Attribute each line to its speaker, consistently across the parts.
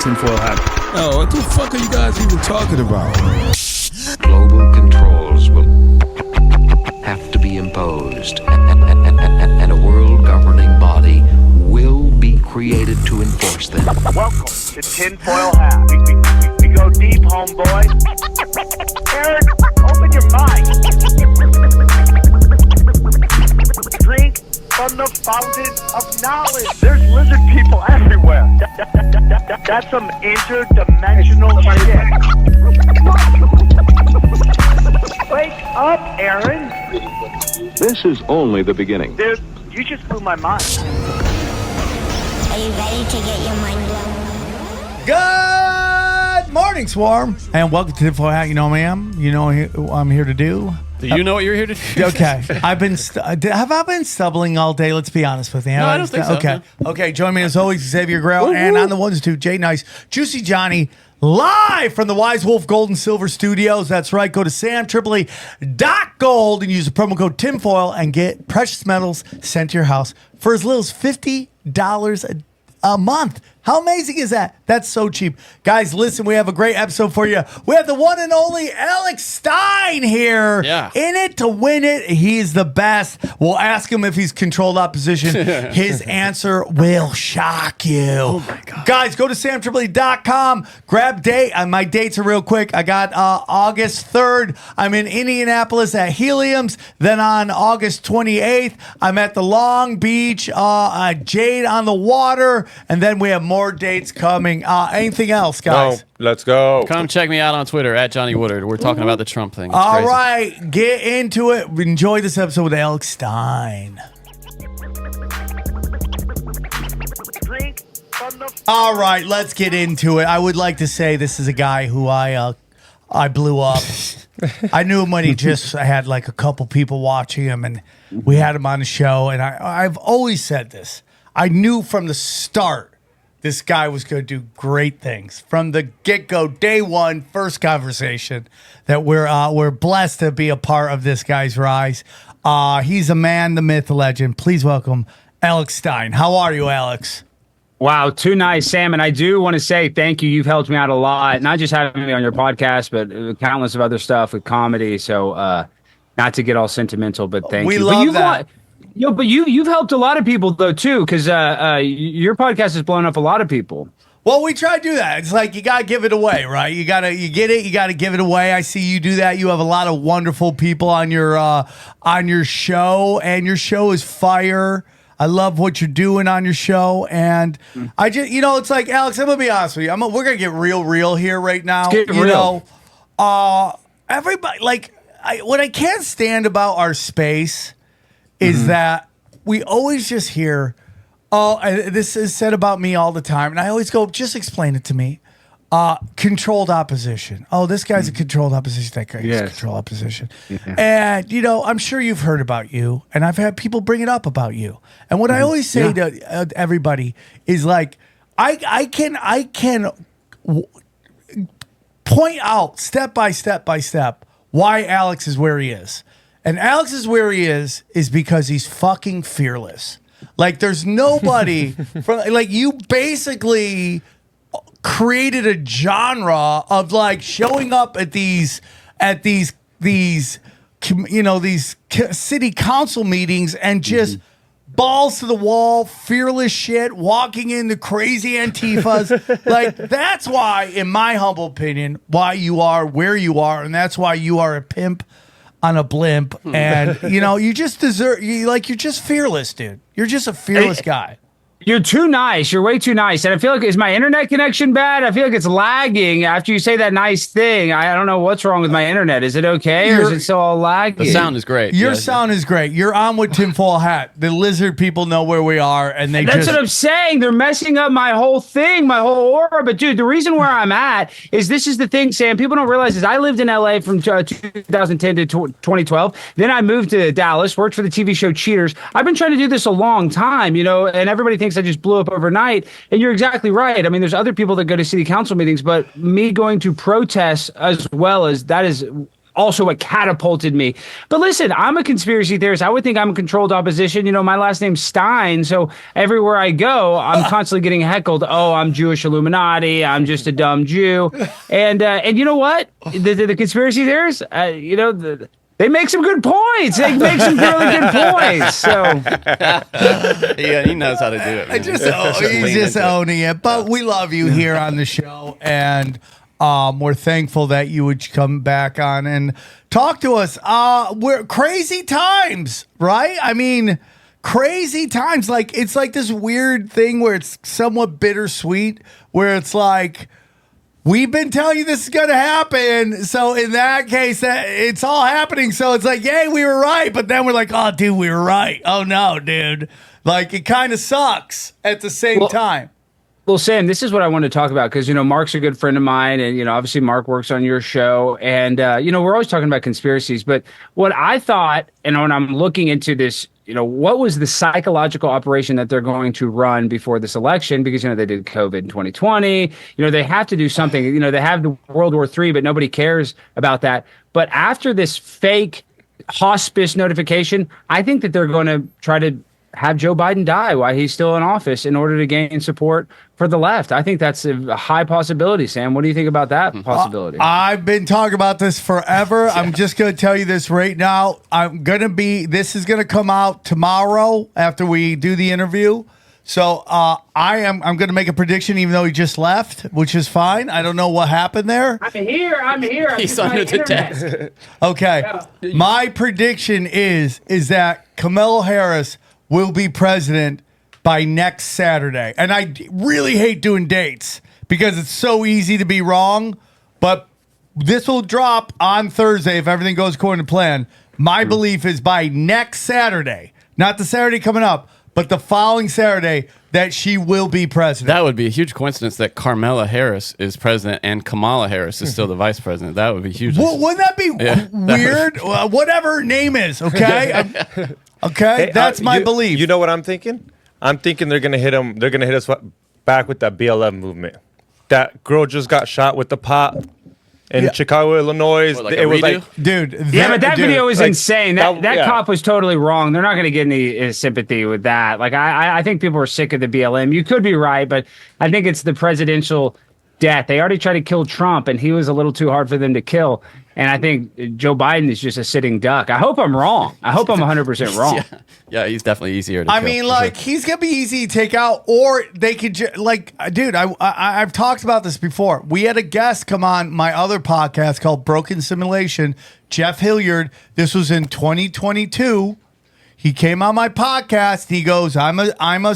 Speaker 1: Tinfoil hat. Oh, what the fuck are you guys even talking about?
Speaker 2: Global controls will have to be imposed, and a world governing body will be created to enforce them.
Speaker 3: Welcome to Tinfoil Hat. We go deep, homeboy. Aaron, open your mind. Drink from the fountain of knowledge. There's lizard people everywhere. That's some interdimensional shit. Wake up, Aaron.
Speaker 2: This is only the beginning.
Speaker 3: Dude, you just blew my mind.
Speaker 4: Are you ready to get your mind blown?
Speaker 5: Good morning, Swarm, and welcome to Tinfoil Hat. You know who I am. You know what I'm here to do.
Speaker 6: Do you know what you're here to do?
Speaker 5: Okay, have I been stumbling all day? Let's be honest with you.
Speaker 6: No, I don't think so.
Speaker 5: Okay, okay. Join me as always, Xavier Grail, and on the ones and two, Jay Nice, Juicy Johnny, live from the Wise Wolf Gold and Silver Studios. That's right. Go to SamTripoli.gold and use the promo code Tinfoil and get precious metals sent to your house for as little as $50 a month. How amazing is that? That's so cheap. Guys, listen, we have a great episode for you. We have the one and only Alex Stein here.
Speaker 6: Yeah.
Speaker 5: In it to win it. He's the best. We'll ask him if he's controlled opposition. His answer will shock you. Oh my God. Guys, go to SamTripoli.com. Grab date. My dates are real quick. I got August 3rd. I'm in Indianapolis at Helium's. Then on August 28th, I'm at the Long Beach Jade on the Water. And then we have more dates coming. Anything else, guys?
Speaker 1: Let's go.
Speaker 6: Come check me out on Twitter at Johnny Woodard. We're talking about the Trump thing. It's
Speaker 5: All
Speaker 6: crazy.
Speaker 5: right, get into it. Enjoy this episode with Alex Stein.
Speaker 3: Drink from the
Speaker 5: All right, let's get into it. I would like to say this is a guy who I blew up. I knew him when he just had like a couple people watching him, and we had him on the show. And I've always said this. I knew from the start this guy was going to do great things from the get-go, day one, first conversation, that we're blessed to be a part of this guy's rise. He's a man, the myth, the legend. Please welcome Alex Stein. How are you, Alex?
Speaker 7: Wow, too nice, Sam. And I do want to say thank you. You've helped me out a lot, not just having me on your podcast, but countless of other stuff with comedy. So not to get all sentimental, but thank
Speaker 5: We
Speaker 7: you.
Speaker 5: love that.
Speaker 7: But you've helped a lot of people though too, because your podcast has blown up a lot of people.
Speaker 5: Well, we try to do that. It's like you gotta give it away, right? You get it, you gotta give it away. I see you do that. You have a lot of wonderful people on your show, and your show is fire. I love what you're doing on your show, and I just, it's like, Alex, I'm gonna be honest with you. We're gonna get real here right now.
Speaker 7: Let's get real.
Speaker 5: Everybody, what I can't stand about our space is that we always just hear, this is said about me all the time, and I always go, just explain it to me. Controlled opposition. Oh, this guy's a controlled opposition. That guy's a controlled opposition. Yeah. And, I'm sure you've heard about you, and I've had people bring it up about you. And what I always say to everybody is like, I can point out step by step why Alex is where he is. And Alex is where he is because he's fucking fearless. Like, there's nobody you basically created a genre of like showing up at these city council meetings and just balls to the wall, fearless shit, walking into crazy Antifas. Like, that's why, in my humble opinion, why you are where you are, and that's why you are a pimp on a blimp, and you just deserve. You're just fearless, dude. You're just a fearless guy.
Speaker 7: You're too nice. You're way too nice. And I feel like, is my internet connection bad? I feel like it's lagging after you say that nice thing. I don't know what's wrong with my internet. Is it okay, or is it still all lagging?
Speaker 6: The sound is great.
Speaker 5: Your sound is great. You're on with Tinfoil Hat. The lizard people know where we are, and
Speaker 7: that's what I'm saying. They're messing up my whole thing, my whole aura. But dude, the reason where I'm at is, this is the thing, Sam. People don't realize is I lived in LA from 2010 to 2012. Then I moved to Dallas, worked for the TV show Cheaters. I've been trying to do this a long time, and everybody thinks I just blew up overnight. And you're exactly right. I mean, there's other people that go to city council meetings, but me going to protests as well as that is also what catapulted me. But listen, I'm a conspiracy theorist. I would think I'm a controlled opposition. You know, my last name's Stein, so everywhere I go, I'm constantly getting heckled. Oh, I'm Jewish Illuminati. I'm just a dumb Jew. And you know what? The conspiracy theorists, they make some good points. They make some really good points. So
Speaker 6: Yeah, he knows how to do it. Man.
Speaker 5: He's just owning it. But we love you here on the show, and we're thankful that you would come back on and talk to us. We're crazy times, right? I mean, crazy times. Like, it's like this weird thing where it's somewhat bittersweet, where it's like, we've been telling you this is going to happen. So in that case, it's all happening. So it's like, yay, we were right. But then we're like, oh, dude, we were right. Oh, no, dude. Like, it kind of sucks at the same time.
Speaker 7: Well, Sam, this is what I want to talk about because, Mark's a good friend of mine. And, obviously Mark works on your show. And, we're always talking about conspiracies. But what I thought, and when I'm looking into this, what was the psychological operation that they're going to run before this election? Because, they did COVID in 2020. They have to do something. They have the World War III, but nobody cares about that. But after this fake hospice notification, I think that they're going to try to have Joe Biden die while he's still in office in order to gain support for the left. I think that's a high possibility, Sam. What do you think about that possibility?
Speaker 5: I've been talking about this forever. I'm just going to tell you this right now. This is going to come out tomorrow after we do the interview. So I'm going to make a prediction, even though he just left, which is fine. I don't know what happened there.
Speaker 7: I'm here.
Speaker 6: He's under the desk.
Speaker 5: Okay. Yeah. My prediction is that Kamala Harris will be president by next Saturday. And I really hate doing dates because it's so easy to be wrong. But this will drop on Thursday if everything goes according to plan. My belief is by next Saturday, not the Saturday coming up, but the following Saturday, that she will be president.
Speaker 6: That would be a huge coincidence that Carmela Harris is president and Kamala Harris is still the vice president. That would be huge.
Speaker 5: Wouldn't that be weird? Whatever her name is, okay? Okay, hey, that's my belief.
Speaker 8: You know what I'm thinking? I'm thinking they're gonna hit him. They're gonna hit us back with that BLM movement. That girl just got shot with the pot in Chicago, Illinois.
Speaker 6: It was like,
Speaker 5: dude.
Speaker 7: But that video was insane. That cop was totally wrong. They're not gonna get any sympathy with that. Like I think people are sick of the BLM. You could be right, but I think it's the presidential death. They already tried to kill Trump, and he was a little too hard for them to kill. And I think Joe Biden is just a sitting duck. I hope I'm wrong. I hope I'm 100% wrong.
Speaker 6: Yeah, he's definitely easier to kill.
Speaker 5: mean, like, he's going to be easy to take out, or they could, dude, I've talked about this before. We had a guest come on my other podcast called Broken Simulation, Jeff Hilliard. This was in 2022. He came on my podcast. He goes, I'm a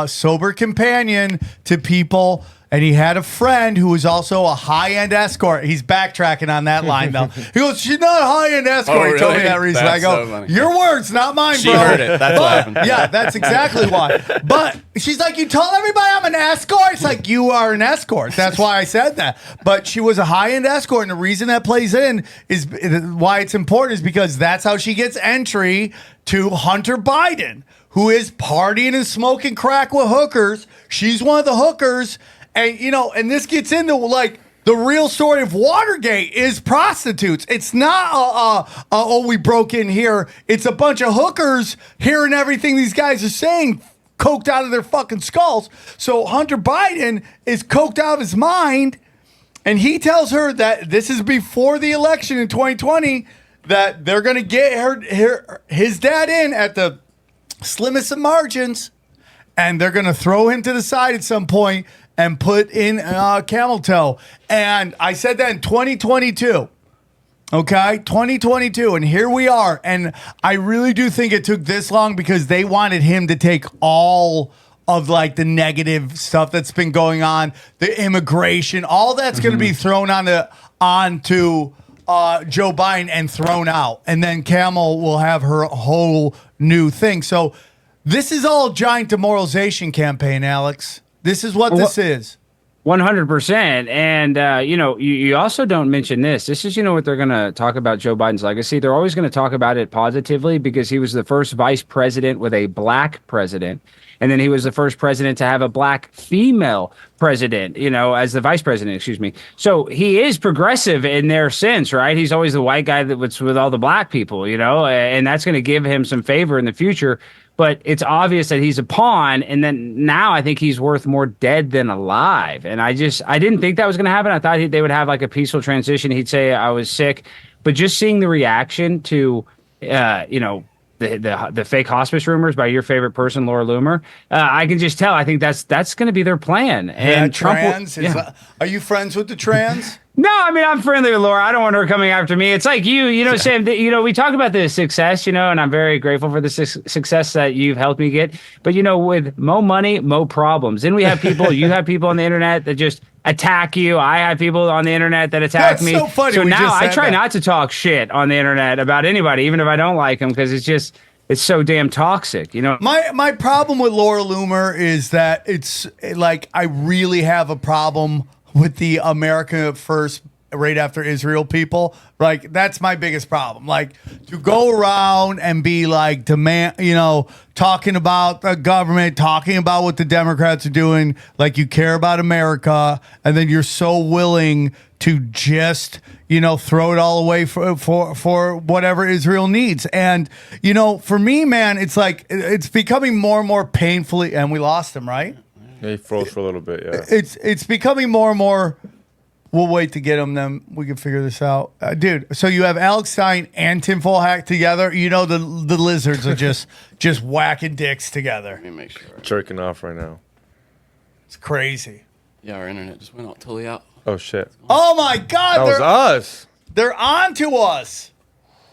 Speaker 5: sober companion to people. And he had a friend who was also a high-end escort. He's backtracking on that line, though. He goes, she's not a high-end escort.
Speaker 6: Oh, really?
Speaker 5: He told me that reason.
Speaker 6: That's
Speaker 5: I go,
Speaker 6: so funny.
Speaker 5: Your words, not mine,
Speaker 6: She
Speaker 5: bro.
Speaker 6: heard it. That's what happened.
Speaker 5: Yeah, that's exactly why. But she's like, you told everybody I'm an escort? It's like, you are an escort. That's why I said that. But she was a high-end escort, and the reason that plays in is why it's important is because that's how she gets entry to Hunter Biden, who is partying and smoking crack with hookers. She's one of the hookers. And, and this gets into, like, the real story of Watergate is prostitutes. It's not, we broke in here. It's a bunch of hookers hearing everything these guys are saying, coked out of their fucking skulls. So Hunter Biden is coked out of his mind, and he tells her that this is before the election in 2020, that they're going to get his dad in at the slimmest of margins, and they're going to throw him to the side at some point and put in camel toe. And I said that in 2022. Okay, 2022, and here we are. And I really do think it took this long because they wanted him to take all of like the negative stuff that's been going on, the immigration, all that's going to be thrown onto Joe Biden and thrown out. And then Camel will have her whole new thing. So this is all a giant demoralization campaign, Alex. This is what this is.
Speaker 7: 100%. And, you also don't mention this. This is, what they're going to talk about Joe Biden's legacy. They're always going to talk about it positively because he was the first vice president with a black president. And then he was the first president to have a black female president, as the vice president, excuse me. So he is progressive in their sense, right? He's always the white guy that was with all the black people, and that's going to give him some favor in the future. But it's obvious that he's a pawn, and then now I think he's worth more dead than alive. And I didn't think that was going to happen. I thought they would have like a peaceful transition. He'd say I was sick, but just seeing the reaction to, the fake hospice rumors by your favorite person, Laura Loomer, I can just tell. I think that's going to be their plan. And Trump
Speaker 5: are you friends with the trans?
Speaker 7: No, I mean, I'm friendly with Laura. I don't want her coming after me. It's like Sam, we talk about the success, and I'm very grateful for the success that you've helped me get. But, with mo money, mo problems. Then we have people, you have people on the internet that just attack you. I have people on the internet that attack me.
Speaker 5: So funny.
Speaker 7: So now I try not to talk shit on the internet about anybody, even if I don't like them, because it's so damn toxic,
Speaker 5: My problem with Laura Loomer is that it's like I really have a problem with the America First right after Israel people. Like, that's my biggest problem. Like, to go around and be like talking about the government, talking about what the Democrats are doing, like you care about America, and then you're so willing to just throw it all away for whatever Israel needs. And for me, man, it's like it's becoming more and more painfully, and we lost him, right?
Speaker 8: Yeah, he froze for a little bit, yeah.
Speaker 5: It's becoming more and more. We'll wait to get him, then we can figure this out. Dude, so you have Alex Stein and Tinfoil Hack together. The lizards are just whacking dicks together.
Speaker 6: Let me make sure.
Speaker 8: Jerking off right now.
Speaker 5: It's crazy.
Speaker 6: Yeah, our internet just went out totally out.
Speaker 8: Oh, shit.
Speaker 5: Oh, my God.
Speaker 8: That was us.
Speaker 5: They're on to us.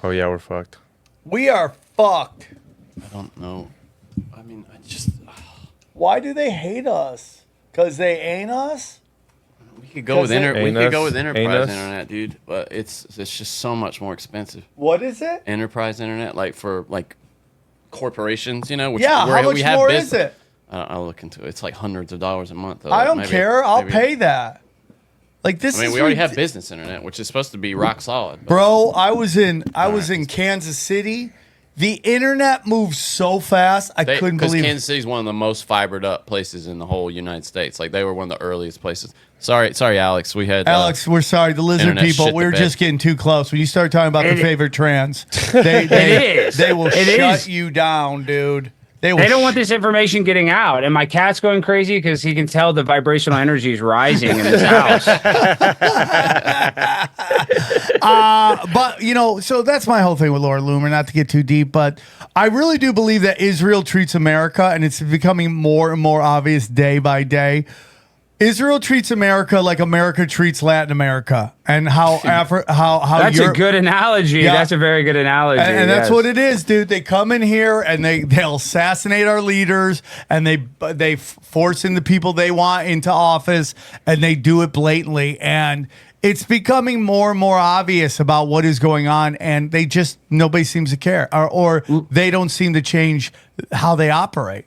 Speaker 8: Oh, yeah, we're fucked.
Speaker 5: We are fucked.
Speaker 6: I don't know. I mean,
Speaker 5: Why do they hate us? Because they ain't us?
Speaker 6: We could go with enterprise
Speaker 8: Anus.
Speaker 6: internet, dude, but it's just so much more expensive.
Speaker 5: What is it?
Speaker 6: Enterprise internet, like for corporations, which
Speaker 5: how much more is it?
Speaker 6: I'll look into it. It's like hundreds of dollars a month.
Speaker 5: I don't care. I'll pay that. Like this.
Speaker 6: We already have business internet, which is supposed to be rock solid.
Speaker 5: Bro, I was in Kansas City. The internet moves so fast. I couldn't believe it.
Speaker 6: Because Kansas City is one of the most fibered up places in the whole United States. Like, they were one of the earliest places. Sorry, Alex. We had
Speaker 5: Alex. We're sorry. The lizard people. We were just getting too close. When you start talking about the favorite trans, they will shut you down, dude.
Speaker 7: They don't want this information getting out. And my cat's going crazy because he can tell the vibrational energy is rising in his house.
Speaker 5: But, so that's my whole thing with Laura Loomer, not to get too deep, but I really do believe that Israel treats America, and it's becoming more and more obvious day by day. Israel treats America like America treats Latin America, and how
Speaker 7: that's a good analogy. Yeah. That's a very good analogy,
Speaker 5: and that's what it is, dude. They come in here and they'll assassinate our leaders, and they force in the people they want into office, and they do it blatantly. And it's becoming more and more obvious about what is going on, and nobody seems to care, or they don't seem to change how they operate.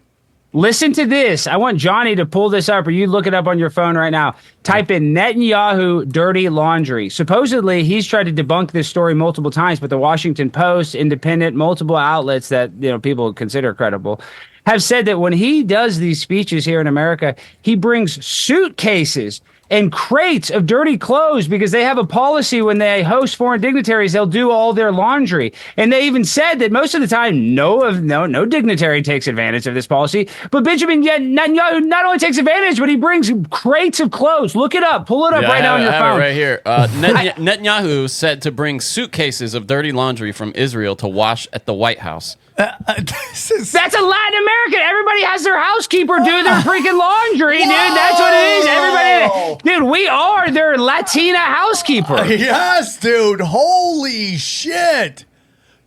Speaker 7: Listen to this. I want Johnny to pull this up, or you look it up on your phone right now. Type in Netanyahu dirty laundry. Supposedly, he's tried to debunk this story multiple times, but the Washington Post, Independent, multiple outlets that people consider credible have said that when he does these speeches here in America, he brings suitcases and crates of dirty clothes because they have a policy when they host foreign dignitaries, they'll do all their laundry. And they even said that most of the time, no dignitary takes advantage of this policy. But Benjamin Netanyahu not only takes advantage, but he brings crates of clothes. Look it up. Pull it up right now on your phone.
Speaker 6: Right here. Netanyahu said to bring suitcases of dirty laundry from Israel to wash at the White House.
Speaker 7: That's a Latin American. Everybody has their housekeeper do their freaking laundry, dude. That's what it is. Everybody, dude, we are their Latina housekeeper.
Speaker 5: Yes, dude. Holy shit.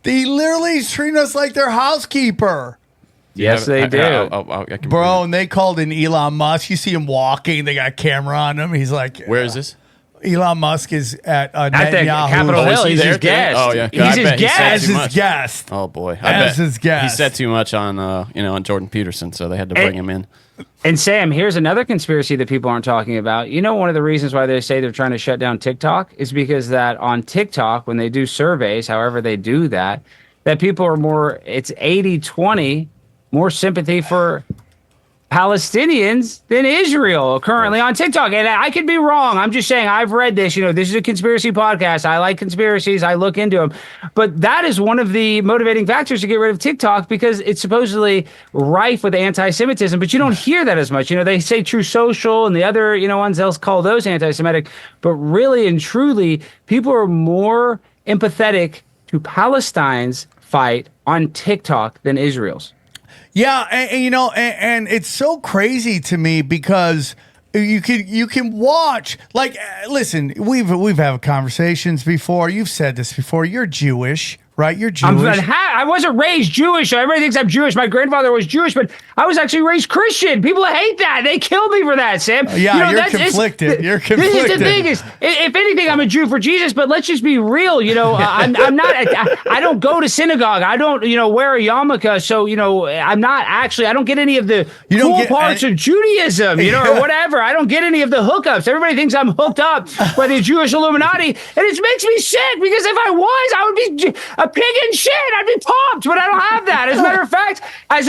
Speaker 5: They literally treat us like their housekeeper.
Speaker 7: Yes, they do.
Speaker 5: Bro, and they called in Elon Musk. You see him walking. They got a camera on him. He's like,
Speaker 6: where is this?
Speaker 5: Elon Musk is at
Speaker 7: the
Speaker 5: Netanyahu.
Speaker 7: Capitol Hill. He's his guest.
Speaker 6: Oh yeah,
Speaker 7: he's his guest.
Speaker 5: As his guest.
Speaker 6: Oh boy,
Speaker 5: as his guest.
Speaker 6: He said too much on on Jordan Peterson, so they had to bring him in.
Speaker 7: And Sam, here's another conspiracy that people aren't talking about. You know, one of the reasons why they say they're trying to shut down TikTok is because that on TikTok, when they do surveys, however they do that, that people are more, it's 80-20, more sympathy for Palestinians than Israel currently on TikTok. And I could be wrong. I'm just saying I've read this. You know, this is a conspiracy podcast. I like conspiracies. I look into them. But that is one of the motivating factors to get rid of TikTok because it's supposedly rife with anti-Semitism. But you don't hear that as much. You know, they say True Social and the other, you know, ones else call those anti-Semitic. But really and truly, people are more empathetic to Palestine's fight on TikTok than Israel's.
Speaker 5: Yeah, and you know, and it's so crazy to me because you can watch, like, listen, we've had conversations before. You've said this before. You're Jewish, right? You're Jewish.
Speaker 7: I wasn't raised Jewish. Everybody thinks I'm Jewish. My grandfather was Jewish, but I was actually raised Christian. People hate that. They kill me for that, Sam.
Speaker 5: Yeah, you know, you're conflicted. You're conflicted.
Speaker 7: This is the thing is, if anything, I'm a Jew for Jesus, but let's just be real. You know, I'm not, I don't go to synagogue. I don't, you know, wear a yarmulke. So, you know, I'm not actually, I don't get any of the cool parts of Judaism, you know, or whatever. I don't get any of the hookups. Everybody thinks I'm hooked up by the Jewish Illuminati. And it makes me sick because if I was, I would be a pig in shit. I'd be pumped, but I don't have that. As a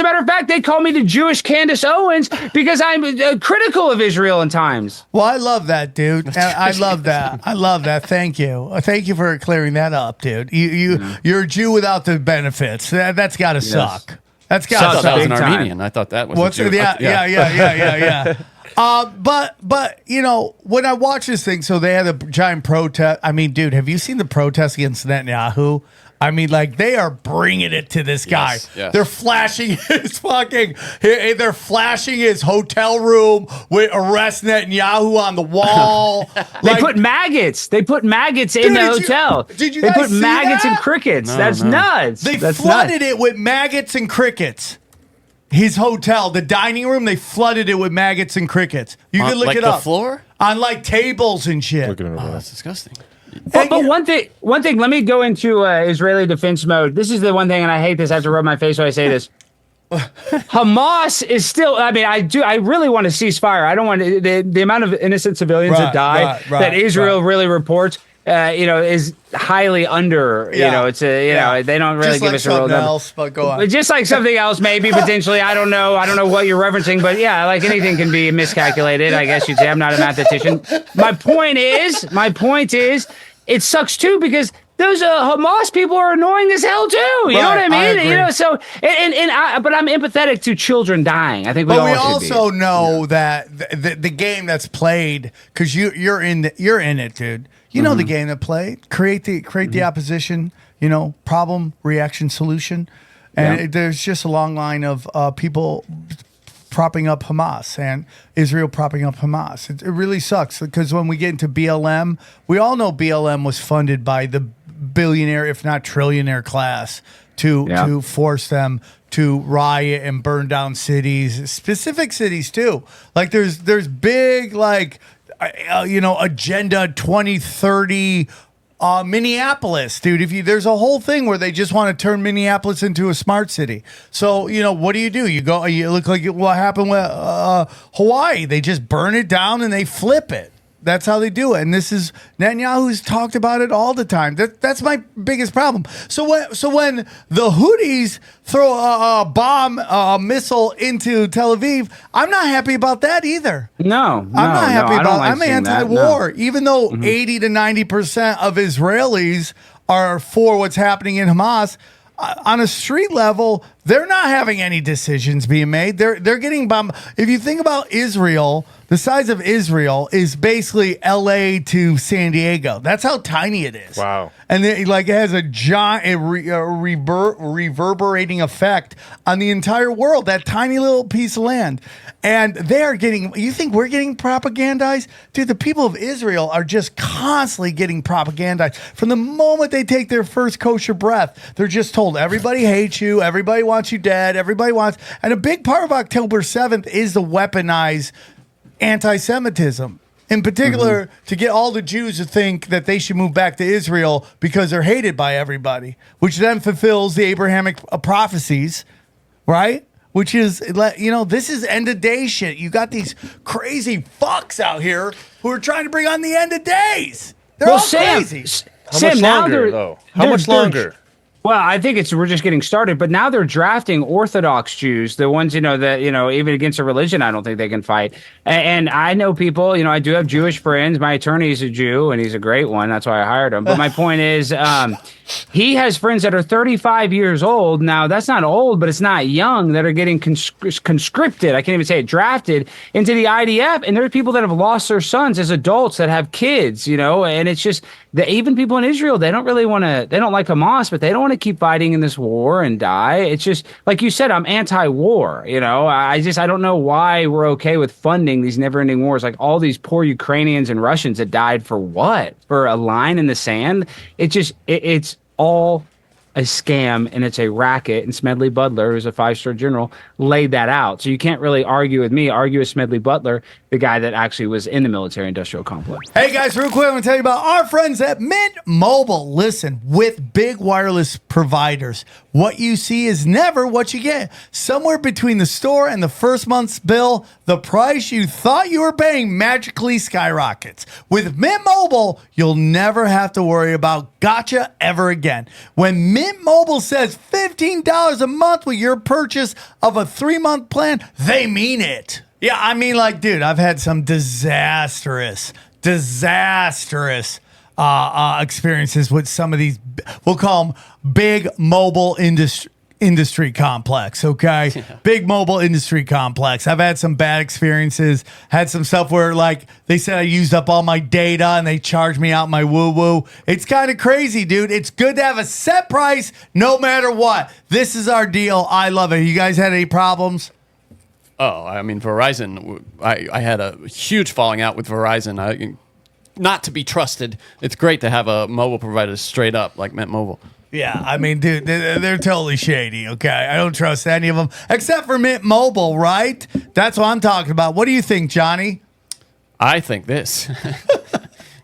Speaker 7: matter of fact, they call me the Jewish Candace Owens because I'm critical of Israel in times.
Speaker 5: Well, I love that, dude. I love that. I love that. Thank you. Thank you for clearing that up, dude. You're a Jew without the benefits. That's got to suck. That's got to suck.
Speaker 6: That was an Armenian. I thought that was a Jew.
Speaker 5: Yeah. But you know, when I watch this thing, so they had a giant protest. I mean, dude, have you seen the protest against Netanyahu? I mean, like, they are bringing it to this guy.
Speaker 6: Yes.
Speaker 5: They're flashing his they're flashing his hotel room with arrest Netanyahu on the wall.
Speaker 7: They put maggots. They put maggots in the hotel.
Speaker 5: Did you
Speaker 7: They
Speaker 5: guys
Speaker 7: put
Speaker 5: see
Speaker 7: maggots
Speaker 5: that?
Speaker 7: and crickets. That's nuts.
Speaker 5: They
Speaker 7: That's
Speaker 5: flooded
Speaker 7: nuts.
Speaker 5: it with maggots and crickets. His hotel, the dining room, they flooded it with maggots and crickets. You can look
Speaker 6: like
Speaker 5: it up.
Speaker 6: the floor?
Speaker 5: On like tables and shit.
Speaker 8: Look at it over there.
Speaker 6: That's disgusting.
Speaker 7: But one thing, let me go into Israeli defense mode. This is the one thing, and I hate this. I have to rub my face when I say this. Hamas is still. I mean, I really want a ceasefire. I don't want the amount of innocent civilians that die that Israel really reports. You know, is highly under. You know, it's you know, they don't really
Speaker 5: just
Speaker 7: give
Speaker 5: like
Speaker 7: us a real
Speaker 5: something
Speaker 7: number.
Speaker 5: else, but go on.
Speaker 7: Just like something else, maybe potentially. I don't know what you're referencing, but yeah, like anything can be miscalculated. I guess you'd say I'm not a mathematician. My point is, it sucks too because those Hamas people are annoying as hell too. You know what I mean? You know, so but I'm empathetic to children dying. I think we all should
Speaker 5: also know that the game that's played because you're in it, dude. You know the game that played. Create the opposition. You know, problem, reaction, solution, and there's just a long line of people propping up Hamas and Israel propping up Hamas. It really sucks because when we get into BLM, we all know BLM was funded by the billionaire, if not trillionaire class to force them to riot and burn down cities, specific cities too. Like there's big like you know, Agenda 2030 Minneapolis, dude. There's a whole thing where they just want to turn Minneapolis into a smart city. So, you know, what do? You look like what happened with Hawaii. They just burn it down and they flip it. That's how they do it. And this is Netanyahu's talked about it all the time. That's my biggest problem. So when the Houthis throw a bomb, a missile into Tel Aviv, I'm not happy about that either.
Speaker 7: I'm
Speaker 5: not happy about. I'm anti-war,
Speaker 7: no.
Speaker 5: even though 80 to 90% of Israelis are for what's happening in Hamas. On a street level, they're not having any decisions being made. They're getting bombed. If you think about Israel, the size of Israel is basically LA to San Diego. That's how tiny it is.
Speaker 8: Wow.
Speaker 5: And it has a giant reverberating effect on the entire world, that tiny little piece of land. And they are getting, you think we're getting propagandized? Dude, the people of Israel are just constantly getting propagandized. From the moment they take their first kosher breath, they're just told, everybody hates you, everybody wants you dead, and a big part of October 7th is the weaponized anti-Semitism. In particular, to get all the Jews to think that they should move back to Israel because they're hated by everybody, which then fulfills the Abrahamic prophecies, right? which is, this is end of day shit. You got these crazy fucks out here who are trying to bring on the end of days. They're all crazy.
Speaker 8: How much longer, though? How much longer?
Speaker 7: Well, I think we're just getting started, but now they're drafting Orthodox Jews, the ones, that, even against a religion, I don't think they can fight. And I know people, I do have Jewish friends. My attorney's a Jew, and he's a great one. That's why I hired him. But my point is, he has friends that are 35 years old. Now, that's not old, but it's not young, that are getting conscripted. I can't even say it, drafted into the IDF. And there are people that have lost their sons as adults that have kids, and it's just that even people in Israel, they don't really want to, they don't like Hamas, but they don't want to keep fighting in this war and die. It's just, like you said, I'm anti-war, I don't know why we're okay with funding these never-ending wars. Like all these poor Ukrainians and Russians that died for what? For a line in the sand? It's all a scam, and it's a racket, and Smedley Butler, who's a 5-star general, laid that out. So you can't really argue with me. Argue with Smedley Butler, the guy that actually was in the military-industrial complex.
Speaker 5: Hey, guys, real quick, I'm going to tell you about our friends at Mint Mobile. Listen, with big wireless providers, what you see is never what you get. Somewhere between the store and the first month's bill, the price you thought you were paying magically skyrockets. With Mint Mobile, you'll never have to worry about gotcha ever again. When Mint Mobile says $15 a month with your purchase of a 3-month plan, they mean it. Yeah, I mean, dude, I've had some disastrous experiences with some of these, we'll call them big mobile industry complex, okay? Yeah. Big mobile industry complex. I've had some bad experiences, had some stuff where they said I used up all my data and they charged me out my woo-woo. It's kind of crazy, dude. It's good to have a set price no matter what. This is our deal. I love it. You guys had any problems?
Speaker 6: Oh, I mean, Verizon, I had a huge falling out with Verizon. Not to be trusted. It's great to have a mobile provider straight up like Mint Mobile.
Speaker 5: Yeah, I mean, dude, they're totally shady, okay? I don't trust any of them, except for Mint Mobile, right? That's what I'm talking about. What do you think, Johnny?
Speaker 6: I think this.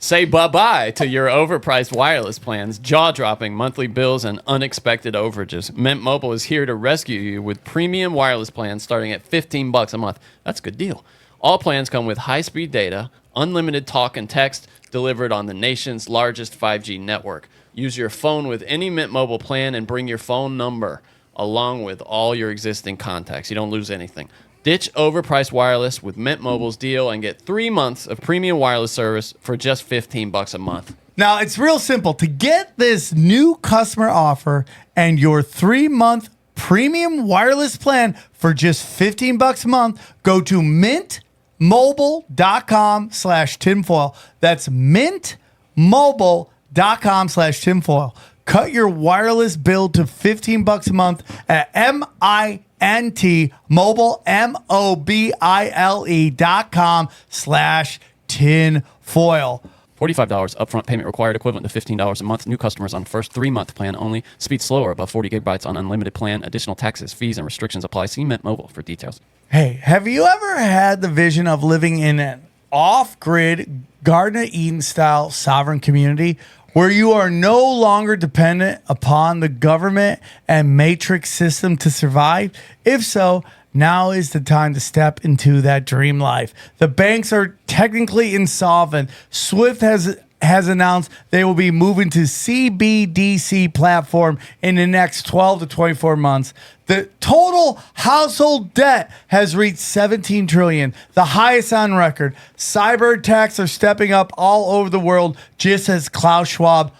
Speaker 6: Say bye-bye to your overpriced wireless plans, jaw-dropping monthly bills, and unexpected overages. Mint Mobile is here to rescue you with premium wireless plans starting at $15 a month. That's a good deal. All plans come with high-speed data, unlimited talk and text, delivered on the nation's largest 5G network. Use your phone with any Mint Mobile plan and bring your phone number along with all your existing contacts. You don't lose anything. Ditch overpriced wireless with Mint Mobile's deal and get 3 months of premium wireless service for just $15 a month.
Speaker 5: Now, it's real simple. To get this new customer offer and your 3-month premium wireless plan for just $15 a month, go to mintmobile.com/tinfoil. That's mintmobile.com/tinfoil. Cut your wireless bill to $15 a month at mintmobile.com/tinfoil.
Speaker 6: $45 upfront payment required, equivalent to $15 a month. New customers on first 3-month plan only. Speed slower, above 40 gigabytes on unlimited plan. Additional taxes, fees, and restrictions apply. See Mint Mobile for details.
Speaker 5: Hey, have you ever had the vision of living in an off-grid, Garden of Eden style sovereign community where you are no longer dependent upon the government and matrix system to survive? If so, now is the time to step into that dream life. The banks are technically insolvent. Swift has announced they will be moving to CBDC platform in the next 12 to 24 months. The total household debt has reached $17 trillion, the highest on record. Cyber attacks are stepping up all over the world, just as Klaus Schwab,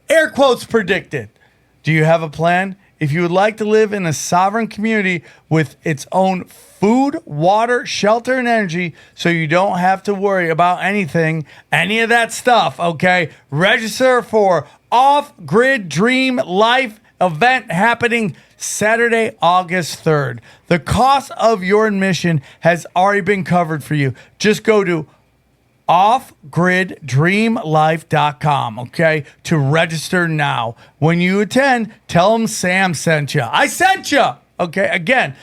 Speaker 5: air quotes, predicted. Do you have a plan? If you would like to live in a sovereign community with its own food, water, shelter, and energy, so you don't have to worry about any of that stuff, okay? Register for Off-Grid Dream Life event happening Saturday, August 3rd. The cost of your admission has already been covered for you. Just go to offgriddreamlife.com, okay, to register now. When you attend, tell them Sam sent you. I sent you, okay?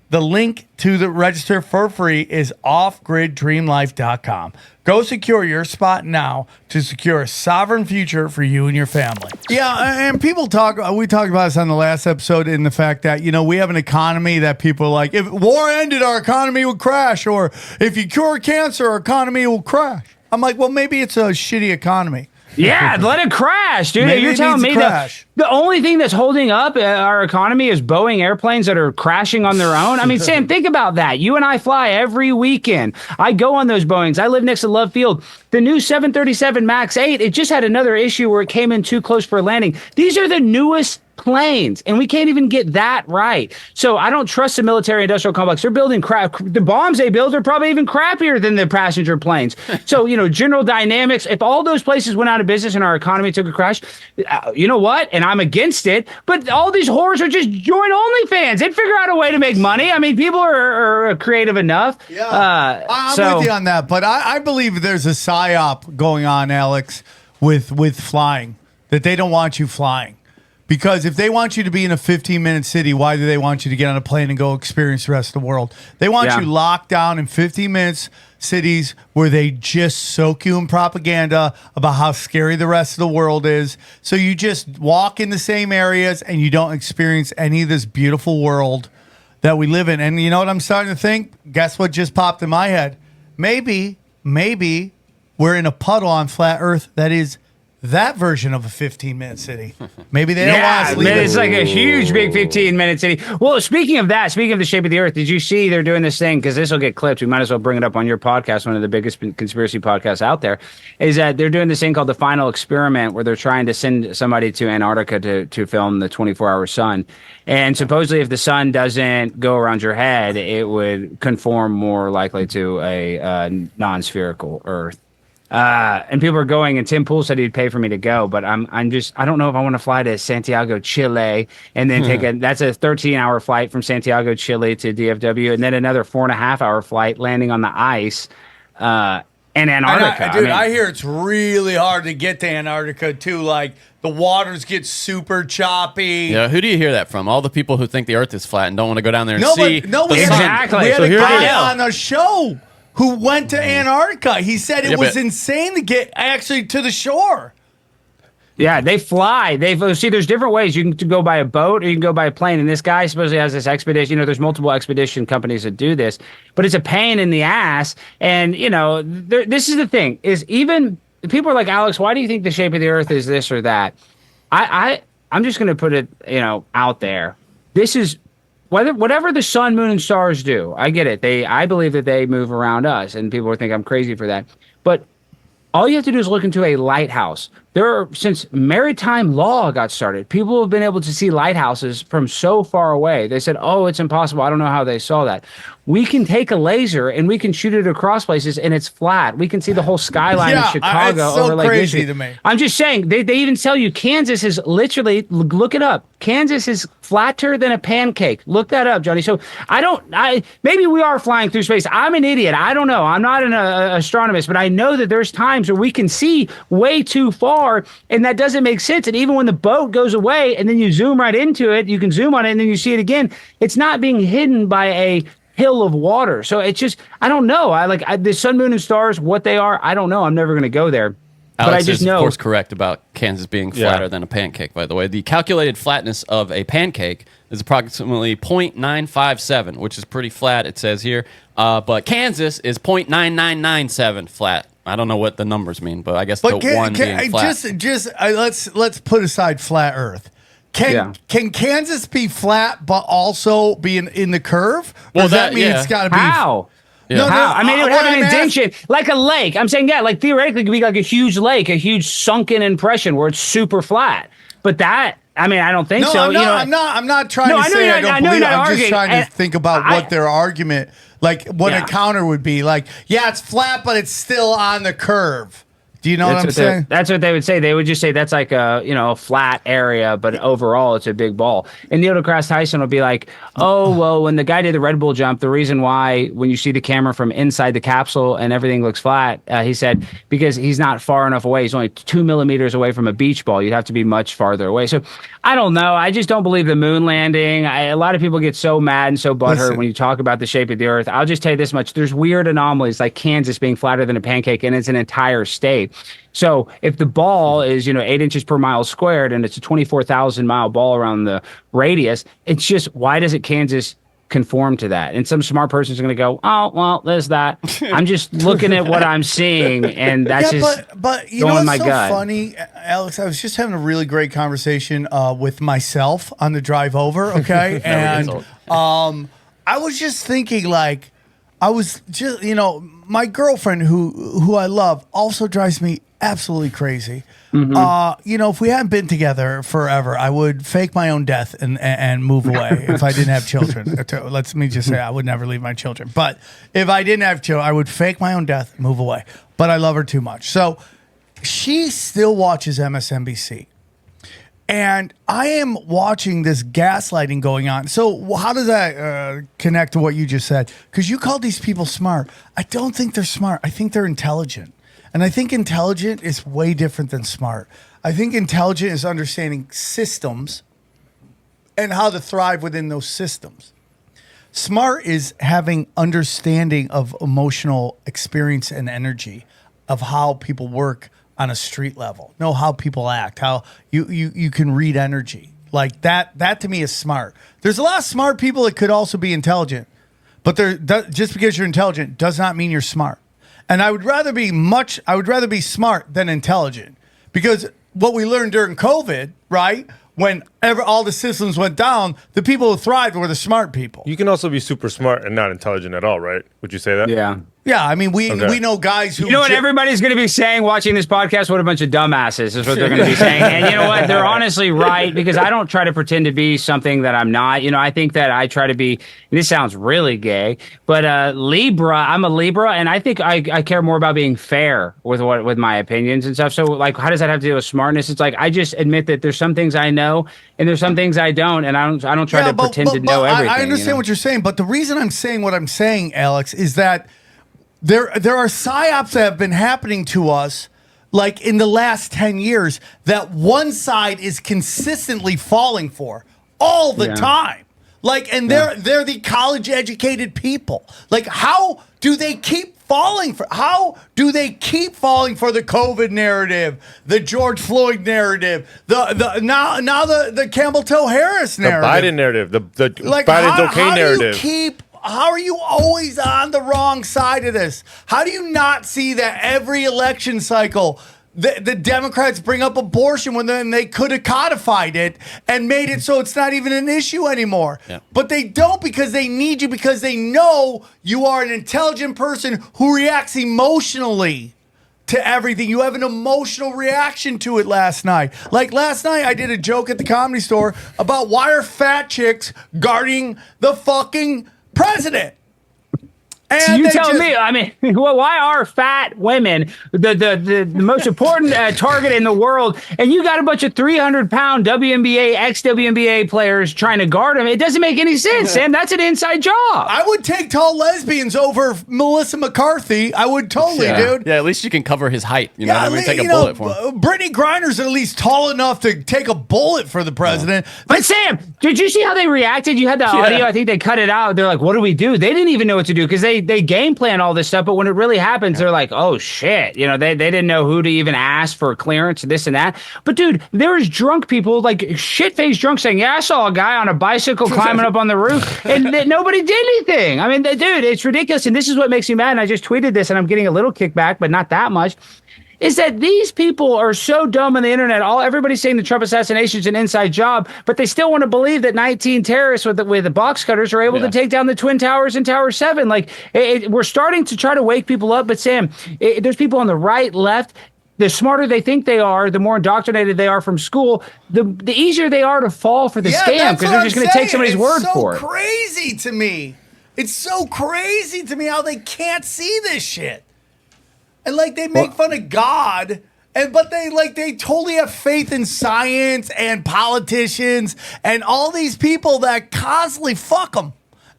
Speaker 5: The The link to the register for free is offgriddreamlife.com. Go secure your spot now to secure a sovereign future for you and your family. Yeah, and we talked about this on the last episode in the fact that, we have an economy that people are like, if war ended, our economy would crash, or if you cure cancer, our economy will crash. I'm like, well, maybe it's a shitty economy.
Speaker 7: Yeah, let it crash, dude.
Speaker 5: Maybe
Speaker 7: You're telling me that the only thing that's holding up our economy is Boeing airplanes that are crashing on their own. I mean, Sam, think about that. You and I fly every weekend. I go on those Boeings. I live next to Love Field. The new 737 MAX 8, it just had another issue where it came in too close for landing. These are the newest planes, and we can't even get that right. So I don't trust the military industrial complex. They're building crap. The bombs they build are probably even crappier than the passenger planes. So, General Dynamics, if all those places went out of business and our economy took a crash, you know what? And I'm against it, but all these whores are just join OnlyFans. They'd figure out a way to make money. I mean, people are creative enough.
Speaker 5: Yeah, I'm with you on that, but I believe there's a psyop going on, Alex, with flying, that they don't want you flying. Because if they want you to be in a 15-minute city, why do they want you to get on a plane and go experience the rest of the world? They want you locked down in 15 minutes cities where they just soak you in propaganda about how scary the rest of the world is. So you just walk in the same areas and you don't experience any of this beautiful world that we live in. And you know what I'm starting to think? Guess what just popped in my head? Maybe we're in a puddle on flat Earth that is that version of a 15-minute city. Maybe they don't want us leaving.
Speaker 7: It's like a huge, big 15-minute city. Well, speaking of the shape of the Earth, did you see they're doing this thing? Because this will get clipped. We might as well bring it up on your podcast, one of the biggest conspiracy podcasts out there, is that they're doing this thing called the Final Experiment, where they're trying to send somebody to Antarctica to film the 24-hour sun. And supposedly if the sun doesn't go around your head, it would conform more likely to a non-spherical Earth. And people are going, and Tim Pool said he'd pay for me to go, but I don't know if I want to fly to Santiago, Chile, and then that's a 13-hour flight from Santiago, Chile to DFW, and then another 4.5-hour flight landing on the ice, in Antarctica.
Speaker 5: I hear it's really hard to get to Antarctica too. Like the waters get super choppy.
Speaker 6: Yeah, who do you hear that from? All the people who think the Earth is flat and don't want to go down there and see.
Speaker 7: Exactly.
Speaker 5: We had a guy on the show who went to Antarctica. He said it was insane to get actually to the shore.
Speaker 7: Yeah, they fly. See, there's different ways. You can go by a boat or you can go by a plane. And this guy supposedly has this expedition. There's multiple expedition companies that do this, but it's a pain in the ass. And, this is the thing, is even people are like, Alex, why do you think the shape of the Earth is this or that? I'm just going to put it, out there. This is whatever the sun, moon, and stars do. I get it. I believe that they move around us, and people think I'm crazy for that. But all you have to do is look into a lighthouse. Since maritime law got started, people have been able to see lighthouses from so far away. They said, oh, it's impossible. I don't know how they saw that. We can take a laser and we can shoot it across places, and it's flat. We can see the whole skyline of Chicago
Speaker 5: it's so
Speaker 7: over Lake
Speaker 5: crazy
Speaker 7: Michigan.
Speaker 5: to me.
Speaker 7: I'm just saying, they even tell you Kansas is literally, look it up. Kansas is flatter than a pancake. Look that up, Johnny. So maybe we are flying through space. I'm an idiot. I don't know. I'm not an astronomist, but I know that there's times where we can see way too far, and that doesn't make sense. And even when the boat goes away and then you zoom right into it, you can zoom on it and then you see it again. It's not being hidden by a hill of water. So it's just, I don't know. The sun, moon, and stars, what they are, I don't know. I'm never going to go there.
Speaker 6: Alex
Speaker 7: but I just
Speaker 6: is,
Speaker 7: know.
Speaker 6: Of course, correct about Kansas being flatter than a pancake, by the way. The calculated flatness of a pancake is approximately 0.957, which is pretty flat, it says here. But Kansas is 0.9997 flat. I don't know what the numbers mean, but I guess being flat.
Speaker 5: Let's put aside flat Earth. Can Kansas be flat but also be in the curve? Or does that mean it's got to be
Speaker 7: how?
Speaker 6: Yeah.
Speaker 7: No, how? I mean, it would have an indentation, like a lake. I'm saying, like theoretically, it could be like a huge lake, a huge sunken impression where it's super flat. But that, I don't think so.
Speaker 5: I'm not trying to say I don't believe it. I'm just trying to think about what their argument, like what a counter would be. Like, yeah, it's flat, but it's still on the curve. Do you know what I'm saying?
Speaker 7: That's what they would say. They would just say that's like a flat area, but overall it's a big ball. And Neil deGrasse Tyson will be like, oh, well, when the guy did the Red Bull jump, the reason why when you see the camera from inside the capsule and everything looks flat, he said, because he's not far enough away. He's only 2 millimeters away from a beach ball. You'd have to be much farther away. So I don't know. I just don't believe the moon landing. A lot of people get so mad and so butthurt when you talk about the shape of the earth. I'll just tell you this much. There's weird anomalies like Kansas being flatter than a pancake, and it's an entire state. So if the ball is, 8 inches per mile squared and it's a 24,000 mile ball around the radius, it's just, why doesn't Kansas conform to that? And some smart person's going to go, oh, well, there's that. I'm just looking at what I'm seeing, and that's
Speaker 5: but you know what's so funny, Alex? I was just having a really great conversation with myself on the drive over, okay? And I was just thinking, like, I was just, my girlfriend who I love also drives me absolutely crazy. If we hadn't been together forever, I would fake my own death and move away if I didn't have children. Let me just say, I would never leave my children. But if I didn't have children, I would fake my own death and move away. But I love her too much. So she still watches MSNBC. And I am watching this gaslighting going on. So how does that connect to what you just said? Because you called these people smart. I don't think they're smart. I think they're intelligent. And I think intelligent is way different than smart. I think intelligent is understanding systems and how to thrive within those systems. Smart is having understanding of emotional experience and energy of how people work on a street level, know how people act, how you can read energy. Like that to me is smart. There's a lot of smart people that could also be intelligent, but just because you're intelligent does not mean you're smart. And I would rather be smart than intelligent, because what we learned during COVID, right? When all the systems went down, the people who thrived were the smart people.
Speaker 8: You can also be super smart and not intelligent at all, right? Would you say that?
Speaker 7: Yeah.
Speaker 5: Yeah, I mean, we know guys who...
Speaker 7: You know what everybody's going to be saying watching this podcast? What a bunch of dumbasses is what they're going to be saying. And you know what? They're honestly right, because I don't try to pretend to be something that I'm not. I think that I try to be... This sounds really gay, but Libra, I'm a Libra, and I think I care more about being fair with my opinions and stuff. So, like, how does that have to do with smartness? It's like, I just admit that there's some things I know, and there's some things I don't, and I don't try to pretend to know everything.
Speaker 5: I understand what you're saying, but the reason I'm saying what I'm saying, Alex, is that there are psyops that have been happening to us, like in the last 10 years, that one side is consistently falling for all the time. Like, and they're the college educated people. Like, how do they keep falling for? How do they keep falling for the COVID narrative, the George Floyd narrative, now the Campbell Toe Harris narrative,
Speaker 8: the Biden narrative, the
Speaker 5: like,
Speaker 8: Biden's okay narrative?
Speaker 5: How are you always on the wrong side of this? How do you not see that every election cycle, the Democrats bring up abortion when they could have codified it and made it so it's not even an issue anymore? Yeah. But they don't, because they need you, because they know you are an intelligent person who reacts emotionally to everything. You have an emotional reaction to it last night. Like last night, I did a joke at the Comedy Store about why are fat chicks guarding the fucking president.
Speaker 7: So you tell me, I mean, why are fat women the most important target in the world? And you got a bunch of 300-pound WNBA, ex-WNBA players trying to guard them. It doesn't make any sense, Sam. That's an inside job.
Speaker 5: I would take tall lesbians over Melissa McCarthy. I would totally, dude.
Speaker 6: Yeah, at least you can cover his height. You know what I mean? Take a bullet for him.
Speaker 5: Brittany Griner's at least tall enough to take a bullet for the president. Yeah.
Speaker 7: But Sam, did you see how they reacted? You had the audio. I think they cut it out. They're like, what do we do? They didn't even know what to do, because they game plan all this stuff, but when it really happens, they're like, oh shit, they didn't know who to even ask for clearance, this and that. But dude, there's drunk people, like shit-faced drunk, saying, yeah, I saw a guy on a bicycle climbing up on the roof, and nobody did anything. I mean, dude, it's ridiculous. And this is what makes me mad, and I just tweeted this, and I'm getting a little kickback, but not that much, is that these people are so dumb on the internet. Everybody's saying the Trump assassination is an inside job, but they still want to believe that 19 terrorists with the box cutters are able to take down the Twin Towers and Tower 7. Like, we're starting to try to wake people up. But Sam, there's people on the right, left. The smarter they think they are, the more indoctrinated they are from school, the easier they are to fall for the scam, because they're just going to take somebody's word for it.
Speaker 5: It's so crazy to me. It's so crazy to me how they can't see this shit. and like they make fun of God. But they totally have faith in science and politicians and all these people that constantly fuck them,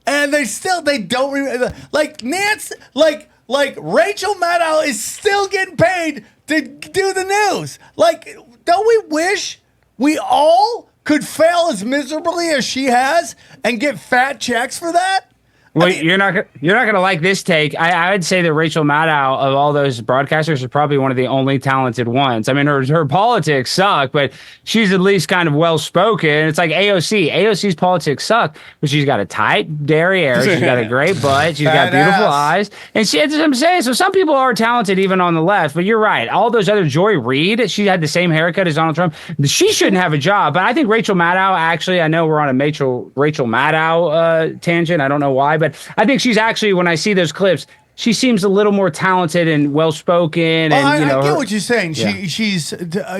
Speaker 5: and they don't like Nancy, like Rachel Maddow is still getting paid to do the news. Like, don't we wish we all could fail as miserably as she has and get fat checks for that?
Speaker 7: Well, you're not gonna like this take. I would say that Rachel Maddow of all those broadcasters is probably one of the only talented ones. I mean, her politics suck, but she's at least kind of well spoken. It's like AOC. AOC's politics suck, but she's got a tight derriere. She's got a great butt. She's got beautiful eyes, and that's what I'm saying. So some people are talented even on the left, but you're right. All those other Joy Reid, she had the same haircut as Donald Trump. She shouldn't have a job. But I think Rachel Maddow. Actually, I know we're on a Rachel Maddow tangent. I don't know why. But I think she's actually, when I see those clips, she seems a little more talented and well-spoken. And
Speaker 5: I
Speaker 7: you know,
Speaker 5: get what you're saying. Yeah.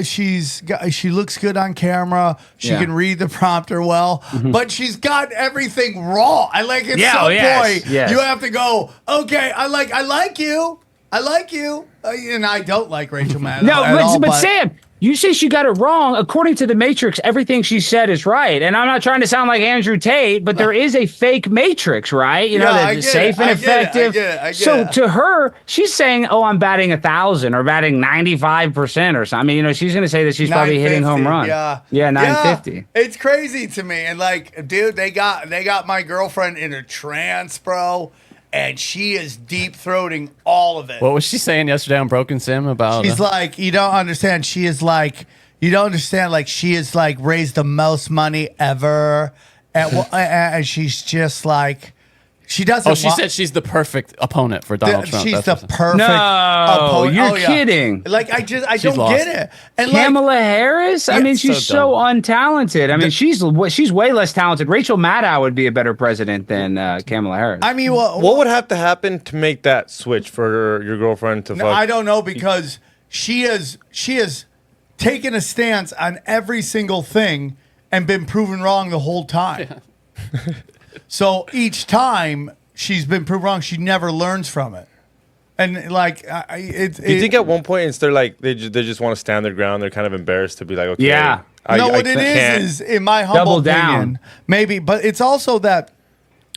Speaker 5: She looks good on camera. She can read the prompter well, but she's got everything wrong. At some point, you have to go, okay, I like you, and I don't like Rachel Maddow.
Speaker 7: No, but Sam. You say she got it wrong. According to the Matrix, everything she said is right. And I'm not trying to sound like Andrew Tate, but there is a fake Matrix, right? You know, that's safe and effective. I get it. To her, she's saying, "Oh, I'm batting 1,000 or batting 95% or something." I mean, you know, she's going to say that she's probably hitting home runs. Yeah, 950.
Speaker 5: Yeah, it's crazy to me. And like, dude, they got my girlfriend in a trance, bro. And she is deep-throating all of it.
Speaker 6: What was she saying yesterday on Broken Sim about?
Speaker 5: She's like, you don't understand. She is like, you don't understand. Like, she is like raised the most money ever. And she's just like, she doesn't.
Speaker 6: Oh, she said she's the perfect opponent for Donald Trump.
Speaker 5: She's the perfect opponent.
Speaker 7: You're kidding.
Speaker 5: Like, I don't get it. And
Speaker 7: Kamala Harris? I mean, she's so untalented. I mean, she's way less talented. Rachel Maddow would be a better president than Kamala Harris.
Speaker 5: I mean,
Speaker 8: what would have to happen to make that switch for your girlfriend to fuck?
Speaker 5: I don't know, because she has taken a stance on every single thing and been proven wrong the whole time. So each time she's been proved wrong, she never learns from it. And like,
Speaker 8: do you think at one point they're like they just want to stand their ground? They're kind of embarrassed to be like, okay,
Speaker 5: yeah. What it is in my humble opinion, maybe, but it's also that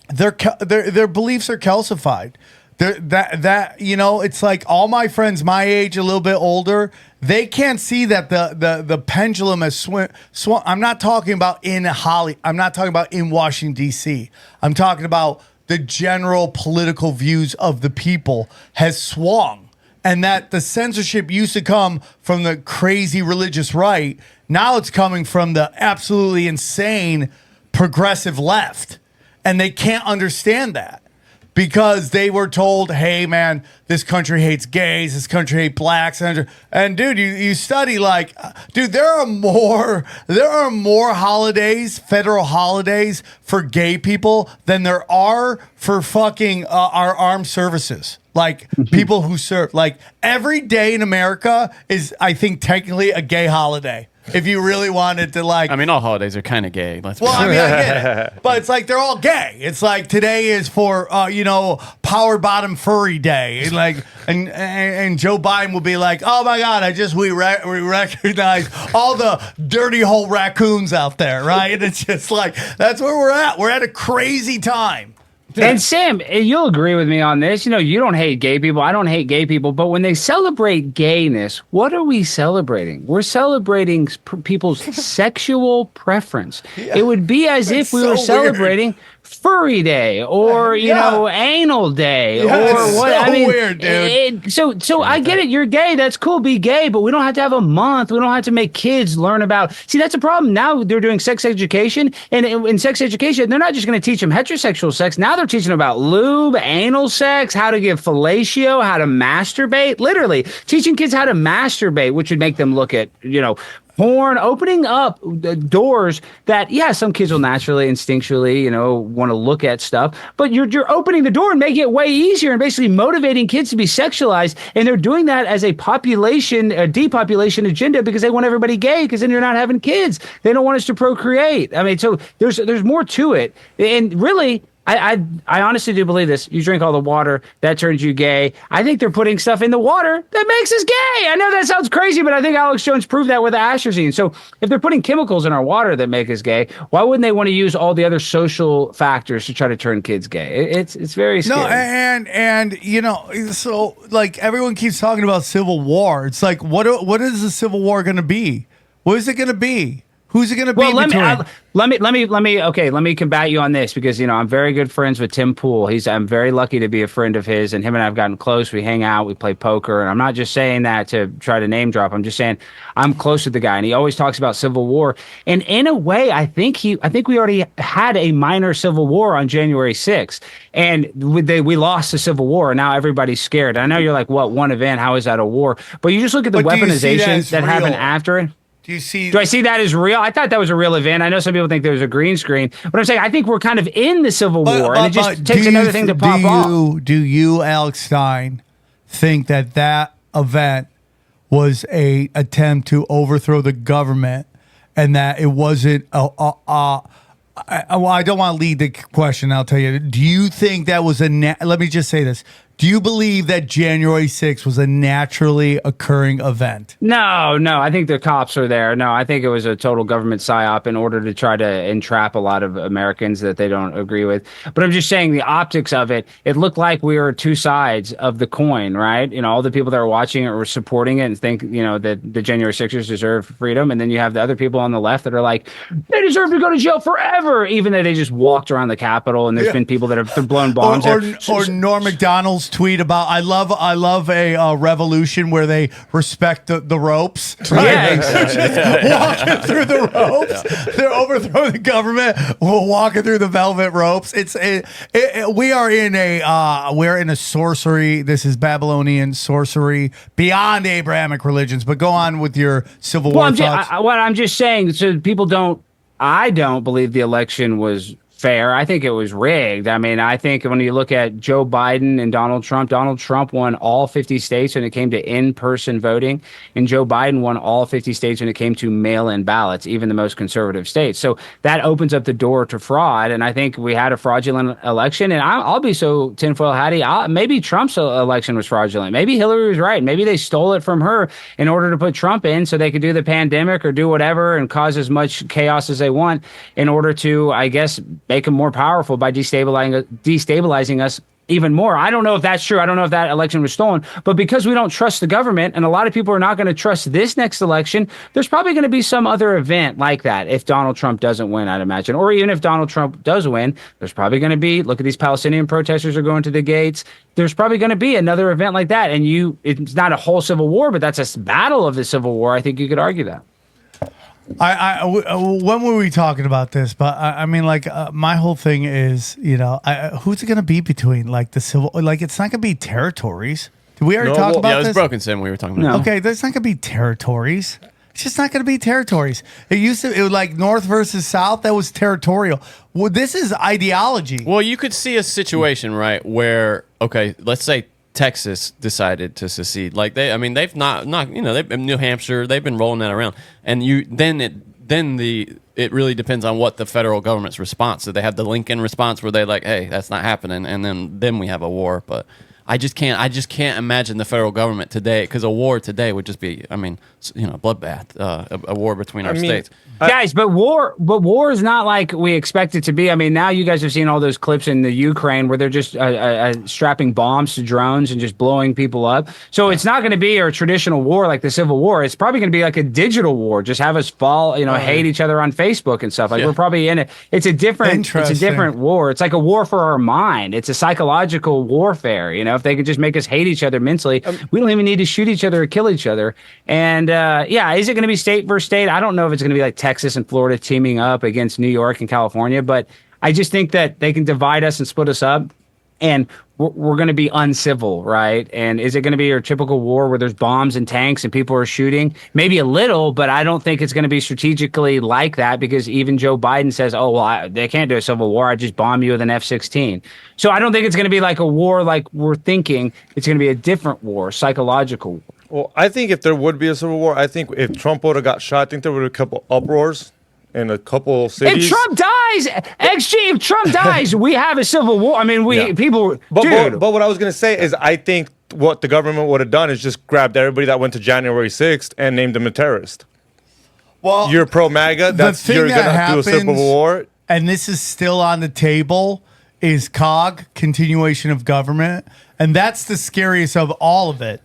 Speaker 5: their beliefs are calcified. That you know, it's like all my friends my age, a little bit older, they can't see that the pendulum has swung. I'm not talking about I'm not talking about in Washington D.C. I'm talking about the general political views of the people has swung, and that the censorship used to come from the crazy religious right. Now it's coming from the absolutely insane progressive left, and they can't understand that. Because they were told, hey, man, this country hates gays, this country hates blacks. And dude, you study like, dude, there are more holidays, federal holidays for gay people than there are for fucking our armed services. Like people who serve, like every day in America is, I think, technically a gay holiday. If you really wanted to, like,
Speaker 6: I mean, all holidays are kind of gay.
Speaker 5: I get it, but it's like they're all gay. It's like today is for Power Bottom Furry Day, and like, and Joe Biden will be like, oh my God, we recognize all the dirty hole raccoons out there, right? And it's just like that's where we're at. We're at a crazy time.
Speaker 7: And Sam, you'll agree with me on this. You know, you don't hate gay people. I don't hate gay people. But when they celebrate gayness, what are we celebrating? We're celebrating people's sexual preference. Yeah. It would be as if we were celebrating Furry Day or, you know, Anal Day or what.
Speaker 5: So I mean, weird, dude.
Speaker 7: So I get it. You're gay. That's cool. Be gay. But we don't have to have a month. We don't have to make kids learn about. See, that's a problem. Now they're doing sex education. And in sex education, they're not just going to teach them heterosexual sex. Now they're teaching them about lube, anal sex, how to give fellatio, how to masturbate. Literally teaching kids how to masturbate, which would make them look at, you know, porn, opening up doors that, some kids will naturally, instinctually, you know, want to look at stuff. But you're opening the door and making it way easier and basically motivating kids to be sexualized. And they're doing that as a depopulation agenda because they want everybody gay because then you're not having kids. They don't want us to procreate. I mean, so there's more to it. And really, I honestly do believe this. You drink all the water, that turns you gay. I think they're putting stuff in the water that makes us gay. I know that sounds crazy, but I think Alex Jones proved that with atrazine. So if they're putting chemicals in our water that make us gay, why wouldn't they want to use all the other social factors to try to turn kids gay? It's very scary.
Speaker 5: No, and you know, so like everyone keeps talking about civil war. It's like, what is the civil war going to be? What is it going to be? Who's it going to be?
Speaker 7: Well, let me combat you on this because I'm very good friends with Tim Pool. I'm very lucky to be a friend of his, and him and I have gotten close. We hang out, we play poker, and I'm not just saying that to try to name drop. I'm just saying I'm close with the guy, and he always talks about civil war. And in a way, I think we already had a minor civil war on January 6th, and we lost the civil war, and now everybody's scared. I know you're like, what, one event? How is that a war? But you just look at the weaponization that happened after it. Do I see that as real? I thought that was a real event. I know some people think there was a green screen, but I'm saying I think we're kind of in the Civil War, and it just takes another thing to pop off.
Speaker 5: Do you, Alex Stein, think that event was a attempt to overthrow the government, and that it wasn't? Well, I don't want to lead the question. I'll tell you. Do you think that was let me just say this. Do you believe that January 6th was a naturally occurring event?
Speaker 7: No. I think the cops are there. No, I think it was a total government psyop in order to try to entrap a lot of Americans that they don't agree with. But I'm just saying the optics of it, it looked like we were two sides of the coin, right? All the people that were watching it were supporting it and think, that the January 6ers deserve freedom. And then you have the other people on the left that are like, they deserve to go to jail forever, even though they just walked around the Capitol and there's been people that have blown bombs.
Speaker 5: Or Norm Macdonald's tweet about I love a revolution where they respect the ropes. Right? Yeah, walking through the ropes. They're overthrowing the government. We're walking through the velvet ropes. We're in a sorcery. This is Babylonian sorcery beyond Abrahamic religions. But go on with your Civil War thoughts.
Speaker 7: I'm just saying, so I don't believe the election was fair. I think it was rigged. I mean, I think when you look at Joe Biden and Donald Trump won all 50 states when it came to in-person voting, and Joe Biden won all 50 states when it came to mail-in ballots, even the most conservative states. So that opens up the door to fraud, and I think we had a fraudulent election, and I'll be so tinfoil hatty, maybe Trump's election was fraudulent. Maybe Hillary was right. Maybe they stole it from her in order to put Trump in so they could do the pandemic or do whatever and cause as much chaos as they want in order to, I guess, make them more powerful by destabilizing us even more. I don't know if that's true. I don't know if that election was stolen, but because we don't trust the government and a lot of people are not going to trust this next election, there's probably going to be some other event like that if Donald Trump doesn't win, I'd imagine. Or even if Donald Trump does win, there's probably going to be, look at these Palestinian protesters are going to the gates. There's probably going to be another event like that. And it's not a whole civil war, but that's a battle of the Civil War. I think you could argue that.
Speaker 5: When were we talking about this? But I mean, like, my whole thing is, who's it going to be between, like, the civil, like, it's not going to be territories. Did we already talk about this?
Speaker 6: Yeah, it was Broken Sim we were talking about.
Speaker 5: No. Okay, there's not going to be territories. It's just not going to be territories. It was like North versus South. That was territorial. Well, this is ideology.
Speaker 6: Well, you could see a situation, right, where, okay, let's say Texas decided to secede. Like they've not they've been New Hampshire, they've been rolling that around. And it really depends on what the federal government's response. So they have the Lincoln response where they're like, hey, that's not happening, and then we have a war. But I just can't imagine the federal government today, because a war today would just be, bloodbath, a war between our states.
Speaker 7: Guys, but war is not like we expect it to be. I mean, now you guys have seen all those clips in the Ukraine where they're just strapping bombs to drones and just blowing people up. So it's not going to be a traditional war like the Civil War. It's probably going to be like a digital war. Just have us hate each other on Facebook and stuff. Like we're probably in it. It's a different war. It's like a war for our mind. It's a psychological warfare. If they could just make us hate each other mentally, we don't even need to shoot each other or kill each other. And is it going to be state versus state? I don't know if it's going to be like Texas and Florida teaming up against New York and California, but I just think that they can divide us and split us up, and we're going to be uncivil, right? And is it going to be your typical war where there's bombs and tanks and people are shooting? Maybe a little, but I don't think it's going to be strategically like that, because even Joe Biden says, they can't do a civil war. I just bomb you with an F-16. So I don't think it's going to be like a war like we're thinking. It's going to be a different war, psychological war.
Speaker 8: Well, I think if there would be a civil war, I think if Trump would have got shot, I think there would have been a couple uproars in a couple cities.
Speaker 7: If Trump dies, if Trump dies, we have a civil war. I mean, people.
Speaker 8: But what I was gonna say is, I think what the government would have done is just grabbed everybody that went to January 6th and named them a terrorist.
Speaker 5: Well,
Speaker 8: you're pro MAGA. That's you're gonna do a civil war.
Speaker 5: And this is still on the table. Is COG, continuation of government, and that's the scariest of all of it,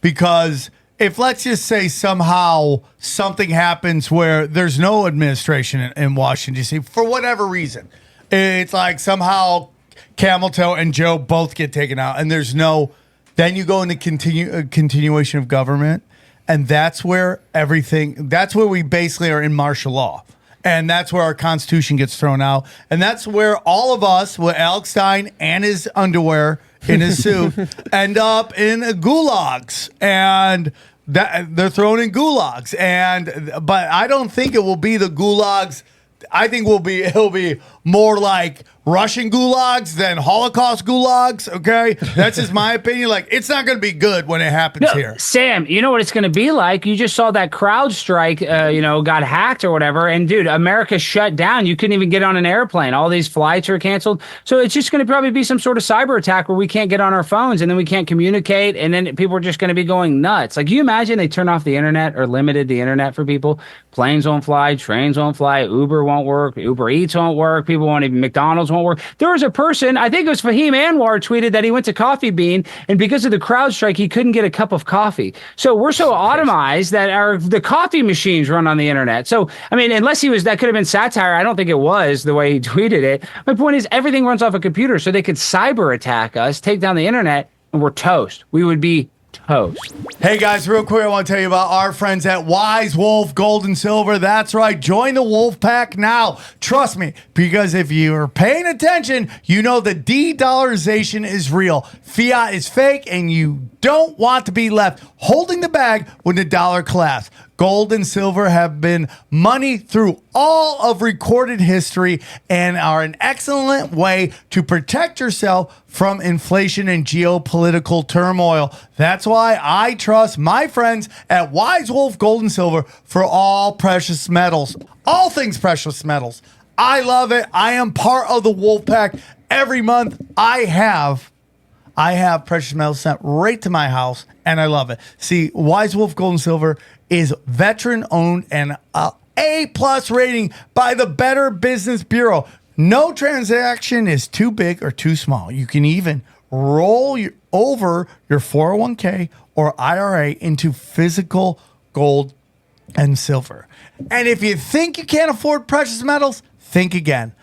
Speaker 5: because if, let's just say, somehow something happens where there's no administration in Washington, D.C., for whatever reason, it's like somehow Camel Toe and Joe both get taken out, and there's no, then you go into continuation of government, and that's where that's where we basically are in martial law. And that's where our Constitution gets thrown out. And that's where all of us, with Alex Stein and his underwear in his suit, end up in gulags. And they're thrown in gulags. But I don't think it will be the gulags. I think it'll be more like Russian gulags than Holocaust gulags. Okay, that's just my opinion. Like, it's not going to be good when it happens here.
Speaker 7: Sam, you know what it's going to be like? You just saw that crowd strike, got hacked or whatever. And dude, America shut down. You couldn't even get on an airplane. All these flights are canceled. So it's just going to probably be some sort of cyber attack where we can't get on our phones and then we can't communicate. And then people are just going to be going nuts. Like, you imagine they turn off the internet or limited the internet for people? Planes won't fly, trains won't fly, Uber won't work, Uber Eats won't work, people won't even, McDonald's won't work. There was a person, I think it was Fahim Anwar, tweeted that he went to Coffee Bean, and because of the crowd strike, he couldn't get a cup of coffee. So we're so automized that the coffee machines run on the internet. So, I mean, unless that could have been satire. I don't think it was the way he tweeted it. My point is, everything runs off a computer, so they could cyber attack us, take down the internet, and we're toast. We would be toast.
Speaker 5: Hey guys, real quick, I want to tell you about our friends at Wise Wolf Gold and Silver. That's right, join the Wolf Pack now. Trust me, because if you're paying attention, you know the de-dollarization is real. Fiat is fake, and you don't want to be left holding the bag when the dollar collapses. Gold and silver have been money through all of recorded history and are an excellent way to protect yourself from inflation and geopolitical turmoil. That's why I trust my friends at Wise Wolf Gold and Silver for all precious metals. All things precious metals. I love it. I am part of the Wolf Pack. Every month I have precious metals sent right to my house, and I love it. See, Wise Wolf Gold and Silver is veteran-owned and A+ rating by the Better Business Bureau. No transaction is too big or too small. You can even roll over your 401k or IRA into physical gold and silver. And if you think you can't afford precious metals, think again.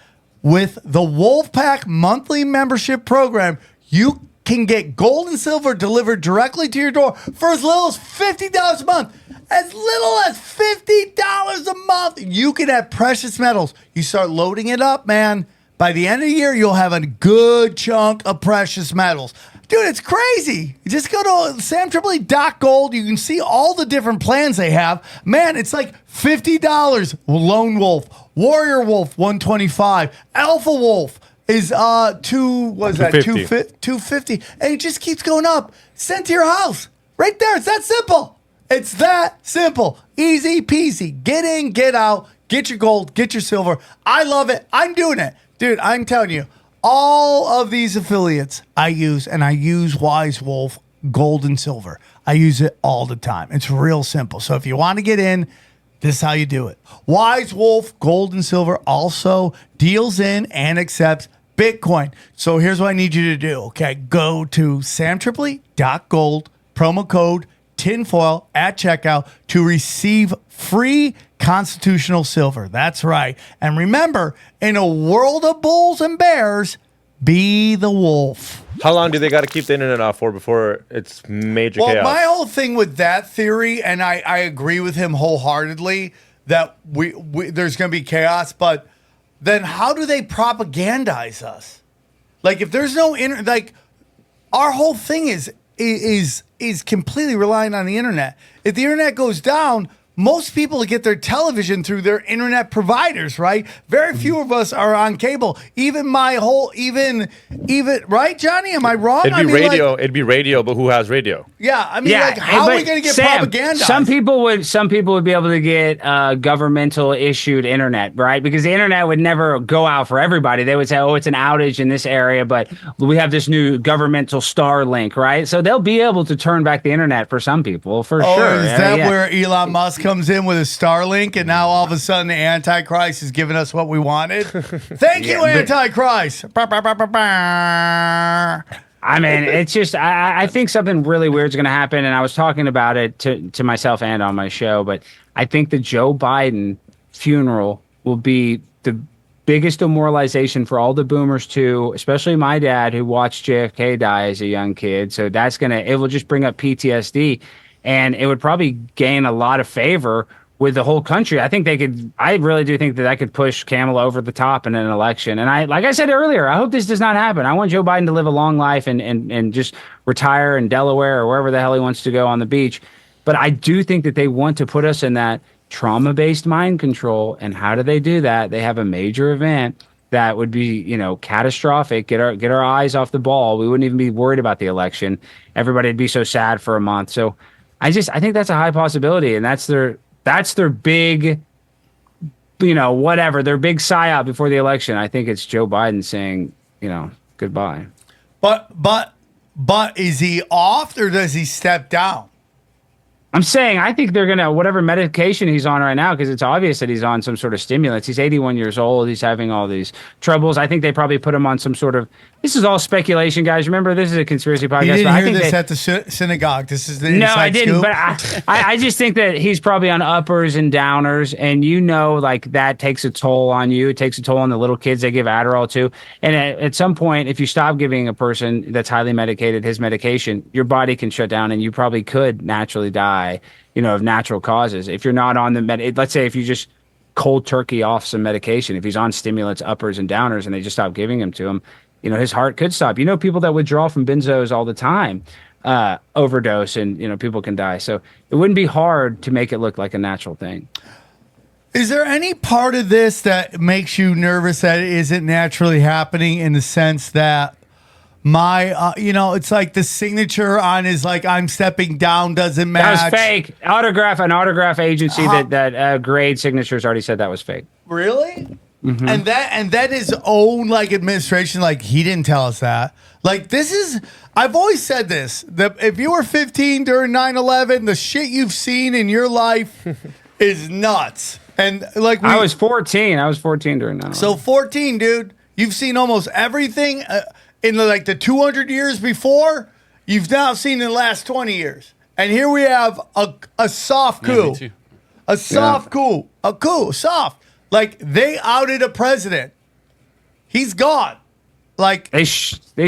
Speaker 5: With the Wolfpack monthly membership program, you can get gold and silver delivered directly to your door for as little as $50 a month. As little as $50 a month, you can have precious metals. You start loading it up, man. By the end of the year, you'll have a good chunk of precious metals. Dude, it's crazy. Just go to SamTripoli.gold. You can see all the different plans they have. Man, it's like $50. Lone Wolf, Warrior Wolf, $125. Alpha Wolf is $250. And it just keeps going up. Sent to your house. Right there. It's that simple. It's that simple. Easy peasy. Get in, get out, get your gold, get your silver. I love it. I'm doing it. Dude, I'm telling you, all of these affiliates I use, and I use Wise Wolf Gold and Silver. I use it all the time. It's real simple. So if you want to get in, this is how you do it. Wise Wolf Gold and Silver also deals in and accepts Bitcoin. So here's what I need you to do. Okay, go to SamTripoli.gold, promo code tinfoil at checkout to receive free constitutional silver. That's right. And remember, in a world of bulls and bears, be the wolf.
Speaker 8: How long do they got to keep the internet off for before it's major chaos?
Speaker 5: My whole thing with that theory, and I agree with him wholeheartedly, that we there's going to be chaos, but then how do they propagandize us? Like, if there's no internet, like, our whole thing is completely relying on the internet. If the internet goes down, most people get their television through their internet providers, right? Very few of us are on cable. Even right, Johnny? Am I wrong?
Speaker 8: It'd be radio. It'd be radio, but who has radio?
Speaker 5: Yeah, I mean, like, how are we going to get propaganda?
Speaker 7: Some people would be able to get governmental issued internet, right? Because the internet would never go out for everybody. They would say, "Oh, it's an outage in this area, but we have this new governmental Starlink," right? So they'll be able to turn back the internet for some people, for sure.
Speaker 5: Is that where Elon Musk comes in with a Starlink, and now all of a sudden the Antichrist is giving us what we wanted? Thank you, Antichrist.
Speaker 7: I mean, it's just I think something really weird is going to happen, and I was talking about it to myself and on my show. But I think the Joe Biden funeral will be the biggest demoralization for all the boomers too, especially my dad who watched JFK die as a young kid. So it will just bring up PTSD, and it would probably gain a lot of favor with the whole country. I really do think that could push Kamala over the top in an election. And like I said earlier, I hope this does not happen. I want Joe Biden to live a long life and just retire in Delaware or wherever the hell he wants to go on the beach. But I do think that they want to put us in that trauma-based mind control. And how do they do that? They have a major event that would be, catastrophic. Get our eyes off the ball. We wouldn't even be worried about the election. Everybody would be so sad for a month. So I think that's a high possibility, and that's their big, their big psyop before the election. I think it's Joe Biden saying, goodbye.
Speaker 5: But is he off or does he step down?
Speaker 7: I'm saying I think they're going to, whatever medication he's on right now, because it's obvious that he's on some sort of stimulants. He's 81 years old. He's having all these troubles. I think they probably put him on some sort of, this is all speculation, guys. Remember, this is a conspiracy podcast.
Speaker 5: You didn't hear this at the synagogue. This is the inside
Speaker 7: No, I didn't,
Speaker 5: scoop.
Speaker 7: but I just think that he's probably on uppers and downers, and like that takes a toll on you. It takes a toll on the little kids they give Adderall to. And at some point, if you stop giving a person that's highly medicated his medication, your body can shut down and you probably could naturally die, of natural causes. If you're not on let's say if you just cold turkey off some medication, if he's on stimulants, uppers and downers, and they just stop giving him to him, his heart could stop. People that withdraw from benzos all the time, overdose, and, people can die. So it wouldn't be hard to make it look like a natural thing.
Speaker 5: Is there any part of this that makes you nervous that it isn't naturally happening, in the sense that it's like the signature on his, like, I'm stepping down doesn't match?
Speaker 7: That was fake. An autograph agency that grade signatures already said that was fake.
Speaker 5: Really? Mm-hmm. And that his own, like, administration, like, he didn't tell us that. Like, I've always said this, that if you were 15 during 9/11, the shit you've seen in your life is nuts. And like,
Speaker 7: I was 14 during 9/11.
Speaker 5: So 14, dude, you've seen almost everything in the 200 years before, you've now seen in the last 20 years. And here we have a soft coup.
Speaker 6: Yeah,
Speaker 5: a soft coup. A coup, soft. Like, they outed a president. He's gone. Like,
Speaker 7: they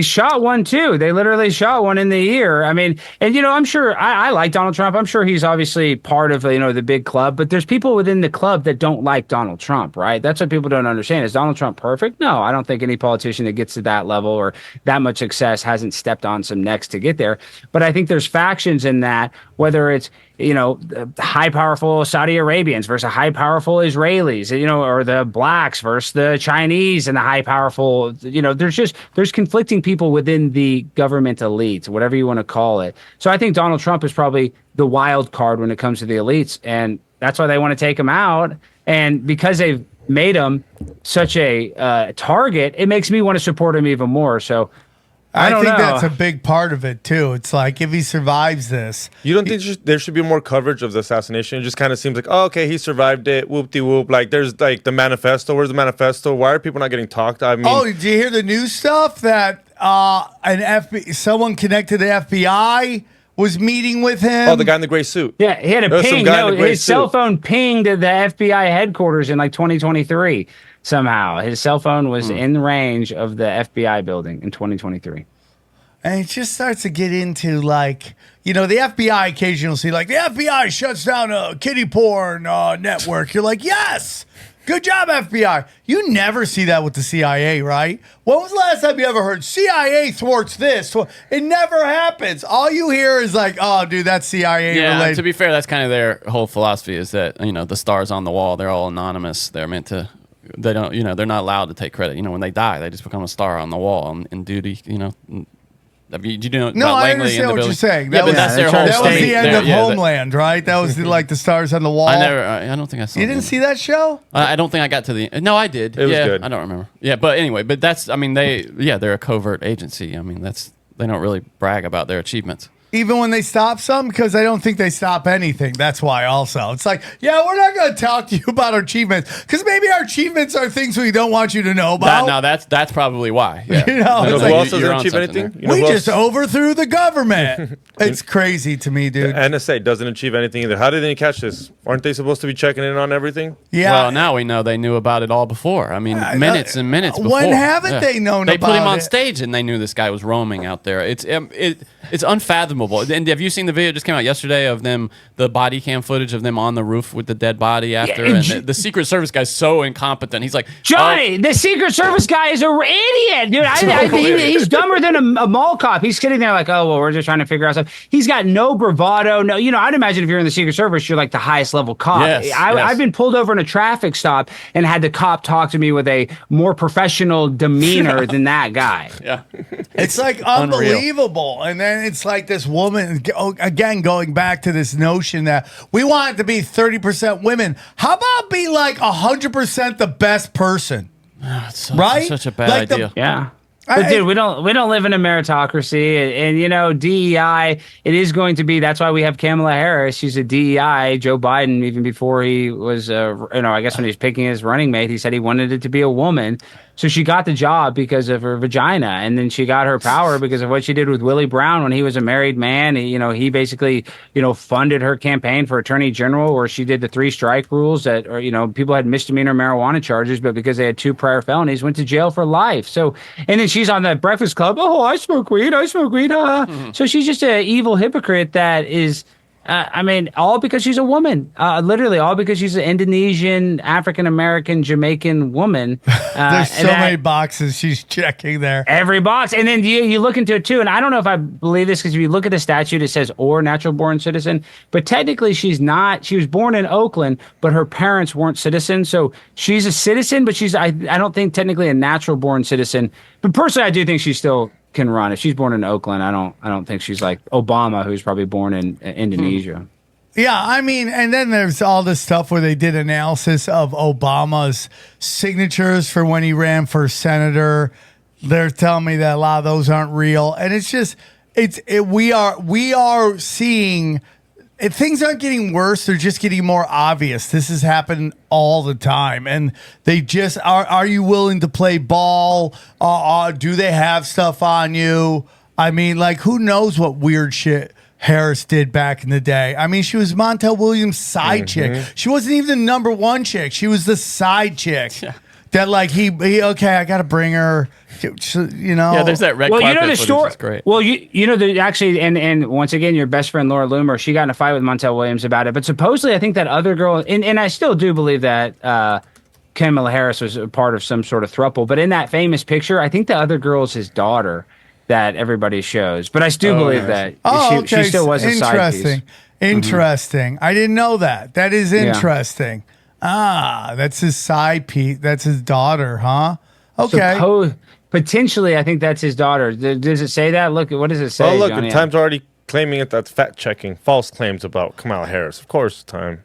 Speaker 7: shot one too. They literally shot one in the ear. I mean, and I'm sure I like Donald Trump. I'm sure he's obviously part of the big club, but there's people within the club that don't like Donald Trump, right? That's what people don't understand. Is Donald Trump perfect? No, I don't think any politician that gets to that level or that much success hasn't stepped on some necks to get there. But I think there's factions in that, whether it's high powerful Saudi Arabians versus high powerful Israelis, or the blacks versus the Chinese and the high powerful, there's conflicting people within the government elites, whatever you want to call it. So I think Donald Trump is probably the wild card when it comes to the elites, and that's why they want to take him out. And because they've made him such a target, it makes me want to support him even more. So I think
Speaker 5: that's a big part of it too. It's like, if he survives this,
Speaker 8: you don't think there should be more coverage of the assassination? It just kind of seems like, oh, okay, he survived it. Whoop-de-whoop. Like, there's like the manifesto. Where's the manifesto? Why are people not getting talked? I mean,
Speaker 5: did you hear the news stuff that someone connected to the FBI was meeting with him?
Speaker 8: Oh, the guy in the gray suit.
Speaker 7: Yeah, he had a ping. No, his cell phone pinged at the FBI headquarters in 2023. Somehow his cell phone was in range of the FBI building in 2023.
Speaker 5: And it just starts to get into the FBI occasionally see, the FBI shuts down a kiddie porn network. You're like, yes, Good job, FBI. You never see that with the CIA, right? When was the last time you ever heard CIA thwarts this? It never happens. All you hear is like, oh, dude, that's CIA
Speaker 6: Yeah,
Speaker 5: related.
Speaker 6: to be fair, that's kind of their whole philosophy is that, the stars on the wall, they're all anonymous. They're meant to, they don't, they're not allowed to take credit. When they die, they just become a star on the wall in duty, You know
Speaker 5: No,
Speaker 6: about
Speaker 5: I
Speaker 6: Langley
Speaker 5: understand
Speaker 6: and the
Speaker 5: what you're
Speaker 6: building?
Speaker 5: saying.
Speaker 6: Yeah, but that's their whole
Speaker 5: That was
Speaker 6: state.
Speaker 5: the end
Speaker 6: They're-
Speaker 5: of
Speaker 6: yeah,
Speaker 5: Homeland, right? That was like the stars on the wall.
Speaker 6: I don't think I saw
Speaker 5: You didn't
Speaker 6: it.
Speaker 5: see that show?
Speaker 6: I don't think I got to the. No, I did.
Speaker 8: It was
Speaker 6: yeah,
Speaker 8: good.
Speaker 6: I don't remember. Yeah, but anyway, that's. They're a covert agency. They don't really brag about their achievements.
Speaker 5: Even when they stop some, because I don't think they stop anything. That's why also. It's like, yeah, we're not going to talk to you about our achievements, because maybe our achievements are things we don't want you to know about.
Speaker 6: No, that's probably why. Yeah.
Speaker 5: You know,
Speaker 8: You know
Speaker 5: it's
Speaker 8: who
Speaker 5: like,
Speaker 8: else doesn't
Speaker 6: you're on
Speaker 8: achieve
Speaker 6: something
Speaker 8: anything?
Speaker 6: there.
Speaker 8: You know
Speaker 5: we
Speaker 8: who
Speaker 5: just
Speaker 8: else?
Speaker 5: overthrew the government. It's crazy to me, dude.
Speaker 8: NSA doesn't achieve anything either. How did they catch this? Aren't they supposed to be checking in on everything?
Speaker 5: Yeah.
Speaker 6: Well, now we know they knew about it all before. Minutes and minutes before.
Speaker 5: When haven't they known
Speaker 6: They put him
Speaker 5: about
Speaker 6: on
Speaker 5: it?
Speaker 6: stage and they knew this guy was roaming out there. It's unfathomable. And have you seen the video that just came out yesterday of them, the body cam footage of them on the roof with the dead body after?
Speaker 7: and
Speaker 6: and the Secret Service guy's so incompetent. He's like,
Speaker 7: Johnny, the Secret Service guy is an idiot, dude. He's dumber than a mall cop. He's sitting there like, oh, well, we're just trying to figure out stuff. He's got no bravado. No, I'd imagine if you're in the Secret Service, you're like the highest level cop.
Speaker 6: Yes, yes.
Speaker 7: I've been pulled over in a traffic stop and had the cop talk to me with a more professional demeanor than that guy.
Speaker 6: yeah.
Speaker 5: It's like unbelievable. And then it's like this woman, again, going back to this notion that we want it to be 30% women. How about be like 100% the best person? Right?
Speaker 6: Such a bad
Speaker 5: Like the-
Speaker 6: idea.
Speaker 7: Yeah. But dude, we don't live in a meritocracy, and DEI. It is going to be. That's why we have Kamala Harris. She's a DEI. Joe Biden, even before he was, I guess when he was picking his running mate, he said he wanted it to be a woman. So she got the job because of her vagina, and then she got her power because of what she did with Willie Brown when he was a married man. He basically, funded her campaign for attorney general, where she did the 3 strike rules that, people had misdemeanor marijuana charges, but because they had 2 prior felonies, went to jail for life. So, and then she's on the Breakfast Club. Oh, I smoke weed. So she's just an evil hypocrite that is. All because she's a woman. Literally, all because she's an Indonesian, African American, Jamaican woman.
Speaker 5: There's so many boxes she's checking there.
Speaker 7: Every box. And then you look into it too. And I don't know if I believe this, because if you look at the statute, it says or natural born citizen. But technically, she's not. She was born in Oakland, but her parents weren't citizens. So she's a citizen, but I don't think technically a natural born citizen. But personally, I do think she's still can run. If she's born in Oakland, I don't think she's like Obama, who's probably born in Indonesia.
Speaker 5: Yeah, and then there's all this stuff where they did analysis of Obama's signatures for when he ran for senator. They're telling me that a lot of those aren't real, and it's just we are seeing. If things aren't getting worse, they're just getting more obvious. This has happened all the time. And they just are you willing to play ball? Do they have stuff on you? Who knows what weird shit Harris did back in the day? She was Montel Williams' side chick. She wasn't even the number 1 chick. She was the side chick. Yeah. That he okay, I got to bring her.
Speaker 6: Yeah, there's that red carpet
Speaker 7: the story.
Speaker 6: Is great.
Speaker 7: Well, actually, and once again, your best friend Laura Loomer, she got in a fight with Montel Williams about it. But supposedly, I think that other girl, and I still do believe that Kamala Harris was a part of some sort of throuple. But in that famous picture, I think the other girl is his daughter that everybody shows. But I still believe that she still was a side piece.
Speaker 5: Interesting. I didn't know that. That is interesting. Yeah. That's his side piece. That's his daughter, huh? Okay.
Speaker 7: Potentially, I think that's his daughter. Does it say that? Look, what does it say?
Speaker 8: Oh, look,
Speaker 7: Johnny?
Speaker 8: Time's already claiming it. That's fact checking false claims about Kamala Harris. Of course, Time.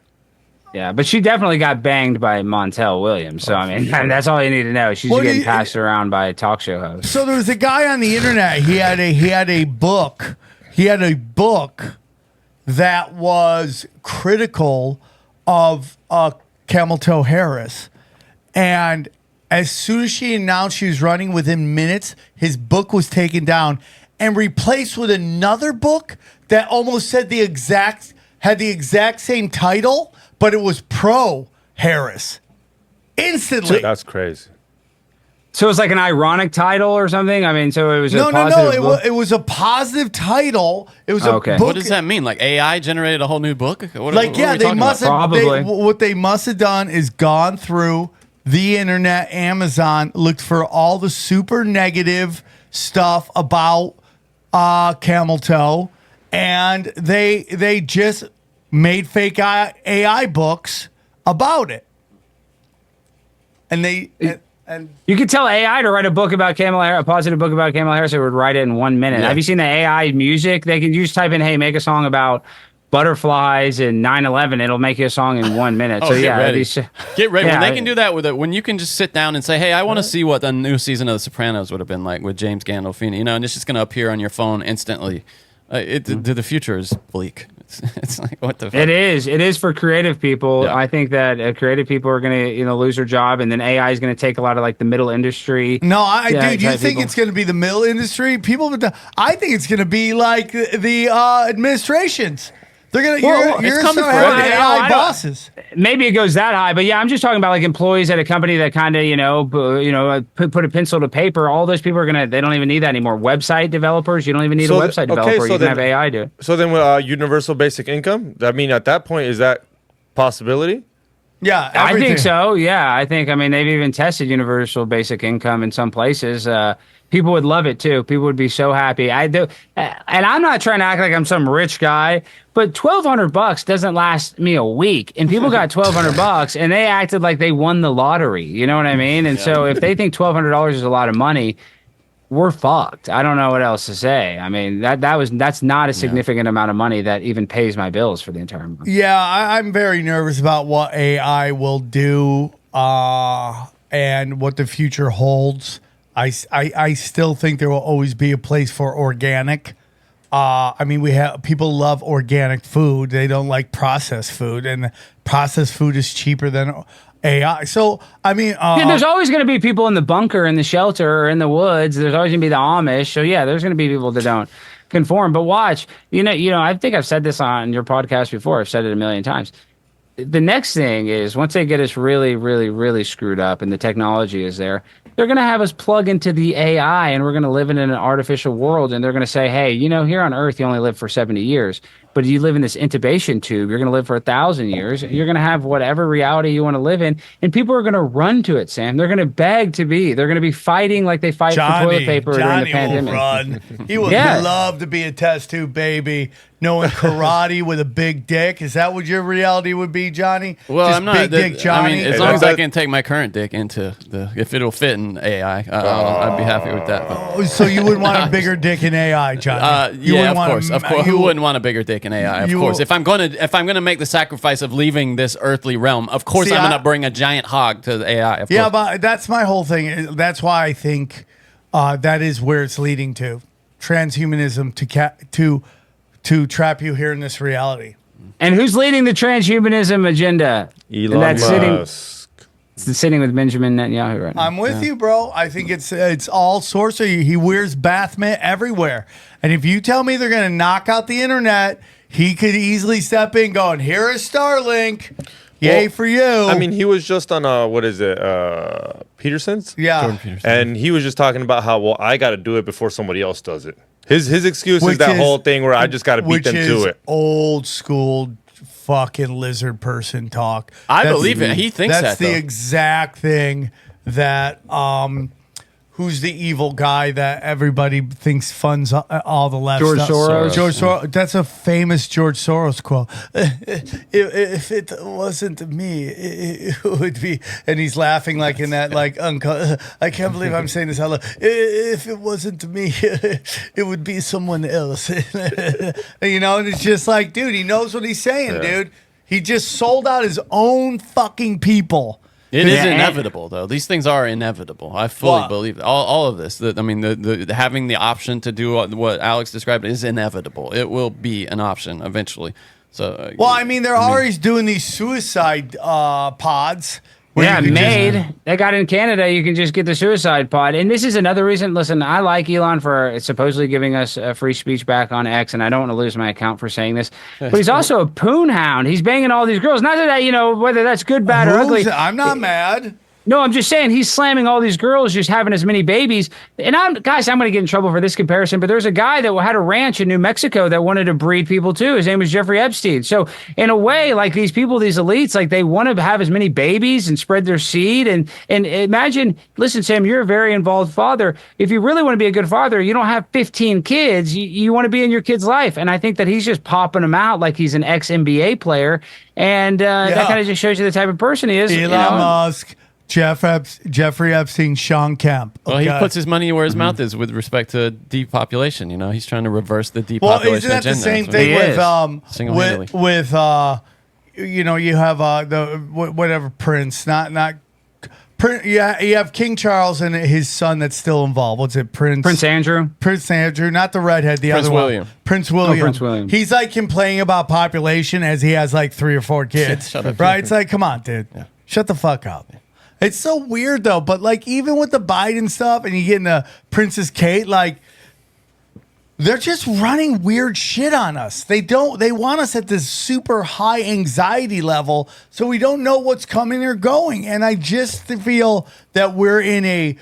Speaker 7: Yeah, but she definitely got banged by Montel Williams. So, that's all you need to know. She's getting passed around by talk show hosts.
Speaker 5: So there was a guy on the internet. He had a book. He had a book that was critical of Camel Toe Harris. And as soon as she announced she was running, within minutes, his book was taken down and replaced with another book that almost had the exact same title, but it was pro Harris. Instantly.
Speaker 8: That's crazy.
Speaker 7: So it's like an ironic title or something. I mean, so it was
Speaker 5: No,
Speaker 7: a
Speaker 5: no, no.
Speaker 7: positive book?
Speaker 5: It was a positive title. It was a
Speaker 7: Okay.
Speaker 5: book.
Speaker 6: What does that mean? Like AI generated a whole new book? What
Speaker 5: Like,
Speaker 6: what
Speaker 5: yeah,
Speaker 6: are we
Speaker 5: they
Speaker 6: talking
Speaker 5: must
Speaker 6: about?
Speaker 5: have.
Speaker 7: Probably.
Speaker 5: What they must have done is gone through the internet, Amazon, looked for all the super negative stuff about camel toe, and they just made fake AI books about it, and they. And
Speaker 7: You could tell AI to write a book about Kamala Harris, a positive book about Kamala Harris. It would write it in 1 minute.
Speaker 6: Yeah.
Speaker 7: Have you seen the AI music? They can just type in, "Hey, make a song about butterflies and 9/11." It'll make you a song in 1 minute.
Speaker 6: Oh,
Speaker 7: so
Speaker 6: get
Speaker 7: yeah,
Speaker 6: ready. Get ready.
Speaker 7: Yeah,
Speaker 6: When they can do that with it, when you can just sit down and say, "Hey, I want to see what the new season of The Sopranos would have been like with James Gandolfini," and it's just going to appear on your phone instantly. The future is bleak. It's like, what the fuck?
Speaker 7: It is for creative people.
Speaker 6: Yeah.
Speaker 7: I think that creative people are going to lose their job, and then AI is going to take a lot of like the middle industry.
Speaker 5: no,
Speaker 7: Yeah,
Speaker 5: dude, you
Speaker 7: type
Speaker 5: think
Speaker 7: people.
Speaker 5: it's going to be the middle industry? I think it's going to be like the administrations. They're gonna.
Speaker 7: Well,
Speaker 5: You're
Speaker 6: it's
Speaker 5: gonna
Speaker 6: coming
Speaker 5: start
Speaker 6: for
Speaker 5: having
Speaker 6: everything.
Speaker 5: AI
Speaker 7: I don't-
Speaker 5: bosses.
Speaker 7: Maybe it goes that high, but yeah, I'm just talking about like employees at a company that kind of put a pencil to paper. All those people they don't even need that anymore. Website developers, you don't even need
Speaker 8: So
Speaker 7: a
Speaker 8: th-
Speaker 7: website
Speaker 8: okay,
Speaker 7: developer.
Speaker 8: so
Speaker 7: You can
Speaker 8: then-
Speaker 7: have AI do it.
Speaker 8: So then, with universal basic income, I mean, at that point, is that possibility?
Speaker 5: Yeah,
Speaker 7: I
Speaker 5: everything.
Speaker 7: think so. Yeah, I mean, they've even tested universal basic income in some places. People would love it too. People would be so happy. I do, and I'm not trying to act like I'm some rich guy, but $1,200 doesn't last me a week. And people got $1,200 and they acted like they won the lottery. You know what I mean? And so if they think $1,200 is a lot of money, we're fucked. I don't know what else to say. I mean, that's not a significant amount of money that even pays my bills for the entire month.
Speaker 5: Yeah, I'm very nervous about what AI will do and what the future holds. I still think there will always be a place for organic. I mean, people love organic food. They don't like processed food, and processed food is cheaper than AI. So, I mean,
Speaker 7: Yeah, there's always going to be people in the bunker, in the shelter, or in the woods. There's always going to be the Amish. So yeah, there's going to be people that don't conform. But watch, I think I've said this on your podcast before. I've said it a million times. The next thing is once they get us really, really, really screwed up and the technology is there, they're going to have us plug into the AI and we're going to live in an artificial world. And they're going to say, hey, here on Earth, you only live for 70 years. But you live in this intubation tube, you're going to live for 1,000 years. You're going to have whatever reality you want to live in. And people are going to run to it, Sam. They're going to beg to be. They're going to be fighting like they fight for toilet paper during the pandemic.
Speaker 5: Will run. He would
Speaker 7: Yeah.
Speaker 5: love to be a test tube baby, knowing karate with a big dick. Is that what your reality would be, Johnny?
Speaker 6: Well,
Speaker 5: Just
Speaker 6: I'm not.
Speaker 5: big dick, Johnny.
Speaker 6: I mean, as
Speaker 8: Hey,
Speaker 6: long as I
Speaker 8: that-
Speaker 6: can take my current dick into if it'll fit in AI, I'd be happy with that. But,
Speaker 5: So you would want a bigger dick in AI, Johnny? You
Speaker 6: yeah,
Speaker 5: wouldn't
Speaker 6: of
Speaker 5: want
Speaker 6: course,
Speaker 5: a-
Speaker 6: of course.
Speaker 5: you-
Speaker 6: Who wouldn't want a bigger dick in AI? Of
Speaker 5: you-
Speaker 6: course. If I'm gonna make the sacrifice of leaving this earthly realm, of course
Speaker 5: See,
Speaker 6: I'm
Speaker 5: I-
Speaker 6: gonna bring a giant hog to the AI. Of
Speaker 5: Yeah,
Speaker 6: course.
Speaker 5: but that's my whole thing. That's why I think that is where it's leading to transhumanism to trap you here in this reality.
Speaker 7: And who's leading the transhumanism agenda?
Speaker 8: Elon
Speaker 7: And that's
Speaker 8: Musk.
Speaker 7: sitting with Benjamin Netanyahu right now.
Speaker 5: I'm with you, bro. I think it's all sorcery. He wears bath mitt everywhere, and if you tell me they're gonna knock out the internet, he could easily step in, going, "Here is Starlink, yay
Speaker 8: Well,
Speaker 5: for you."
Speaker 8: I mean, he was just on what is it, Peterson's?
Speaker 5: yeah,
Speaker 8: And he was just talking about how I got to do it before somebody else does it. His excuse
Speaker 5: Which
Speaker 8: is that
Speaker 5: is-
Speaker 8: whole thing where I just got to beat
Speaker 5: which
Speaker 8: them
Speaker 5: is
Speaker 8: to it.
Speaker 5: old school fucking lizard person talk.
Speaker 6: I believe it. He thinks
Speaker 5: that's
Speaker 6: that,
Speaker 5: the
Speaker 6: though.
Speaker 5: exact thing that who's the evil guy that everybody thinks funds all the left
Speaker 7: George
Speaker 5: stuff?
Speaker 7: Soros.
Speaker 5: George Soros. That's a famous George Soros quote. If it wasn't me, it would be. And he's laughing like in that I can't believe I'm saying this out loud. If it wasn't me, it would be someone else. And it's just like, dude, he knows what he's saying,
Speaker 8: Yeah.
Speaker 5: dude. He just sold out his own fucking people.
Speaker 6: It is
Speaker 7: Yeah, and-
Speaker 6: inevitable, though. These things are inevitable. I fully
Speaker 5: What?
Speaker 6: believe that. All of this. The having the option to do what Alex described is inevitable. It will be an option eventually. So,
Speaker 5: Well, I mean, they're always doing these suicide pods. where
Speaker 7: Yeah,
Speaker 5: you can just-
Speaker 7: made. They got in Canada, you can just get the suicide pod. And this is another reason. Listen, I like Elon for supposedly giving us free speech back on X, and I don't want to lose my account for saying this. But he's also a poon hound. He's banging all these girls. Not that, whether that's good, bad, or ugly.
Speaker 5: I'm not mad.
Speaker 7: No, I'm just saying he's slamming all these girls just having as many babies. And I'm going to get in trouble for this comparison, but there's a guy that had a ranch in New Mexico that wanted to breed people too. His name was Jeffrey Epstein. So in a way, like these people, these elites, like they want to have as many babies and spread their seed. And imagine, listen, Sam, you're a very involved father. If you really want to be a good father, you don't have 15 kids. You want to be in your kid's life. And I think that he's just popping them out like he's an ex-NBA player. And that kind of just shows you the type of person he is.
Speaker 5: Elon Musk. Jeffrey Epstein, Sean Kemp.
Speaker 6: Well, he puts his money where his mouth is with respect to depopulation. He's trying to reverse the depopulation
Speaker 5: isn't that
Speaker 6: agenda.
Speaker 5: the same thing with you have whatever Prince, not Prince. Yeah, you have King Charles and his son that's still involved. What's it,
Speaker 7: Prince Andrew?
Speaker 5: Prince Andrew, not the redhead, the
Speaker 6: Prince
Speaker 5: other
Speaker 6: William.
Speaker 5: one. Prince William.
Speaker 7: Prince William.
Speaker 5: He's like complaining about population as he has like 3 or 4 kids.
Speaker 6: Shut up.
Speaker 5: Right? It's like, come on, dude. Yeah. Shut the fuck up. Yeah. It's so weird though, but like even with the Biden stuff and you get into Princess Kate, like they're just running weird shit on us. They want us at this super high anxiety level so we don't know what's coming or going. And I just feel that we're in a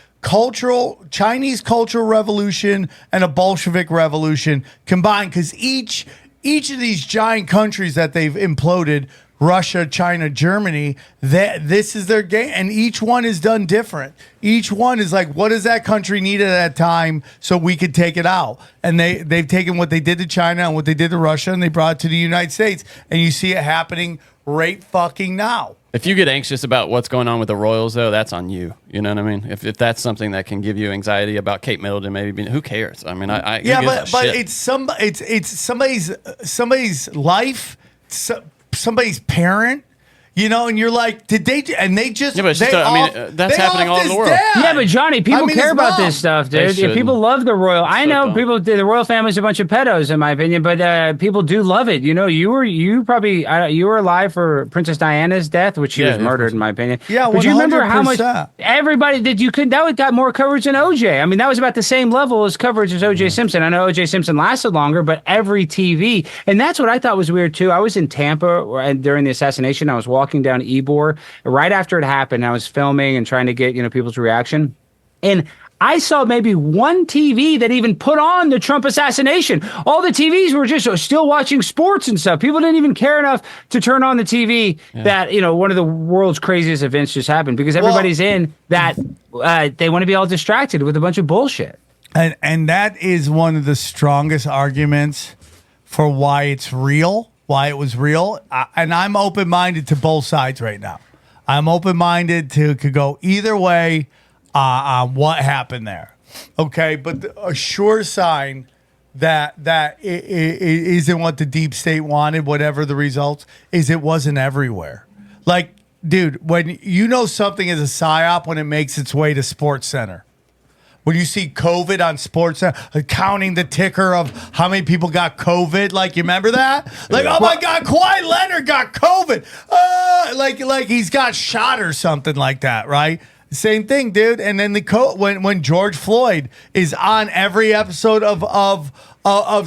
Speaker 5: Chinese cultural revolution and a Bolshevik revolution combined because each of these giant countries that they've imploded, Russia, China, Germany, this is their game, and each one is done different. Each one is like, what does that country need at that time so we could take it out? And they've taken what they did to China and what they did to Russia, and they brought it to the United States, and you see it happening right fucking now.
Speaker 6: If you get anxious about what's going on with the Royals, though, that's on you. You know what I mean? If that's something that can give you anxiety about Kate Middleton, maybe who cares? I mean,
Speaker 5: but it's somebody's life. Somebody's parent, and you're like, did they? And they just
Speaker 6: that's happening all over the world.
Speaker 7: Yeah, but Johnny, people care about this stuff, dude. If people love the royal, I know people. The royal family's a bunch of pedos, in my opinion, but people do love it. You were alive for Princess Diana's death, which she was murdered, in my opinion.
Speaker 5: Yeah,
Speaker 7: but
Speaker 5: 100%.
Speaker 7: you remember how much everybody did? That got more coverage than OJ. I mean, that was about the same level as coverage as OJ Simpson. I know OJ Simpson lasted longer, but every TV, and that's what I thought was weird too. I was in Tampa during the assassination. I was walking down Ybor right after it happened. I was filming and trying to get people's reaction, and I saw maybe one TV that even put on the Trump assassination. All the TVs were just still watching sports and stuff. People didn't even care enough to turn on the TV that one of the world's craziest events just happened because everybody's in that they want to be all distracted with a bunch of bullshit.
Speaker 5: And that is one of the strongest arguments for why it's real. Why it was real, and I'm open-minded to both sides right now. I'm open-minded to could go either way on what happened there. Okay, but a sure sign that it isn't what the deep state wanted, whatever the results, is it wasn't everywhere. Like, dude, when something is a psyop when it makes its way to Sports Center. When you see COVID on Sports Center, counting the ticker of how many people got COVID, like you remember that? Like, oh my God, Kawhi Leonard got COVID. Like he's got shot or something like that, right? Same thing, dude. And then when George Floyd is on every episode of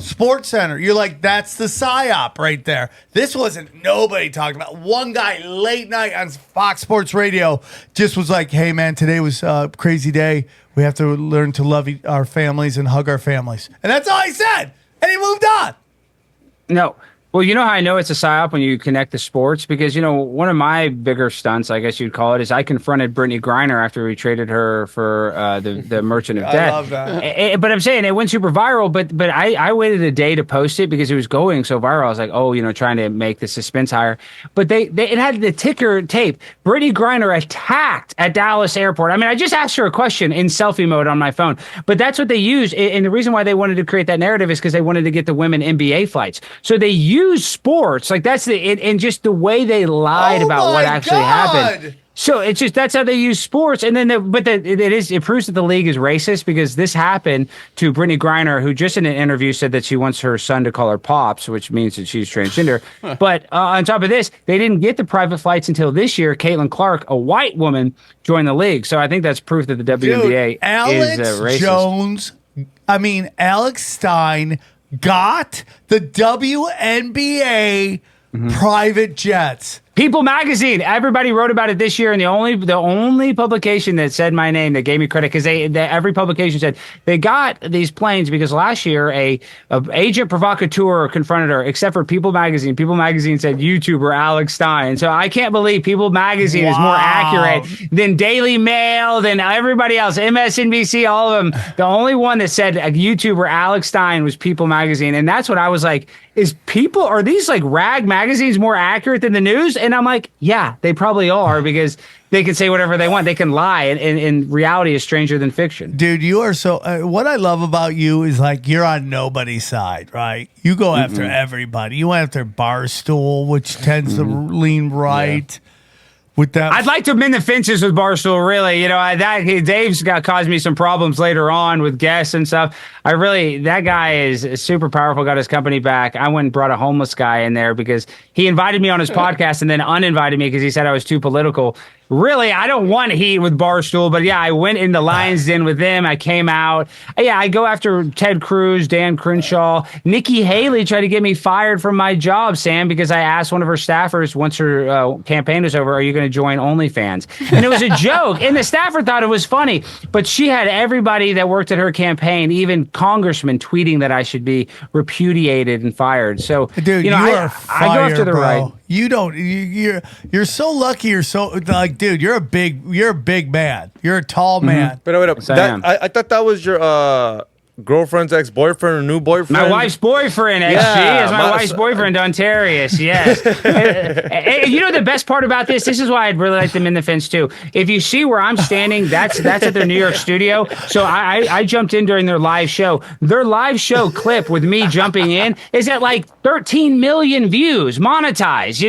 Speaker 5: Sports Center, you're like, that's the psyop right there. This wasn't nobody talking about. One guy late night on Fox Sports Radio just was like, hey man, today was a crazy day. We have to learn to love our families and hug our families. And that's all he said. And he moved on.
Speaker 7: No. Well, you know how I know it's a psyop when you connect the sports? Because, one of my bigger stunts, I guess you'd call it, is I confronted Brittany Griner after we traded her for the Merchant of Death.
Speaker 5: I love that.
Speaker 7: But I'm saying it went super viral, but I waited a day to post it because it was going so viral. I was like, trying to make the suspense higher. But it had the ticker tape. Brittany Griner attacked at Dallas Airport. I mean, I just asked her a question in selfie mode on my phone. But that's what they used. And the reason why they wanted to create that narrative is because they wanted to get the women NBA flights. So they use sports, like that's and just the way they lied about what actually happened. So it's just that's how they use sports, and then it proves that the league is racist because this happened to Brittany Griner, who just in an interview said that she wants her son to call her Pops, which means that she's transgender. But on top of this, they didn't get the private flights until this year. Caitlin Clark, a white woman, joined the league, so I think that's proof that the WNBA is racist.
Speaker 5: Alex Stein got the WNBA private jets.
Speaker 7: People Magazine. Everybody wrote about it this year, and the only publication that said my name that gave me credit because every publication said they got these planes because last year a agent provocateur confronted her. Except for People Magazine. People Magazine said YouTuber Alex Stein. So I can't believe People Magazine is more accurate than Daily Mail, than everybody else, MSNBC, all of them. The only one that said a YouTuber Alex Stein was People Magazine, and that's what I was like. Are these like rag magazines more accurate than the news? And I'm like, yeah, they probably are because they can say whatever they want. They can lie, and reality is stranger than fiction.
Speaker 5: Dude, you are so. What I love about you is like you're on nobody's side, right? You go after everybody. You went after Barstool, which tends to lean right. Yeah. With that,
Speaker 7: I'd like to mend the fences with Barstool. Really, Dave's caused me some problems later on with guests and stuff. That guy is super powerful. Got his company back. I went and brought a homeless guy in there because he invited me on his podcast and then uninvited me because he said I was too political. Really, I don't want heat with Barstool, but yeah, I went in the Lion's Den with them. I came out. Yeah, I go after Ted Cruz, Dan Crenshaw. Nikki Haley tried to get me fired from my job, Sam, because I asked one of her staffers once her campaign was over, are you going to join OnlyFans? And it was a joke. And the staffer thought it was funny, but she had everybody that worked at her campaign, even congressmen, tweeting that I should be repudiated and fired. So,
Speaker 5: dude,
Speaker 7: I go after the right.
Speaker 5: You don't. You're so lucky. You're so like, dude. You're a big man. You're a tall man.
Speaker 8: But wait up. I thought that was your girlfriend's ex-boyfriend or new boyfriend.
Speaker 7: My wife's boyfriend. She is my wife's boyfriend, Dontarius. Yes. and you know the best part about this? This is why I'd really like them in the fence too. If you see where I'm standing, that's at their New York studio. So I jumped in during their live show. Their live show clip with me jumping in is at like 13 million views, monetized.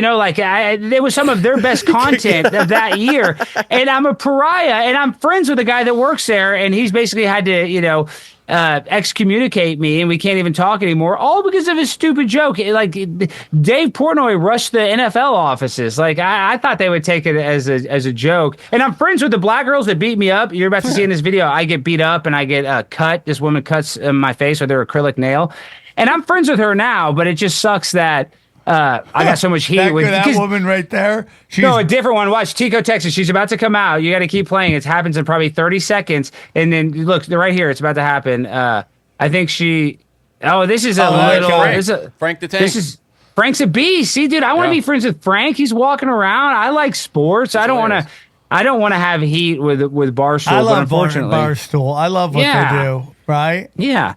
Speaker 7: It was some of their best content of that year. And I'm a pariah, and I'm friends with a guy that works there, and he's basically had to, excommunicate me, and we can't even talk anymore, all because of his stupid joke. Like Dave Portnoy rushed the NFL offices. Like I thought they would take it as a joke. And I'm friends with the black girls that beat me up. You're about to see in this video, I get beat up and I get cut. This woman cuts my face with her acrylic nail, and I'm friends with her now. But it just sucks that I got so much heat
Speaker 5: that woman right there.
Speaker 7: No, a different one. Watch Tico, Texas. She's about to come out. You got to keep playing. It happens in probably 30 seconds, and then look right here. It's about to happen. I think she. Oh, this is
Speaker 6: Frank the Tank.
Speaker 7: This is Frank's a beast. See, dude, I want to be friends with Frank. He's walking around. I like sports. I don't want to have heat with Barstool.
Speaker 5: I love
Speaker 7: unfortunately
Speaker 5: Barstool. I love what they do. Right?
Speaker 7: Yeah.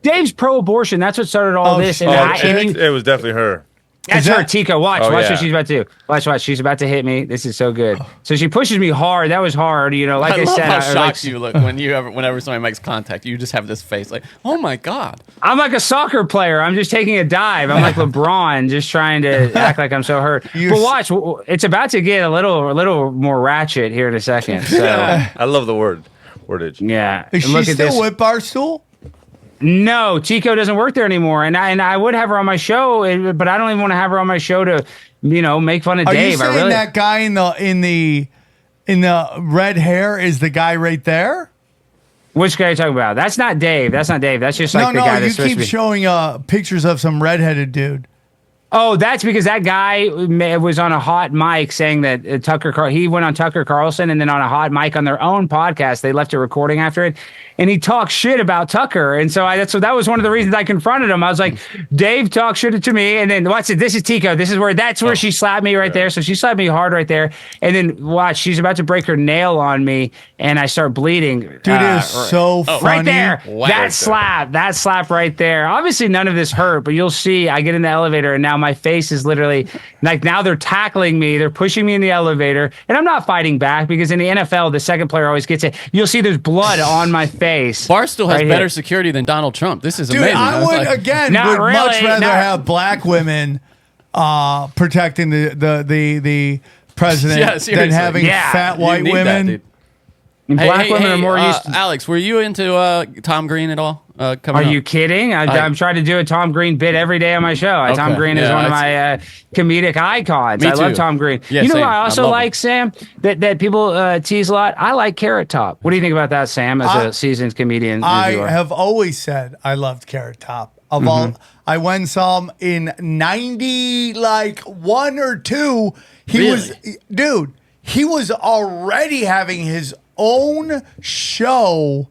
Speaker 7: Dave's pro-abortion. That's what started all this. And
Speaker 8: it was definitely her.
Speaker 7: That's her, Tika. Watch what she's about to do. Watch. She's about to hit me. This is so good. So she pushes me hard. That was hard. Like I said.
Speaker 6: How shocked you look whenever somebody makes contact. You just have this face like, oh my God.
Speaker 7: I'm like a soccer player. I'm just taking a dive. I'm like LeBron, just trying to act like I'm so hurt. But watch, it's about to get a little more ratchet here in a second. So
Speaker 8: I love the wordage.
Speaker 7: Yeah.
Speaker 5: Is she still with Barstool?
Speaker 7: No, Tico doesn't work there anymore, and I would have her on my show, but I don't even want to have her on my show to, make fun of Dave.
Speaker 5: Are you saying that guy in the red hair is the guy right there?
Speaker 7: Which guy are you talking about? That's not Dave. That's just like the guy that's supposed to be.
Speaker 5: You keep showing pictures of some redheaded dude.
Speaker 7: Oh, that's because that guy was on a hot mic saying that he went on Tucker Carlson and then on a hot mic on their own podcast. They left a recording after it, and he talked shit about Tucker. And so that was one of the reasons I confronted him. I was like, Dave talked shit to me, and then watch it. This is Tico. This is where she slapped me right there. So she slapped me hard right there, and then watch, she's about to break her nail on me, and I start bleeding.
Speaker 5: Dude, it is so funny.
Speaker 7: Right there. Wow. That slap right there. Obviously, none of this hurt, but you'll see. I get in the elevator, and now my face is literally like, now they're tackling me. They're pushing me in the elevator, and I'm not fighting back because in the NFL, the second player always gets it. You'll see there's blood on my face.
Speaker 6: Barstool has better security than Donald Trump. This is amazing.
Speaker 5: I would much rather have black women protecting the president than having fat white women.
Speaker 7: Black women are more used to...
Speaker 6: Alex, were you into Tom Green at all?
Speaker 7: Are you kidding? I'm trying to do a Tom Green bit every day on my show. Okay. Tom Green is one of my comedic icons. I love Tom Green. Yeah, who I also like, Sam, that people tease a lot? I like Carrot Top. What do you think about that, Sam, as a seasoned comedian?
Speaker 5: I have always said I loved Carrot Top. of all. I went and saw him in 90, like 1 or 2. He was already having his own show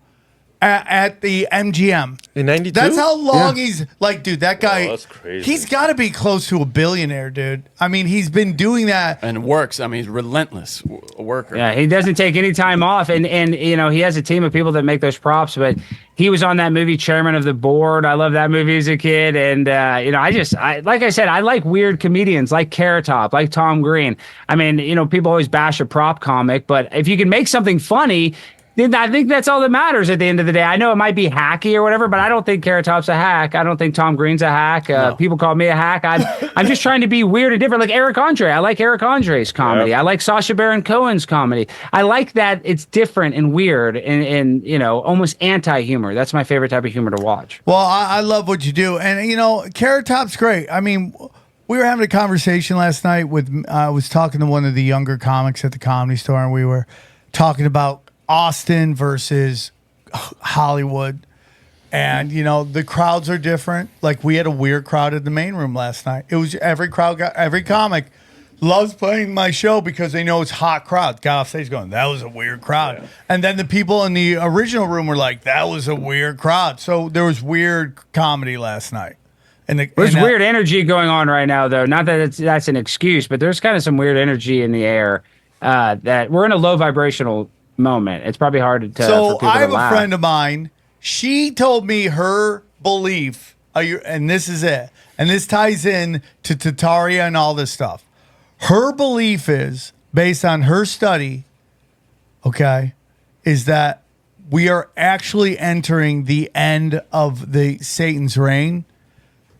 Speaker 5: at the MGM.
Speaker 8: In 92?
Speaker 5: That's how long he's like, dude, that guy,
Speaker 8: that's crazy.
Speaker 5: He's got to be close to a billionaire, dude. I mean, he's been doing that.
Speaker 6: And works. I mean, he's relentless worker.
Speaker 7: Yeah, he doesn't take any time off, and you know he has a team of people that make those props. But he was on that movie, Chairman of the Board. I love that movie as a kid, and you know, I like I said, I like weird comedians like Carrot Top, like Tom Green. I mean, you know, people always bash a prop comic, but if you can make something funny, then I think that's all that matters at the end of the day. I know it might be hacky or whatever, but I don't think Carrot Top's a hack. I don't think Tom Green's a hack.
Speaker 6: No.
Speaker 7: People call me a hack. I'm just trying to be weird and different. Like Eric Andre. I like Eric Andre's comedy.
Speaker 8: Yep.
Speaker 7: I like Sacha Baron Cohen's comedy. I like that it's different and weird and you know, almost anti-humor. That's my favorite type of humor to watch.
Speaker 5: Well, I love what you do. And, you know, Carrot Top's great. I mean, we were having a conversation last night with, I was talking to one of the younger comics at the Comedy Store, and we were talking about Austin versus Hollywood. And, you know, the crowds are different. Like, we had a weird crowd at the main room last night. It was every comic loves playing my show because they know it's hot crowd. Got off stage going, that was a weird crowd. Yeah. And then the people in the original room were like, that was a weird crowd. So there was weird comedy last night. And
Speaker 7: there's weird energy going on right now, though. Not that that's an excuse, but there's kind of some weird energy in the air that we're in a low vibrational moment. It's probably hard to tell.
Speaker 5: So I have a friend of mine. She told me her belief, and this is it, and this ties in to Tataria and all this stuff. Her belief is, based on her study, okay, is that we are actually entering the end of the Satan's reign,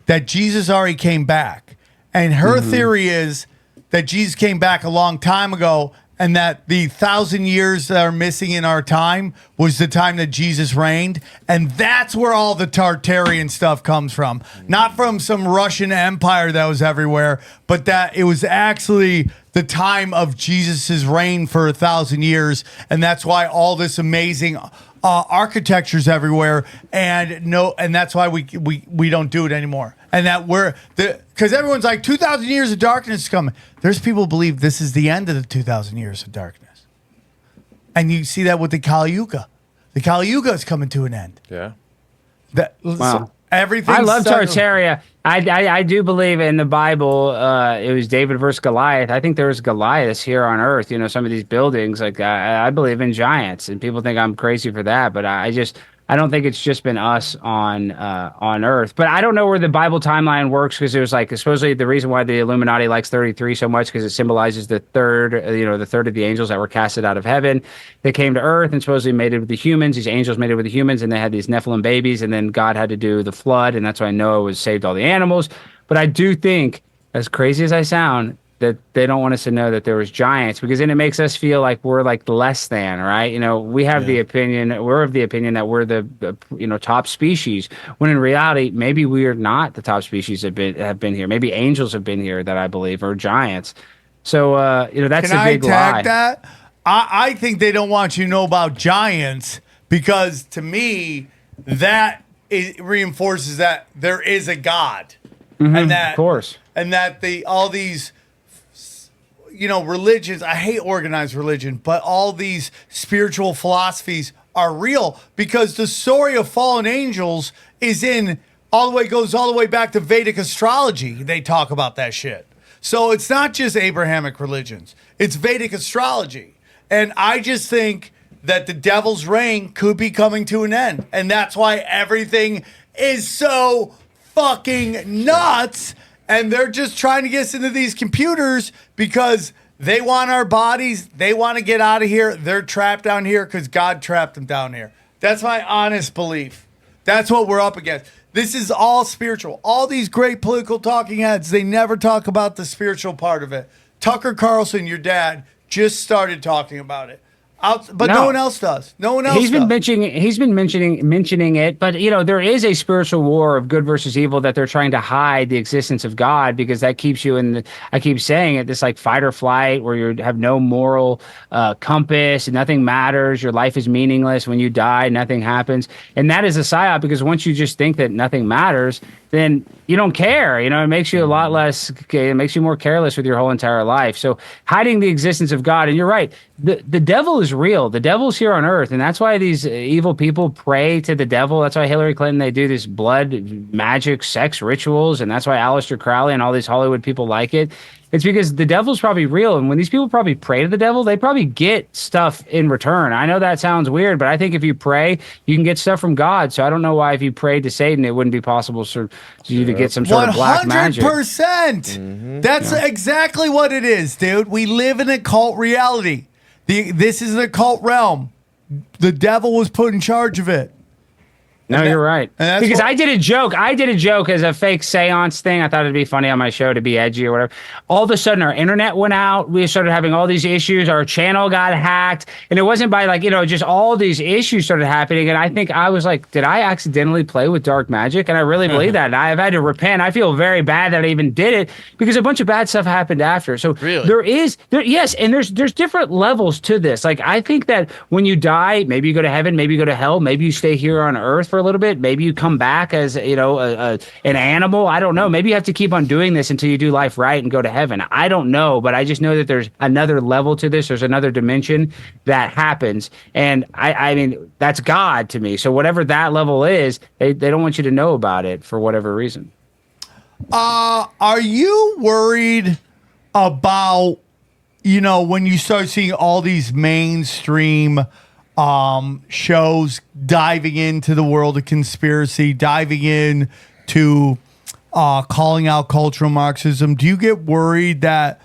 Speaker 5: that Jesus already came back. And her theory is that Jesus came back a long time ago, and that the 1,000 years that are missing in our time was the time that Jesus reigned. And that's where all the Tartarian stuff comes from. Not from some Russian empire that was everywhere, but that it was actually the time of Jesus's reign for 1,000 years. And that's why all this amazing architecture's everywhere. And that's why we don't do it anymore. And that because everyone's like 2,000 years of darkness is coming. There's people who believe this is the end of the 2,000 years of darkness. And you see that with the Kali Yuga. The Kali Yuga is coming to an end.
Speaker 8: Yeah.
Speaker 7: Wow.
Speaker 5: So everything.
Speaker 7: I love Tartaria. I do believe in the Bible. It was David versus Goliath. I think there was Goliaths here on Earth. You know, some of these buildings. Like I believe in giants, and people think I'm crazy for that. But I don't think it's just been us on Earth. But I don't know where the Bible timeline works, because it was like supposedly the reason why the Illuminati likes 33 so much, because it symbolizes the third of the angels that were casted out of heaven. They came to Earth and supposedly mated with the humans. These angels mated with the humans, and they had these Nephilim babies, and then God had to do the flood, and that's why Noah was saved all the animals. But I do think, as crazy as I sound, that they don't want us to know that there was giants, because then it makes us feel like we're like less than, right? You know, we're of the opinion that we're the top species, when in reality, maybe we are not the top species have been here. Maybe angels have been here that I believe are giants. So, that's a big lie. Can I tag
Speaker 5: that? I think they don't want you to know about giants, because to me, that reinforces that there is a God. And that,
Speaker 7: of course.
Speaker 5: And that all these religions, I hate organized religion, but all these spiritual philosophies are real, because the story of fallen angels goes all the way back to Vedic astrology. They talk about that shit. So it's not just Abrahamic religions, it's Vedic astrology. And I just think that the devil's reign could be coming to an end. And that's why everything is so fucking nuts. And they're just trying to get us into these computers because they want our bodies. They want to get out of here. They're trapped down here because God trapped them down here. That's my honest belief. That's what we're up against. This is all spiritual. All these great political talking heads, they never talk about the spiritual part of it. Tucker Carlson, your dad, just started talking about it. But no one else does. No one else.
Speaker 7: He's been mentioning it, but there is a spiritual war of good versus evil that they're trying to hide the existence of God, because that keeps you in I keep saying it, this like fight or flight where you have no moral compass and nothing matters. Your life is meaningless. When you die, nothing happens. And that is a psyop, because once you just think that nothing matters, then you don't care. It makes you a lot less, it makes you more careless with your whole entire life. So hiding the existence of God, and you're right, the devil is real. The devil's here on earth, and that's why these evil people pray to the devil. That's why Hillary Clinton, they do this blood, magic, sex rituals, and that's why Aleister Crowley and all these Hollywood people like it. It's because the devil's probably real, and when these people probably pray to the devil, they probably get stuff in return. I know that sounds weird, but I think if you pray, you can get stuff from God. So I don't know why if you prayed to Satan, it wouldn't be possible for you to get some sort of black magic.
Speaker 5: 100%. That's exactly what it is, dude. We live in a cult reality. This is an occult realm. The devil was put in charge of it.
Speaker 7: No, you're right. Because I did a joke. As a fake seance thing. I thought it'd be funny on my show to be edgy or whatever. All of a sudden, our internet went out. We started having all these issues. Our channel got hacked. And it wasn't by just all these issues started happening. And I think I was like, did I accidentally play with dark magic? And I really believe that. And I've had to repent. I feel very bad that I even did it, because a bunch of bad stuff happened after. So yes, and there's different levels to this. Like, I think that when you die, maybe you go to heaven, maybe you go to hell, maybe you stay here on earth for a little bit. Maybe you come back as an animal. I don't know. Maybe you have to keep on doing this until you do life right and go to heaven. I don't know, but I just know that there's another level to this. There's another dimension that happens, and I mean that's God to me. So whatever that level is, they don't want you to know about it for whatever reason.
Speaker 5: Are you worried about when you start seeing all these mainstream shows diving into the world of conspiracy, diving in to calling out cultural Marxism? Do you get worried that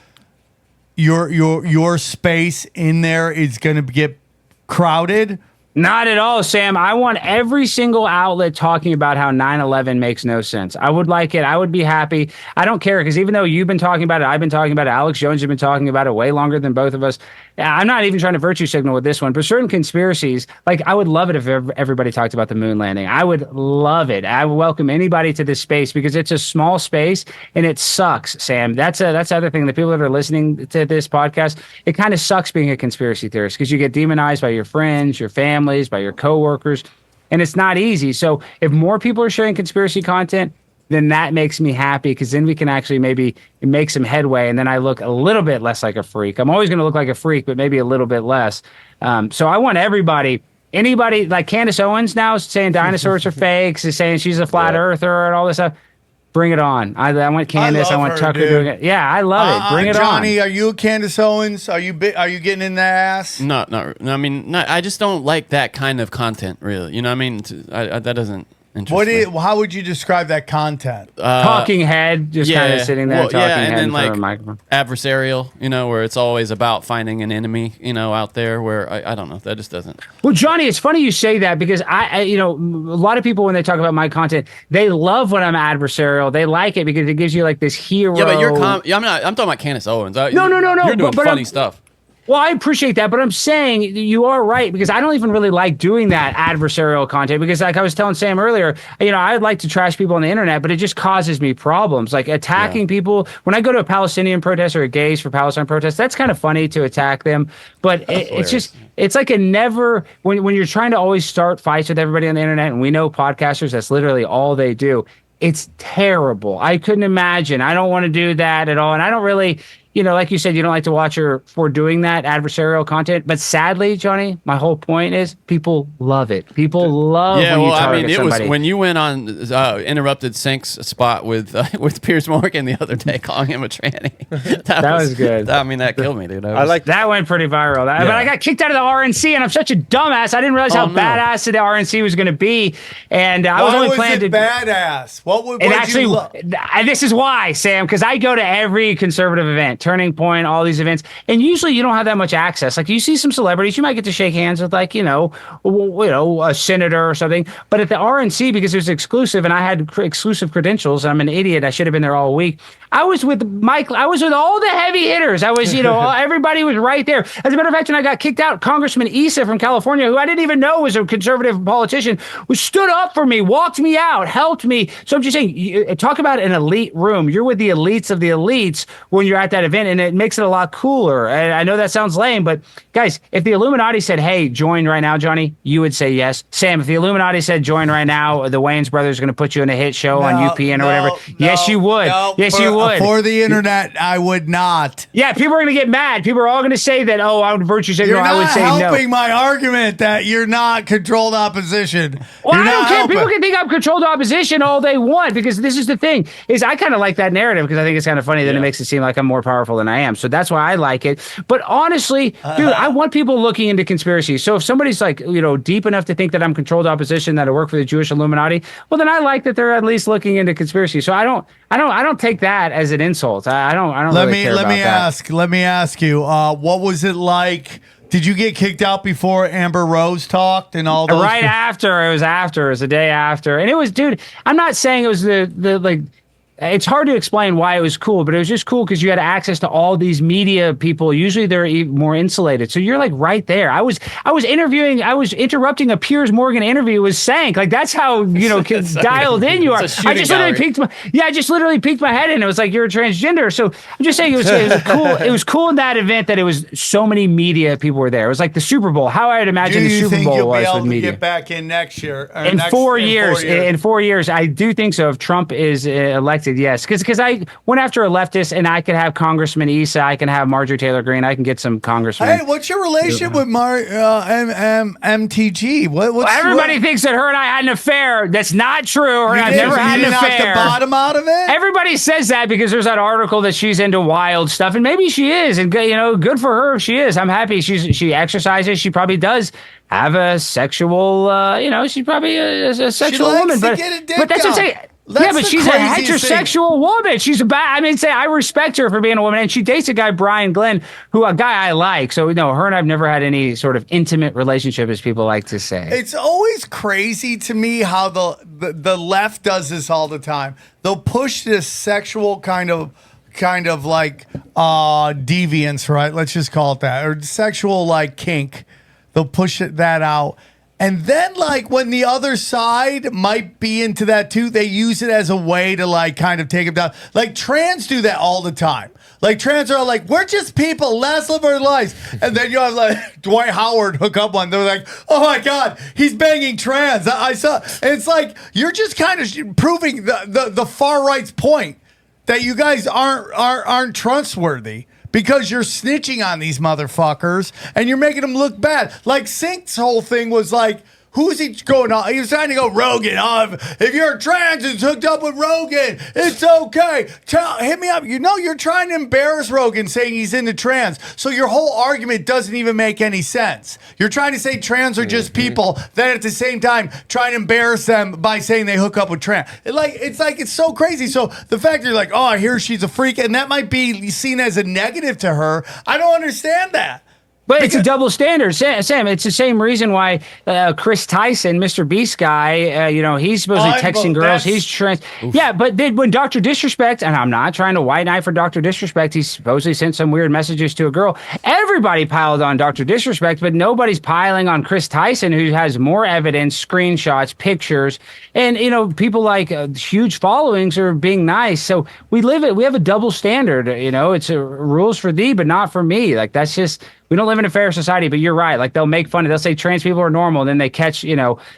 Speaker 5: your space in there is going to get crowded?
Speaker 7: Not at all, Sam. I want every single outlet talking about how 9/11 makes no sense. I would like it. I would be happy. I don't care, because even though you've been talking about it, I've been talking about it, Alex Jones has been talking about it way longer than both of us. I'm not even trying to virtue signal with this one, but certain conspiracies, like I would love it if everybody talked about the moon landing. I would love it. I would welcome anybody to this space, because it's a small space and it sucks, Sam. That's the other thing. The people that are listening to this podcast, it kind of sucks being a conspiracy theorist, because you get demonized by your friends, your families, by your coworkers, and it's not easy. So if more people are sharing conspiracy content, then that makes me happy, because then we can actually maybe make some headway, and then I look a little bit less like a freak. I'm always going to look like a freak, but maybe a little bit less. So I want anybody like Candace Owens now is saying dinosaurs are fakes, is saying she's a flat earther and all this stuff. Bring it on. I want Candace. I want Tucker doing it. Yeah, I love it. Bring it
Speaker 5: Johnny,
Speaker 7: on.
Speaker 5: are you a Candace Owens? Are you getting in that ass?
Speaker 6: No. I mean, I just don't like that kind of content, really. You know what I mean? That doesn't interest me.
Speaker 5: How would you describe that content?
Speaker 7: Talking head, just kind of sitting there talking head
Speaker 6: and then
Speaker 7: in front of a microphone.
Speaker 6: Adversarial, where it's always about finding an enemy, out there, where I don't know. That just doesn't.
Speaker 7: Well, Johnny, it's funny you say that, because I a lot of people, when they talk about my content, they love when I'm adversarial. They like it because it gives you like this hero.
Speaker 6: Yeah, but I'm talking about Candace Owens.
Speaker 7: No.
Speaker 6: You're doing funny stuff.
Speaker 7: Well, I appreciate that, but I'm saying you are right, because I don't even really like doing that adversarial content, because like I was telling Sam earlier, I'd like to trash people on the internet, but it just causes me problems. Like attacking people. When I go to a Palestinian protest or a Gays for Palestine protest, that's kind of funny to attack them, but it's like a never, when you're trying to always start fights with everybody on the internet, and we know podcasters, that's literally all they do. It's terrible. I couldn't imagine. I don't want to do that at all. And I don't really, like you said, you don't like to watch her for doing that adversarial content. But sadly, Johnny, my whole point is people love it. People love when you target somebody.
Speaker 6: It was when you went on Interrupted Sync's spot with Piers Morgan the other day, calling him a tranny. That was good. That killed me, dude.
Speaker 7: That went pretty viral. But I got kicked out of the RNC, and I'm such a dumbass. I didn't realize how badass the RNC was going to be. And I was only planning to
Speaker 5: badass.
Speaker 7: This is why, Sam, because I go to every conservative event, Turning Point, all these events, and usually you don't have that much access. Like you see some celebrities, you might get to shake hands with a senator or something. But at the RNC, because it was exclusive and I had exclusive credentials, I'm an idiot. I should have been there all week. I was with Mike. I was with all the heavy hitters. I was, everybody was right there. As a matter of fact, when I got kicked out, Congressman Issa from California, who I didn't even know was a conservative politician, who stood up for me, walked me out, helped me. So I'm just saying, talk about an elite room. You're with the elites of the elites when you're at that event, and it makes it a lot cooler. And I know that sounds lame, but guys, if the Illuminati said, "Hey, join right now, Johnny," you would say yes. Sam, if the Illuminati said, "Join right now, the Wayans brothers are going to put you in a hit show on UPN or whatever," yes, you would. Yes, you would.
Speaker 5: For the internet, I would not.
Speaker 7: Yeah, people are going to get mad. People are all going to say that, "Oh, I would virtue signal." I would say no.
Speaker 5: You're not helping my argument that you're not controlled opposition.
Speaker 7: Well,
Speaker 5: I
Speaker 7: don't care. People can think I'm controlled opposition all they want, because this is the thing, is I kind of like that narrative, because I think it's kind of funny that it makes it seem like I'm more powerful than I am. So that's why I like it. But honestly, dude, I want people looking into conspiracy. So if somebody's like, deep enough to think that I'm controlled opposition, that I work for the Jewish Illuminati, well, then I like that they're at least looking into conspiracy. So I don't take that as an insult. I don't really care about that.
Speaker 5: Let me ask you, what was it like? Did you get kicked out before Amber Rose talked and all those?
Speaker 7: Right after. It was the day after. And it was, dude, I'm not saying it was the it's hard to explain why it was cool, but it was just cool because you had access to all these media people. Usually they're even more insulated. So you're like right there. I was interrupting a Piers Morgan interview with Sank. Like, that's how, dialed in you are. I just literally peeked my head in. It was like, you're a transgender. So I'm just saying it was cool. It was cool in that event that it was so many media people were there. It was like the Super Bowl. How I'd imagine the Super Bowl was with media. Do you think you'll be able to get
Speaker 5: back in next year?
Speaker 7: In 4 years. In 4 years, I do think so. If Trump is elected, yes, because I went after a leftist, and I could have Congressman Issa, I can have Marjorie Taylor Greene, I can get some congressmen.
Speaker 5: Hey, what's your relationship with MTG?
Speaker 7: Everybody thinks that her and I had an affair. That's not true. I've never had an affair.
Speaker 5: You knocked the bottom out of it?
Speaker 7: Everybody says that because there's that article that she's into wild stuff, and maybe she is, and good for her if she is. I'm happy she exercises. She probably does have a sexual, she's probably a sexual woman, but that's what I'm saying. But she's a heterosexual woman. She's I respect her for being a woman, and she dates a guy, Brian Glenn, a guy I like. So, her and I've never had any sort of intimate relationship, as people like to say.
Speaker 5: It's always crazy to me how the left does this all the time. They'll push this sexual kind of like deviance, right? Let's just call it that, or sexual like kink. They'll push that out. And then, like, when the other side might be into that too, they use it as a way to, like, kind of take them down. Like, trans do that all the time. Like, trans are like, we're just people, let's live our lives. And then you have, like, Dwight Howard hook up one. They're like, oh, my God, he's banging trans. I saw. And it's like, you're just kind of proving the far right's point that you guys aren't trustworthy. Because you're snitching on these motherfuckers and you're making them look bad. Like, Sink's whole thing was like, who's he going on? He was trying to go Rogan. If you're trans and hooked up with Rogan, it's okay. Hit me up. You're trying to embarrass Rogan saying he's into trans. So your whole argument doesn't even make any sense. You're trying to say trans are just people, then at the same time trying to embarrass them by saying they hook up with trans. It's so crazy. So the fact that you're like, oh, I hear she's a freak, and that might be seen as a negative to her, I don't understand that.
Speaker 7: But it's a double standard, Sam. It's the same reason why Chris Tyson, Mr. Beast guy, he's supposedly texting girls. He's trans. Yeah, but then when Dr. Disrespect, and I'm not trying to white knight for Dr. Disrespect, he supposedly sent some weird messages to a girl. Everybody piled on Dr. Disrespect, but nobody's piling on Chris Tyson, who has more evidence, screenshots, pictures, and people like huge followings are being nice. So we have a double standard. It's rules for thee, but not for me. Like, that's just. We don't live in a fair society, but you're right. Like, they'll make fun of, they'll say trans people are normal, and then they catch,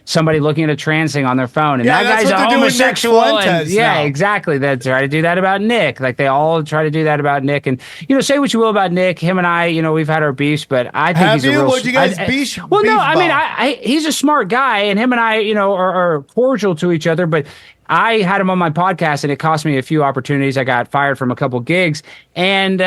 Speaker 7: somebody looking at a trans thing on their phone, and that guy's a homosexual. And exactly. They try to do that about Nick. Like, they all try to do that about Nick. And say what you will about Nick. Him and I, we've had our beefs, but I think he's a real.
Speaker 5: What'd you guys beef?
Speaker 7: Well, no, I mean, he's a smart guy, and him and I, are cordial to each other, but. I had him on my podcast, and it cost me a few opportunities. I got fired from a couple gigs, and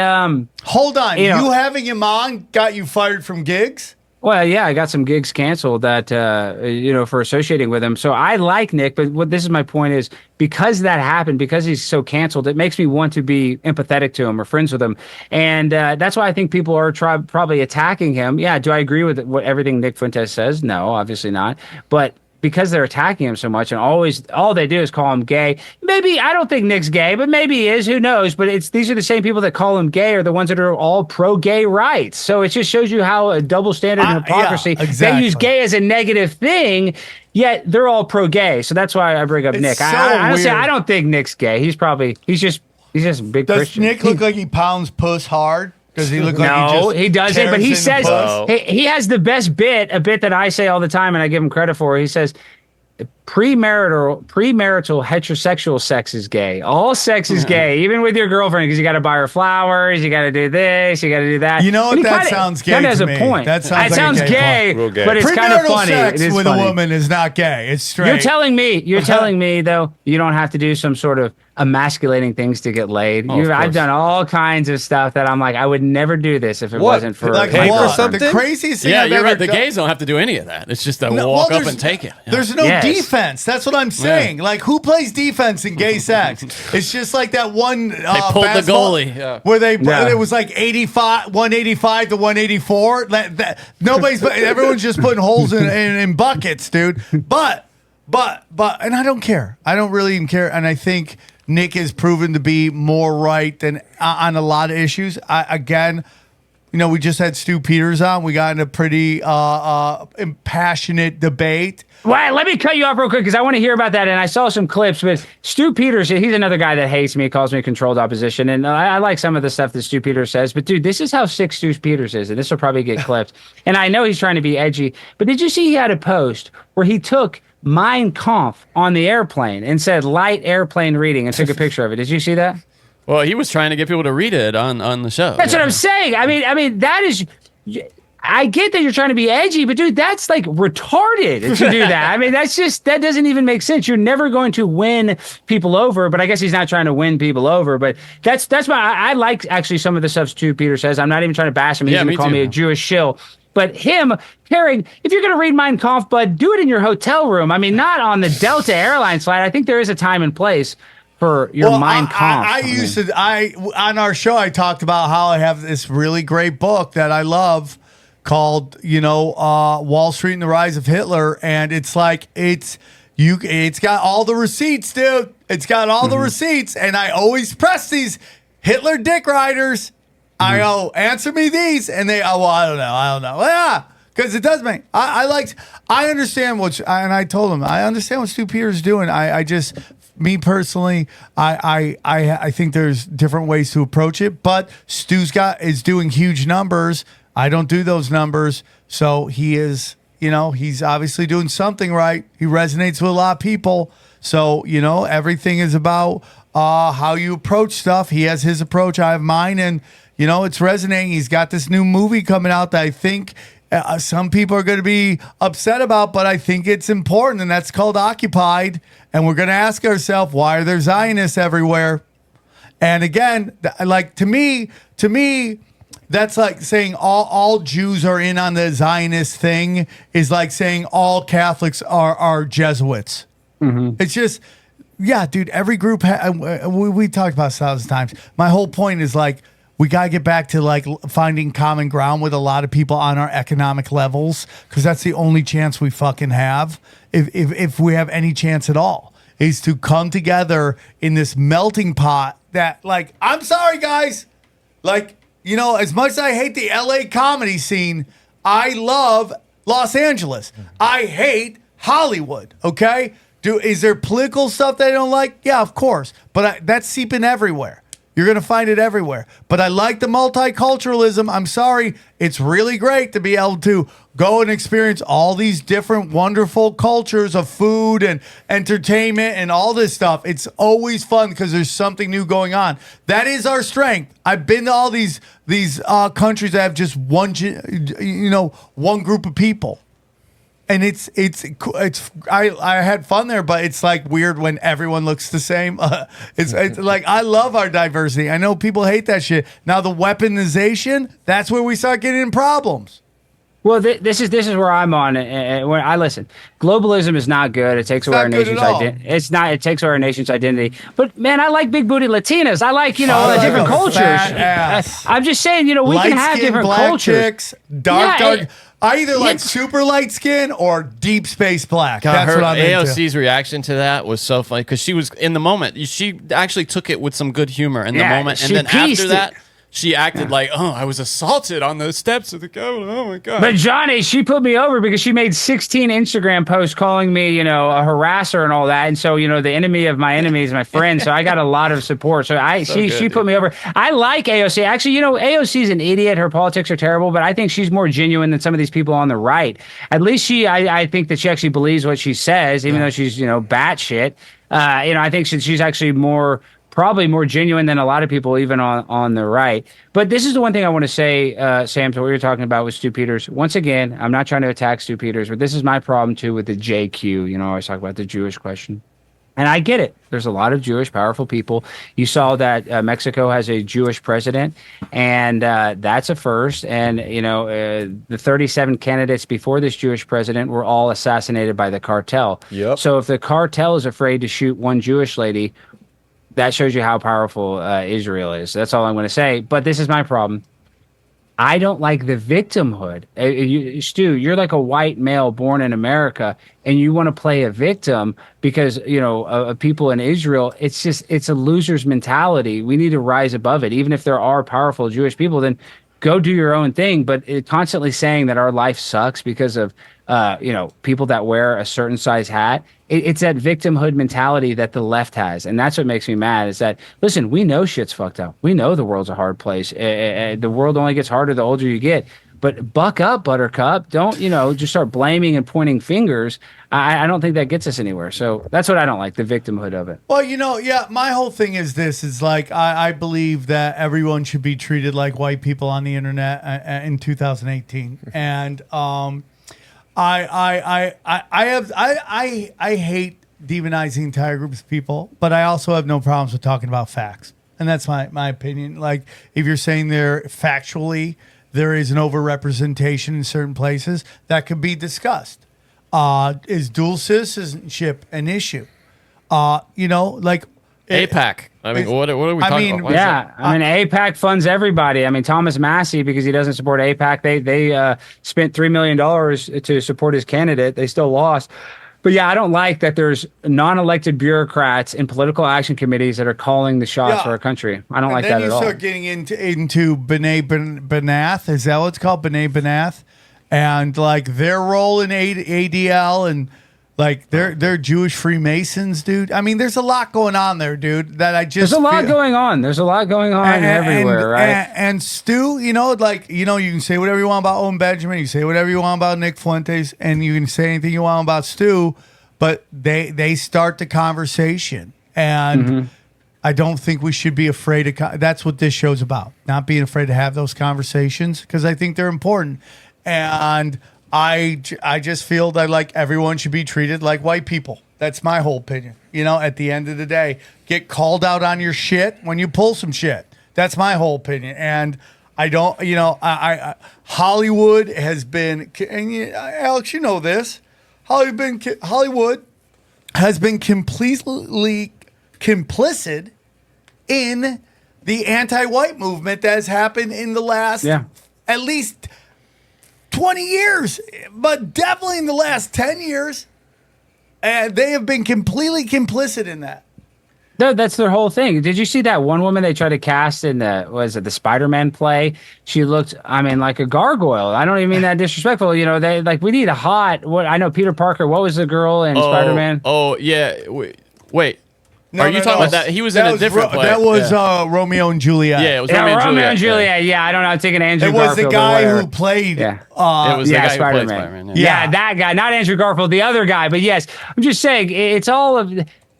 Speaker 5: hold on, you having him on got you fired from gigs?
Speaker 7: Well, yeah, I got some gigs canceled that for associating with him. So I like Nick, but this is my point is because that happened, because he's so canceled, it makes me want to be empathetic to him or friends with him, and that's why I think people are probably attacking him. Yeah, do I agree with everything Nick Fuentes says? No, obviously not, but. because they're attacking him so much and all they do is call him gay. Maybe I don't think Nick's gay, but maybe he is. Who knows? But these are the same people that call him gay are the ones that are all pro-gay rights. So it just shows you how a double standard and hypocrisy.
Speaker 5: Yeah, exactly.
Speaker 7: They use gay as a negative thing, yet they're all pro-gay. So that's why I bring up Nick.
Speaker 5: So
Speaker 7: Honestly,
Speaker 5: weird.
Speaker 7: I don't think Nick's gay. He's just a big
Speaker 5: Does
Speaker 7: Christian.
Speaker 5: Nick look like he pounds puss hard? Does he look like
Speaker 7: No, he doesn't.
Speaker 5: tears
Speaker 7: But he
Speaker 5: into
Speaker 7: says
Speaker 5: puss?
Speaker 7: he has the best bit, a bit that I say all the time, and I give him credit for. He says, premarital heterosexual sex is gay. All sex is gay, even with your girlfriend, because you got to buy her flowers, you got to do this, you got to do that.
Speaker 5: You know what?
Speaker 7: And he
Speaker 5: That
Speaker 7: kinda-
Speaker 5: sounds gay
Speaker 7: kinda has
Speaker 5: to
Speaker 7: a
Speaker 5: me.
Speaker 7: point.
Speaker 5: That sounds
Speaker 7: It
Speaker 5: like a
Speaker 7: sounds
Speaker 5: gay
Speaker 7: gay,
Speaker 8: point. Real gay.
Speaker 7: but it's kind of
Speaker 5: Premarital
Speaker 7: funny.
Speaker 5: sex
Speaker 7: It is
Speaker 5: with
Speaker 7: funny.
Speaker 5: a woman is not gay. It's straight.
Speaker 7: You're telling me though, you don't have to do some sort of emasculating things to get laid.
Speaker 6: of
Speaker 7: I've
Speaker 6: course.
Speaker 7: done all kinds of stuff that I'm like, I would never do this if it
Speaker 8: What?
Speaker 7: wasn't for
Speaker 5: Like
Speaker 8: Pay for
Speaker 5: what?
Speaker 8: something?
Speaker 5: The craziest thing
Speaker 6: Yeah,
Speaker 5: I've
Speaker 6: you're
Speaker 5: ever
Speaker 6: right. The
Speaker 5: done-
Speaker 6: gays don't have to do any of that. It's just to
Speaker 5: No,
Speaker 6: walk
Speaker 5: well,
Speaker 6: up and take it. Yeah.
Speaker 5: There's no
Speaker 7: Yes.
Speaker 5: defense. That's what I'm saying. Like, who plays defense in gay sex? It's just like that one. They
Speaker 6: pulled the goalie, yeah.
Speaker 5: where
Speaker 7: Yeah.
Speaker 5: it was like 185 to 184. Nobody's. Everyone's just putting holes in buckets, dude. But, and I don't care. I don't really even care. And I think Nick is proven to be more right than on a lot of issues. Again. You know, we just had Stu Peters on. We got in a pretty passionate debate.
Speaker 7: Well, let me cut you off real quick because I want to hear about that. And I saw some clips, but Stu Peters, he's another guy that hates me, calls me controlled opposition. And I like some of the stuff that Stu Peters says. But, dude, this is how sick Stu Peters is. And this will probably get clipped. And I know he's trying to be edgy. But did you see he had a post where he took Mein Kampf on the airplane and said light airplane reading and took a picture of it? Did you see that?
Speaker 6: Well, he was trying to get people to read it on the show.
Speaker 7: That's what I'm saying. I mean, that is. I get that you're trying to be edgy, but dude, that's like retarded to do that. I mean, that doesn't even make sense. You're never going to win people over, but I guess he's not trying to win people over. But that's why I like actually some of the stuff Stu Peter says. I'm not even trying to bash him. He's going to call me a Jewish shill. But him carrying, if you're going to read Mein Kampf, bud, do it in your hotel room. I mean, not on the Delta Airlines flight. I think there is a time and place for your Mein Kampf.
Speaker 5: On our show, I talked about how I have this really great book that I love called, Wall Street and the Rise of Hitler. And it's like, it's got all the receipts, dude. It's got all the receipts. And I always press these Hitler dick riders. I go, answer me these. And they, I don't know. Well, yeah. Because it does make, I understand and I told him, I understand what Stu Peters is doing. Me personally, I think there's different ways to approach it, but Stu's is doing huge numbers. I don't do those numbers, so he is, he's obviously doing something right. He resonates with a lot of people, so everything is about how you approach stuff. He has his approach, I have mine, and it's resonating. He's got this new movie coming out that I think some people are going to be upset about, but I think it's important, and that's called Occupied. And we're going to ask ourselves, why are there Zionists everywhere? And again, to me, that's like saying all Jews are in on the Zionist thing is like saying all Catholics are Jesuits. It's just, yeah, dude, every group, we talked about this 1,000 times. My whole point is like, we got to get back to like finding common ground with a lot of people on our economic levels, because that's the only chance we fucking have, if we have any chance at all, is to come together in this melting pot that, like, I'm sorry, guys. Like, as much as I hate the LA comedy scene, I love Los Angeles. I hate Hollywood, okay? Is there political stuff that I don't like? Yeah, of course. But that's seeping everywhere. You're going to find it everywhere. But I like the multiculturalism. I'm sorry. It's really great to be able to go and experience all these different wonderful cultures of food and entertainment and all this stuff. It's always fun because there's something new going on. That is our strength. I've been to all these countries that have just one group of people. And I had fun there, but it's like weird when everyone looks the same. It's like, I love our diversity. I know people hate that shit. Now the weaponization, that's where we start getting in problems.
Speaker 7: Well, this is where I'm on. When I listen, globalism is not good. It takes away our nation's identity. It's not. It takes away our nation's identity. But man, I like big booty Latinas. I like different cultures. I'm just saying, we can have different
Speaker 5: black
Speaker 7: cultures.
Speaker 5: Chicks, dark. I either like super light skin or deep space black.
Speaker 6: God,
Speaker 5: That's
Speaker 6: her
Speaker 5: what I'm into.
Speaker 6: AOC's reaction to that was so funny because she was in the moment. She actually took it with some good humor in the moment, and then after that, she acted like, "Oh, I was assaulted on the steps of the Capitol. Oh my god!"
Speaker 7: But Johnny, she put me over because she made 16 Instagram posts calling me, a harasser and all that. And so, the enemy of my enemy is my friend. So I got a lot of support. So she put me over. I like AOC. Actually, AOC is an idiot. Her politics are terrible, but I think she's more genuine than some of these people on the right. At least I think that she actually believes what she says, even though she's, batshit. I think she's actually probably more genuine than a lot of people, even on the right. But this is the one thing I want to say, Sam, to what you're talking about with Stu Peters. Once again, I'm not trying to attack Stu Peters, but this is my problem, too, with the JQ. I always talk about the Jewish question. And I get it. There's a lot of Jewish, powerful people. You saw that Mexico has a Jewish president, and that's a first. And, the 37 candidates before this Jewish president were all assassinated by the cartel.
Speaker 8: Yep.
Speaker 7: So if the cartel is afraid to shoot one Jewish lady, that shows you how powerful Israel is. That's all I'm going to say. But this is my problem. I don't like the victimhood. Stu, you're like a white male born in America, and you want to play a victim because, of people in Israel. It's a loser's mentality. We need to rise above it. Even if there are powerful Jewish people, then go do your own thing. But constantly saying that our life sucks because of, people that wear a certain size hat. It's that victimhood mentality that the left has. And that's what makes me mad is that, listen, we know shit's fucked up. We know the world's a hard place. The world only gets harder the older you get. But buck up, Buttercup. Don't, just start blaming and pointing fingers. I don't think that gets us anywhere. So that's what I don't like, the victimhood of it.
Speaker 5: Well, my whole thing is this. Is like I believe that everyone should be treated like white people on the internet in 2018. And I hate demonizing entire groups of people, but I also have no problems with talking about facts. And that's my opinion. Like, if you're saying there is an overrepresentation in certain places, that could be discussed. Is dual citizenship an issue?
Speaker 6: AIPAC. I mean, what are we talking about?
Speaker 7: Yeah, AIPAC funds everybody. Thomas Massey, because he doesn't support AIPAC, they spent $3 million to support his candidate. They still lost. But yeah, I don't like that there's non-elected bureaucrats in political action committees that are calling the shots for our country. I don't like that at all.
Speaker 5: Then you start getting into B'nai B'nath. Is that what it's called? B'nai B'nath? And like their role in ADL and like they're Jewish Freemasons, dude. There's a lot going on there, dude. That I just
Speaker 7: There's a lot going on. There's a lot going on everywhere, right?
Speaker 5: And Stu, you can say whatever you want about Owen Benjamin, you say whatever you want about Nick Fuentes, and you can say anything you want about Stu, but they start the conversation, and I don't think we should be afraid of. That's what this show's about, not being afraid to have those conversations, because I think they're important, and I just feel that like everyone should be treated like white people. That's my whole opinion. At the end of the day, get called out on your shit when you pull some shit. That's my whole opinion. And I don't, Hollywood has been, and Alex, you know this. Hollywood has been completely complicit in the anti-white movement that has happened in the last at least 20 years, but definitely in the last 10 years. And they have been completely complicit in that.
Speaker 7: No, that's their whole thing. Did you see that one woman they tried to cast in the Spider-Man play? She looked, like a gargoyle. I don't even mean that disrespectful. They we need a hot. I know Peter Parker. What was the girl in Spider-Man?
Speaker 6: Oh yeah. Wait. Are you talking about that? He was in a different play.
Speaker 5: That was Romeo and Juliet.
Speaker 6: Yeah, it was Romeo and
Speaker 7: Juliet. Yeah, I don't know. I'm thinking Andrew Garfield.
Speaker 5: It was the guy who played.
Speaker 6: It was the guy who played Spider-Man.
Speaker 7: Yeah, that guy, not Andrew Garfield, the other guy. But yes, I'm just saying, it's all of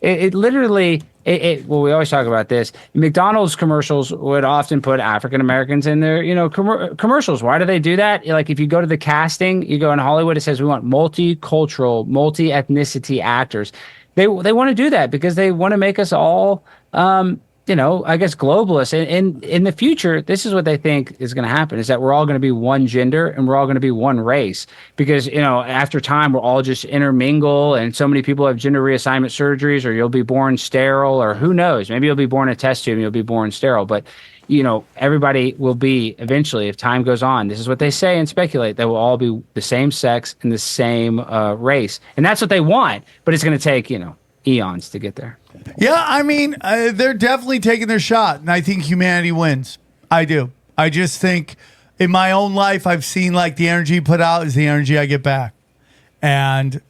Speaker 7: it. Literally, well, we always talk about this. McDonald's commercials would often put African Americans in their, commercials. Why do they do that? Like, if you go to the casting, you go in Hollywood, it says we want multicultural, multi-ethnicity actors. They want to do that because they want to make us all, I guess, globalists. And in the future, this is what they think is going to happen, is that we're all going to be one gender and we're all going to be one race. Because, after time, we'll all just intermingle, and so many people have gender reassignment surgeries, or you'll be born sterile, or who knows? Maybe you'll be born a test tube and you'll be born sterile. But everybody will be eventually, if time goes on, this is what they say and speculate, they will all be the same sex and the same race. And that's what they want. But it's going to take, eons to get there.
Speaker 5: Yeah, I mean, they're definitely taking their shot, and I think humanity wins. I do. I just think in my own life, I've seen like the energy put out is the energy I get back. And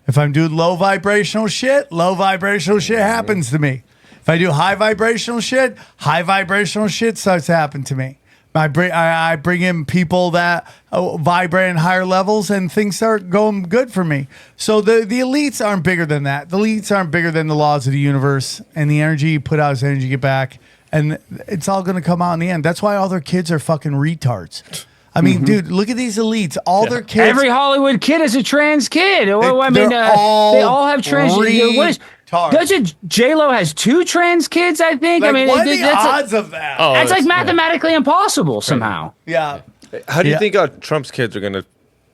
Speaker 5: if I'm doing low vibrational shit happens to me. If I do high vibrational shit starts to happen to me. I bring in people that vibrate in higher levels and things start going good for me. So the elites aren't bigger than that. The elites aren't bigger than the laws of the universe, and the energy you put out is energy you get back. And it's all going to come out in the end. That's why all their kids are fucking retards. I mean, dude, look at these elites. All their kids.
Speaker 7: Every Hollywood kid is a trans kid. They all have trans. Doesn't J-Lo has 2 trans kids? I think.
Speaker 5: Like,
Speaker 7: I mean,
Speaker 5: what are the odds of that?
Speaker 7: That's like mathematically impossible somehow.
Speaker 5: Yeah.
Speaker 8: How do you think Trump's kids are going to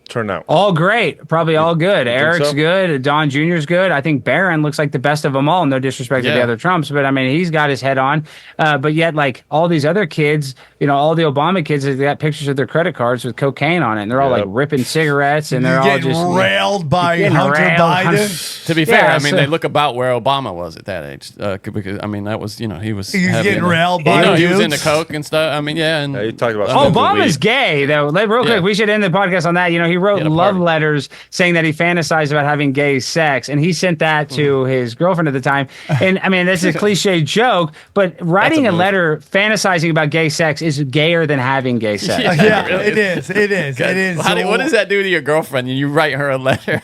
Speaker 8: turn out?
Speaker 7: All great. Probably all good. Eric's
Speaker 8: so?
Speaker 7: good. Don Jr.'s good. I think Barron looks like the best of them all. No disrespect to the other Trumps, but I mean, he's got his head on. But yet, like all these other kids, all the Obama kids, they got pictures of their credit cards with cocaine on it. And they're all like ripping cigarettes, and they're all just
Speaker 5: railed by Hunter Biden.
Speaker 6: To be fair, I mean, they look about where Obama was at that age. Because I mean, that was he was
Speaker 5: getting railed by
Speaker 6: he was into coke and stuff. I mean, and
Speaker 8: you talked about
Speaker 7: Obama's gay though. Real quick, we should end the podcast on that. He wrote love letters saying that he fantasized about having gay sex, and he sent that to his girlfriend at the time. And I mean, this is a cliche joke, but writing a letter fantasizing about gay sex is gayer than having gay sex.
Speaker 5: Yeah, really. It is. It is.
Speaker 6: What does that do to your girlfriend? You write her a letter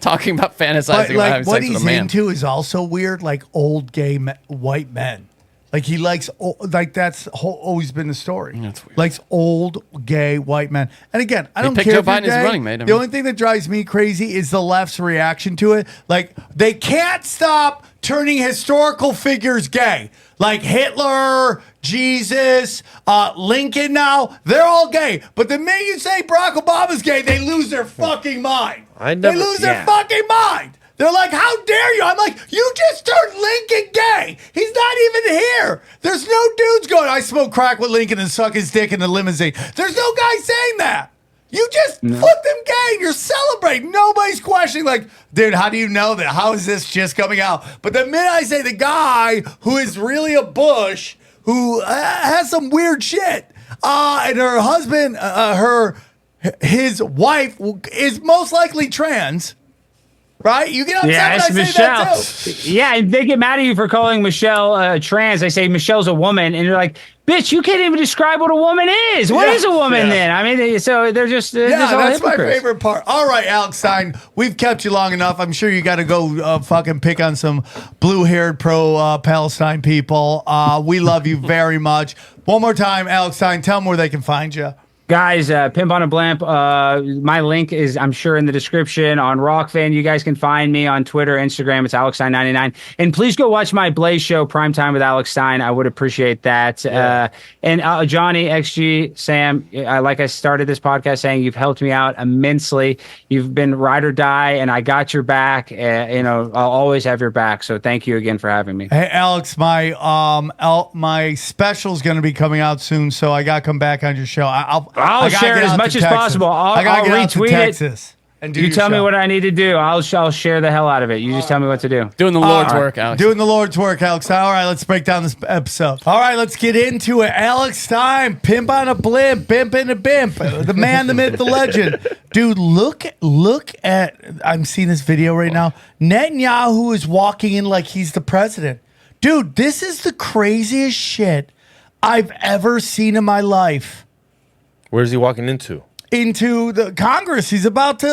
Speaker 6: talking about fantasizing about having sex with a man.
Speaker 5: What he's into is also weird, like old gay white men. Like he likes, that's always been the story.
Speaker 6: That's weird.
Speaker 5: Likes old gay white men. And again, I don't
Speaker 6: picked
Speaker 5: care
Speaker 6: Joe
Speaker 5: if you're
Speaker 6: Biden as
Speaker 5: gay.
Speaker 6: running mate.
Speaker 5: The only thing that drives me crazy is the left's reaction to it. Like they can't stop turning historical figures gay. Like Hitler, Jesus, Lincoln now, they're all gay. But the minute you say Barack Obama's gay, they lose their fucking mind. They lose their fucking mind. They're like, how dare you? I'm like, you just turned Lincoln gay. He's not even here. There's no dudes going, I smoke crack with Lincoln and suck his dick in the limousine. There's no guy saying that. You just flipped them gay. You're celebrating. Nobody's questioning, like, dude, how do you know that? How is this just coming out? But the minute I say the guy who is really a Bush, who has some weird shit, and her husband, his wife is most likely trans. Right? You get upset when I say
Speaker 7: Michelle.
Speaker 5: that too.
Speaker 7: Yeah, and they get mad at you for calling Michelle trans. They say Michelle's a woman, and you're like, bitch, you can't even describe what a woman is. What is a woman then? I mean, so they're just
Speaker 5: that's my
Speaker 7: hypocrites.
Speaker 5: favorite part. All right, Alex Stein, we've kept you long enough. I'm sure you got to go fucking pick on some blue-haired pro-Palestine people. We love you very much. One more time, Alex Stein, tell them where they can find you.
Speaker 7: Guys, Pimp on a Blimp, my link is, I'm sure, in the description on Rockfin. You guys can find me on Twitter, Instagram. It's AlexStein99. And please go watch my Blaze show, Primetime with Alex Stein. I would appreciate that. Yeah. And Johnny, XG, Sam, like I started this podcast saying, you've helped me out immensely. You've been ride or die, and I got your back. I'll always have your back. So thank you again for having me.
Speaker 5: Hey, Alex, my special's going to be coming out soon, so I got to come back on your show.
Speaker 7: I'll share it as much as possible. I'll retweet
Speaker 5: it. And
Speaker 7: you tell me what I need to do. I'll share the hell out of it. You just tell me what to do.
Speaker 6: Doing the Lord's work, Alex.
Speaker 5: Doing the Lord's work, Alex. All right, let's break down this episode. All right, let's get into it. Alex Stein, Pimp on a Blimp, Bimp in a Bimp, the man, the myth, the legend. Dude, look at, I'm seeing this video right now. Netanyahu is walking in like he's the president. Dude, this is the craziest shit I've ever seen in my life.
Speaker 8: Where's he walking into?
Speaker 5: Into the Congress. He's about to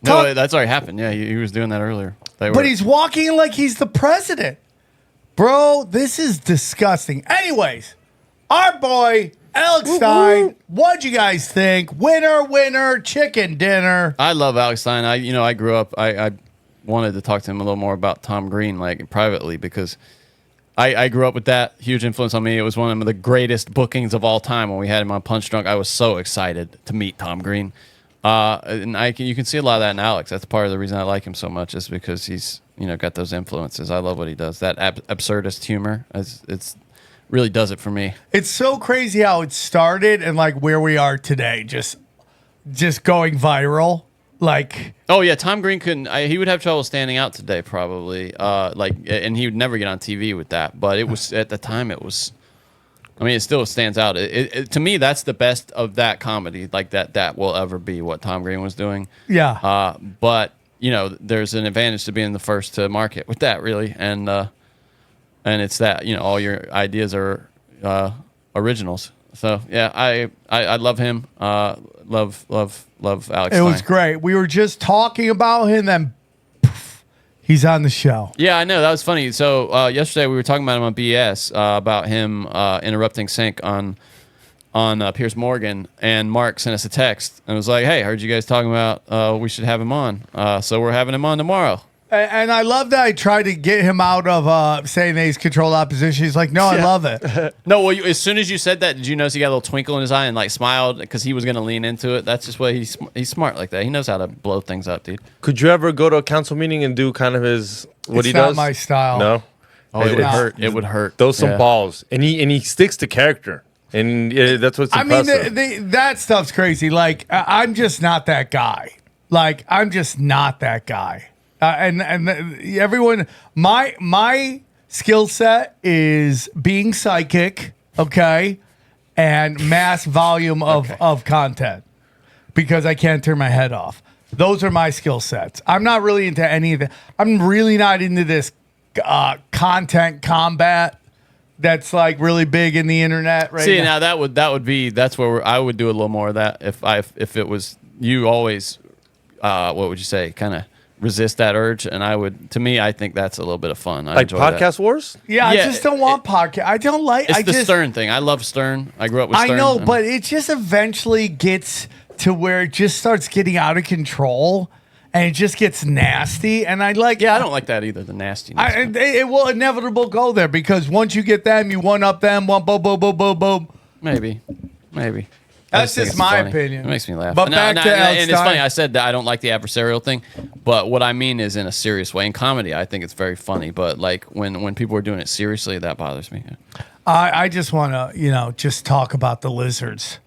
Speaker 6: no, that's already happened. Yeah, he was doing that earlier.
Speaker 5: But he's walking like he's the president. Bro, this is disgusting. Anyways, our boy, Alex Stein, what'd you guys think? Winner, chicken dinner.
Speaker 6: I love Alex Stein. I grew up, I wanted to talk to him a little more about Tom Green, like privately, because I grew up with that huge influence on me. It was one of the greatest bookings of all time when we had him on Punch Drunk. I was so excited to meet Tom Green. And you can see a lot of that in Alex. That's part of the reason I like him so much, is because he's got those influences. I love what he does. That absurdist humor. really does it for me.
Speaker 5: It's so crazy how it started and like where we are today, just going viral. Like,
Speaker 6: oh yeah, Tom Green couldn't. He would have trouble standing out today, probably. And he would never get on TV with that. But it was at the time. It was. I mean, it still stands out. To me, that's the best of that comedy. Like that will ever be what Tom Green was doing.
Speaker 5: yeah.
Speaker 6: But you know, there's an advantage to being the first to market with that, really, and it's that, you know, all your ideas are originals. So yeah, I love him. Love Alex.
Speaker 5: It was
Speaker 6: Stein.
Speaker 5: great. We were just talking about him, then poof, he's on the show.
Speaker 6: Yeah, I know, that was funny. So yesterday we were talking about him on BS about him interrupting Sync on Piers Morgan, and Mark sent us a text and was like, "Hey, I heard you guys talking about we should have him on. So we're having him on tomorrow."
Speaker 5: And I love that I tried to get him out of saying that he's controlled opposition. He's like, no, I love it.
Speaker 6: No, well, as soon as you said that, did you notice he got a little twinkle in his eye and like smiled because he was going to lean into it? That's just what he's smart like that. He knows how to blow things up, dude.
Speaker 8: Could you ever go to a council meeting and do kind of what he
Speaker 5: It's not
Speaker 8: does?
Speaker 5: my style.
Speaker 8: No.
Speaker 6: Oh, it would hurt. It would hurt.
Speaker 8: Throw some
Speaker 6: Yeah.
Speaker 8: balls, and he sticks to character, and that's what's
Speaker 5: I mean,
Speaker 8: impressive.
Speaker 5: that stuff's crazy. Like, I'm just not that guy. Like, I'm just not that guy. And everyone, my skill set is being psychic, okay, and mass volume of content, because I can't turn my head off. Those are my skill sets. I'm not really into any of that. I'm really not into this content combat that's like really big in the internet right
Speaker 6: See,
Speaker 5: now.
Speaker 6: now that's where I would do a little more of that if it was you always what would you say, kind of resist that urge, and I think that's a little bit of fun. I
Speaker 8: Like
Speaker 6: enjoy
Speaker 8: podcast
Speaker 6: that.
Speaker 8: wars?
Speaker 5: Yeah, I
Speaker 6: Yeah,
Speaker 5: just don't want podcast. I don't like.
Speaker 6: It's
Speaker 5: I
Speaker 6: the
Speaker 5: just,
Speaker 6: Stern thing. I love Stern. I grew up with Stern.
Speaker 5: I know,
Speaker 6: and-
Speaker 5: but it just eventually gets to where it just starts getting out of control, and it just gets nasty. And I like.
Speaker 6: yeah, I don't like that either. The nastiness.
Speaker 5: It will inevitably go there, because once you get them, you one up them. One boom, boom, boom, boom, boom.
Speaker 6: Maybe. I
Speaker 5: That's
Speaker 6: think
Speaker 5: just
Speaker 6: it's
Speaker 5: my
Speaker 6: funny.
Speaker 5: opinion.
Speaker 6: It makes me laugh.
Speaker 5: But back to Alex
Speaker 6: and it's
Speaker 5: Stein.
Speaker 6: funny. I said that I don't like the adversarial thing, but what I mean is in a serious way. In comedy, I think it's very funny, but like when people are doing it seriously, that bothers me.
Speaker 5: I just want to, just talk about the lizards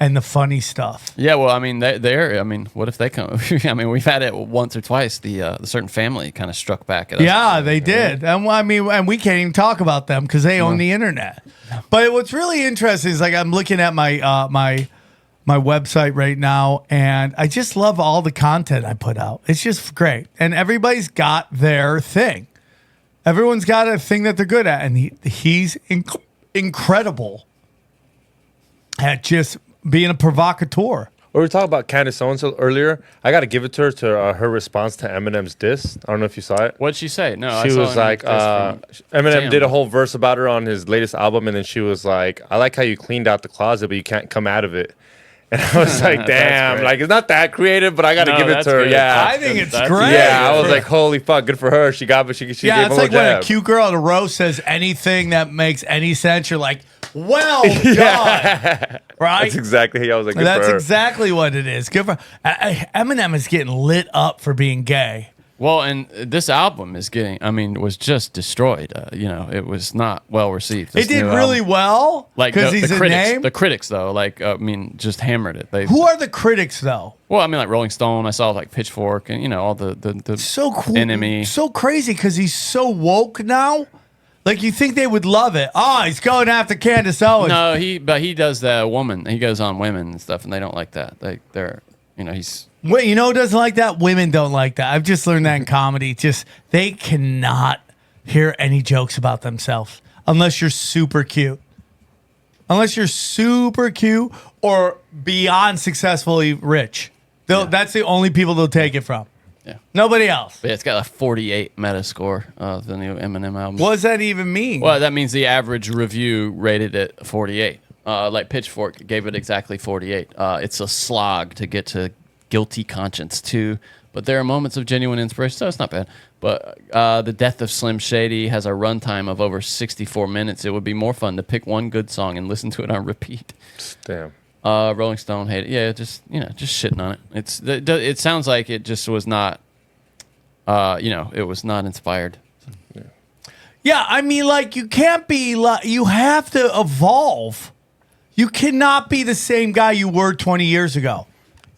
Speaker 5: and the funny stuff.
Speaker 6: Yeah, well, I mean, they're. I mean, what if they come? I mean, we've had it once or twice. The certain family kind of struck back at us.
Speaker 5: Yeah, they did. And I mean, and we can't even talk about them because they own the internet. But what's really interesting is, like, I'm looking at my my website right now, and I just love all the content I put out. It's just great, and everybody's got their thing. Everyone's got a thing that they're good at, and he's incredible at just being a provocateur.
Speaker 8: We were talking about Candace so-and-so earlier. I got to give it to her her response to Eminem's diss. I don't know if you saw it.
Speaker 6: What'd she say? No, I
Speaker 8: She
Speaker 6: saw
Speaker 8: was like, Eminem did a whole verse about her on his latest album, and then she was like, I like how you cleaned out the closet, but you can't come out of it. And I was like, damn,
Speaker 6: great.
Speaker 8: like, it's not that creative, but I got to
Speaker 6: No,
Speaker 8: give it
Speaker 6: that's
Speaker 8: to her.
Speaker 6: good.
Speaker 8: Yeah.
Speaker 5: I think it's
Speaker 6: That's-
Speaker 5: great.
Speaker 8: Yeah, I was like, holy fuck, good for her. She got, but she gave
Speaker 5: Yeah,
Speaker 8: a
Speaker 5: it's
Speaker 8: little
Speaker 5: like when a
Speaker 8: jab.
Speaker 5: cute girl at a roast says anything that makes any sense. You're like, well done, right?
Speaker 8: That's exactly. I was like, good
Speaker 5: That's
Speaker 8: for her.
Speaker 5: exactly what it is. Good for Eminem is getting lit up for being gay.
Speaker 6: Well, and this album is was just destroyed. It was not well received.
Speaker 5: It
Speaker 6: This
Speaker 5: did
Speaker 6: new
Speaker 5: really
Speaker 6: album.
Speaker 5: well
Speaker 6: Like
Speaker 5: because
Speaker 6: the
Speaker 5: he's a
Speaker 6: critics.
Speaker 5: name.
Speaker 6: The critics, though, just hammered it.
Speaker 5: Who are the critics though?
Speaker 6: Well, I mean, like Rolling Stone. I saw like Pitchfork, and all the
Speaker 5: So cool,
Speaker 6: NME.
Speaker 5: so crazy because he's so woke now. Like, you think they would love it? Oh, he's going after Candace Owens.
Speaker 6: No, he does the woman. He goes on women and stuff, and they don't like that. They're he's.
Speaker 5: Wait, you know who doesn't like that? Women don't like that. I've just learned that in comedy. Just they cannot hear any jokes about themselves unless you're super cute. Unless you're super cute or beyond successfully rich. That's the only people they'll take it from.
Speaker 6: Yeah.
Speaker 5: Nobody else.
Speaker 6: But yeah, it's got a 48 Metascore. The new Eminem album.
Speaker 5: What does that even mean?
Speaker 6: Well, that means the average review rated it 48. Like Pitchfork gave it exactly 48. It's a slog to get to Guilty Conscience 2, but there are moments of genuine inspiration, so it's not bad. But The Death of Slim Shady has a runtime of over 64 minutes. It would be more fun to pick one good song and listen to it on repeat.
Speaker 8: Damn.
Speaker 6: Rolling Stone hate it. Yeah, just shitting on it. It sounds like it just was not, it was not inspired.
Speaker 5: Yeah, I mean, like, you can't be like, you have to evolve. You cannot be the same guy you were 20 years ago.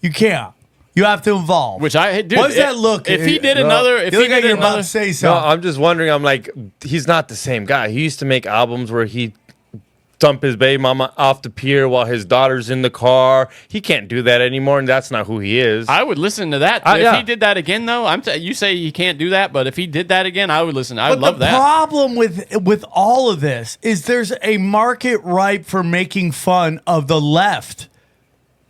Speaker 5: You can't. You have to evolve.
Speaker 6: Which dude,
Speaker 5: what does that look?
Speaker 6: If he did another, if
Speaker 5: you
Speaker 6: he
Speaker 5: look like
Speaker 6: did
Speaker 5: you're about
Speaker 6: another,
Speaker 5: to say
Speaker 8: No,
Speaker 5: something.
Speaker 8: I'm just wondering. I'm like, he's not the same guy. He used to make albums where he dump his baby mama off the pier while his daughter's in the car. He can't do that anymore, and that's not who he is.
Speaker 6: I would listen to that. If he did that again, though, you say you can't do that, but if he did that again, I would listen. I would love that.
Speaker 5: The problem with all of this is there's a market ripe for making fun of the left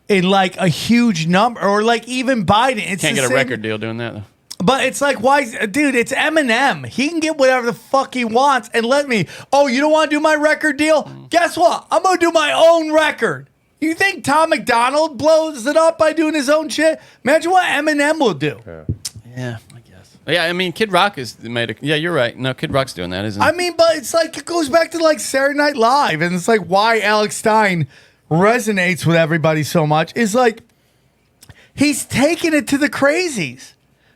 Speaker 5: in like a huge number, or like even Biden. It's
Speaker 6: Can't
Speaker 5: the
Speaker 6: get a
Speaker 5: same-
Speaker 6: record deal doing that, though.
Speaker 5: But it's like, why, dude? It's Eminem. He can get whatever the fuck he wants, and let me. Oh, you don't want to do my record deal? Guess what? I'm gonna do my own record. You think Tom McDonald blows it up by doing his own shit? Imagine what Eminem will do.
Speaker 6: Yeah, I guess. Yeah, I mean, Kid Rock has made a. Yeah, you're right. No, Kid Rock's doing that, isn't he?
Speaker 5: I mean, but it's like it goes back to like Saturday Night Live, and it's like why Alex Stein resonates with everybody so much is like he's taking it to the crazies.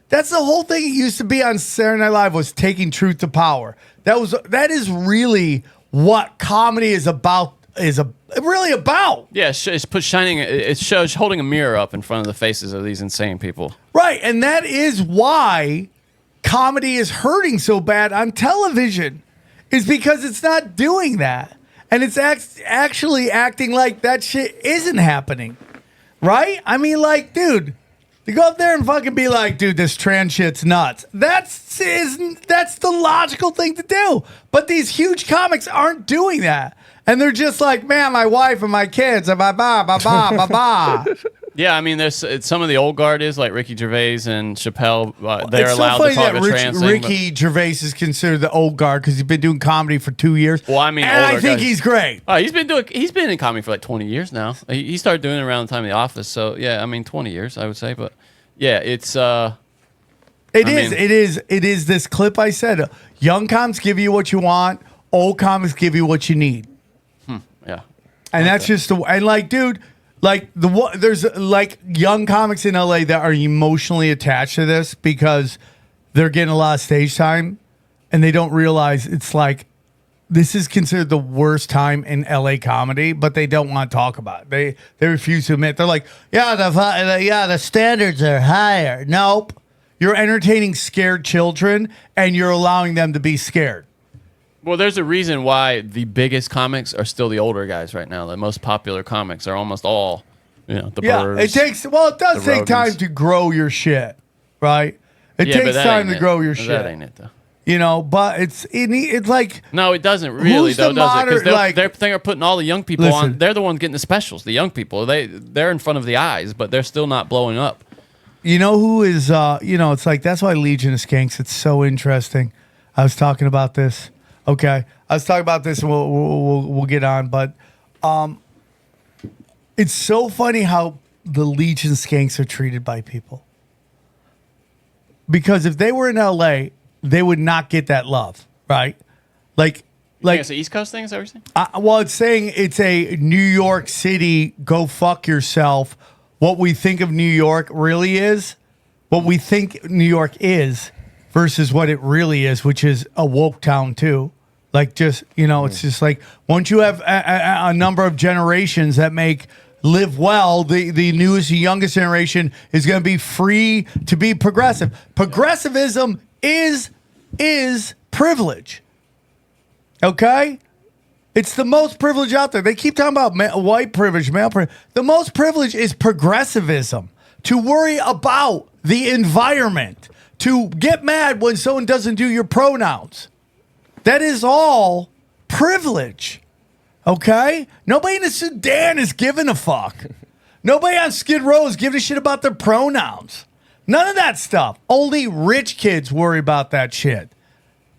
Speaker 5: That's the whole thing. It used to be on Saturday Night Live was taking truth to power. That is really what comedy is about. Really about.
Speaker 6: Yeah, it's shining. It shows holding a mirror up in front of the faces of these insane people.
Speaker 5: Right, and that is why comedy is hurting so bad on television. Is because it's not doing that, and it's actually acting like that shit isn't happening. Right? I mean, like, dude. To go up there and fucking be like, dude, this trans shit's nuts. That's the logical thing to do. But these huge comics aren't doing that. And they're just like, man, my wife and my kids, ba ba ba ba ba ba.
Speaker 6: Yeah, I mean, there's some of the old guard is like Ricky Gervais and Chappelle. They're
Speaker 5: It's
Speaker 6: allowed
Speaker 5: so
Speaker 6: to
Speaker 5: funny
Speaker 6: talk
Speaker 5: that
Speaker 6: the trans thing.
Speaker 5: Ricky Gervais is considered the old guard because he's been doing comedy for 2 years.
Speaker 6: Well, I mean,
Speaker 5: and I
Speaker 6: older
Speaker 5: think
Speaker 6: guys.
Speaker 5: he's great.
Speaker 6: He's been in comedy for like 20 years now. He started doing it around the time of The Office. So yeah, I mean, 20 years I would say, but yeah, it's.
Speaker 5: It is this clip I said. Young comics give you what you want. Old comics give you what you need.
Speaker 6: Yeah.
Speaker 5: And that's just and like, dude, like there's like young comics in LA that are emotionally attached to this because they're getting a lot of stage time, and they don't realize it's like this is considered the worst time in LA comedy, but they don't want to talk about it. They refuse to admit. They're like, the standards are higher. Nope, you're entertaining scared children, and you're allowing them to be scared.
Speaker 6: Well, there's a reason why the biggest comics are still the older guys right now. The most popular comics are almost all, the Burrs.
Speaker 5: It does
Speaker 6: the
Speaker 5: take time
Speaker 6: Rogans.
Speaker 5: to grow your shit, right? It
Speaker 6: Yeah, but
Speaker 5: takes
Speaker 6: that
Speaker 5: time
Speaker 6: ain't
Speaker 5: to
Speaker 6: it.
Speaker 5: grow your
Speaker 6: That
Speaker 5: shit.
Speaker 6: ain't it though.
Speaker 5: But it's like
Speaker 6: No, it doesn't really
Speaker 5: Who's
Speaker 6: though,
Speaker 5: the
Speaker 6: does it? Because
Speaker 5: modern- like-
Speaker 6: they're putting all the young people
Speaker 5: Listen.
Speaker 6: on. They're the ones getting the specials. The young people, they're in front of the eyes, but they're still not blowing up.
Speaker 5: you know who is it's like that's why Legion of Skanks. It's so interesting. I was talking about this. Okay, I was talking about this, and we'll get on. But it's so funny how the Legion of Skanks are treated by people. Because if they were in LA, they would not get that love, right? Like
Speaker 6: It's an East Coast thing, is that what you're saying?
Speaker 5: well, it's saying it's a New York City, go fuck yourself. What we think of New York really is, what we think New York is versus what it really is, which is a woke town too. Like just, it's just like once you have a number of generations that live well, the newest, youngest generation is going to be free to be progressive. Progressivism is privilege. Okay? It's the most privilege out there. They keep talking about white privilege, male privilege. The most privilege is progressivism. To worry about the environment. To get mad when someone doesn't do your pronouns. That is all privilege. Okay? Nobody in the Sudan is giving a fuck. Nobody on Skid Row is giving a shit about their pronouns. None of that stuff. Only rich kids worry about that shit.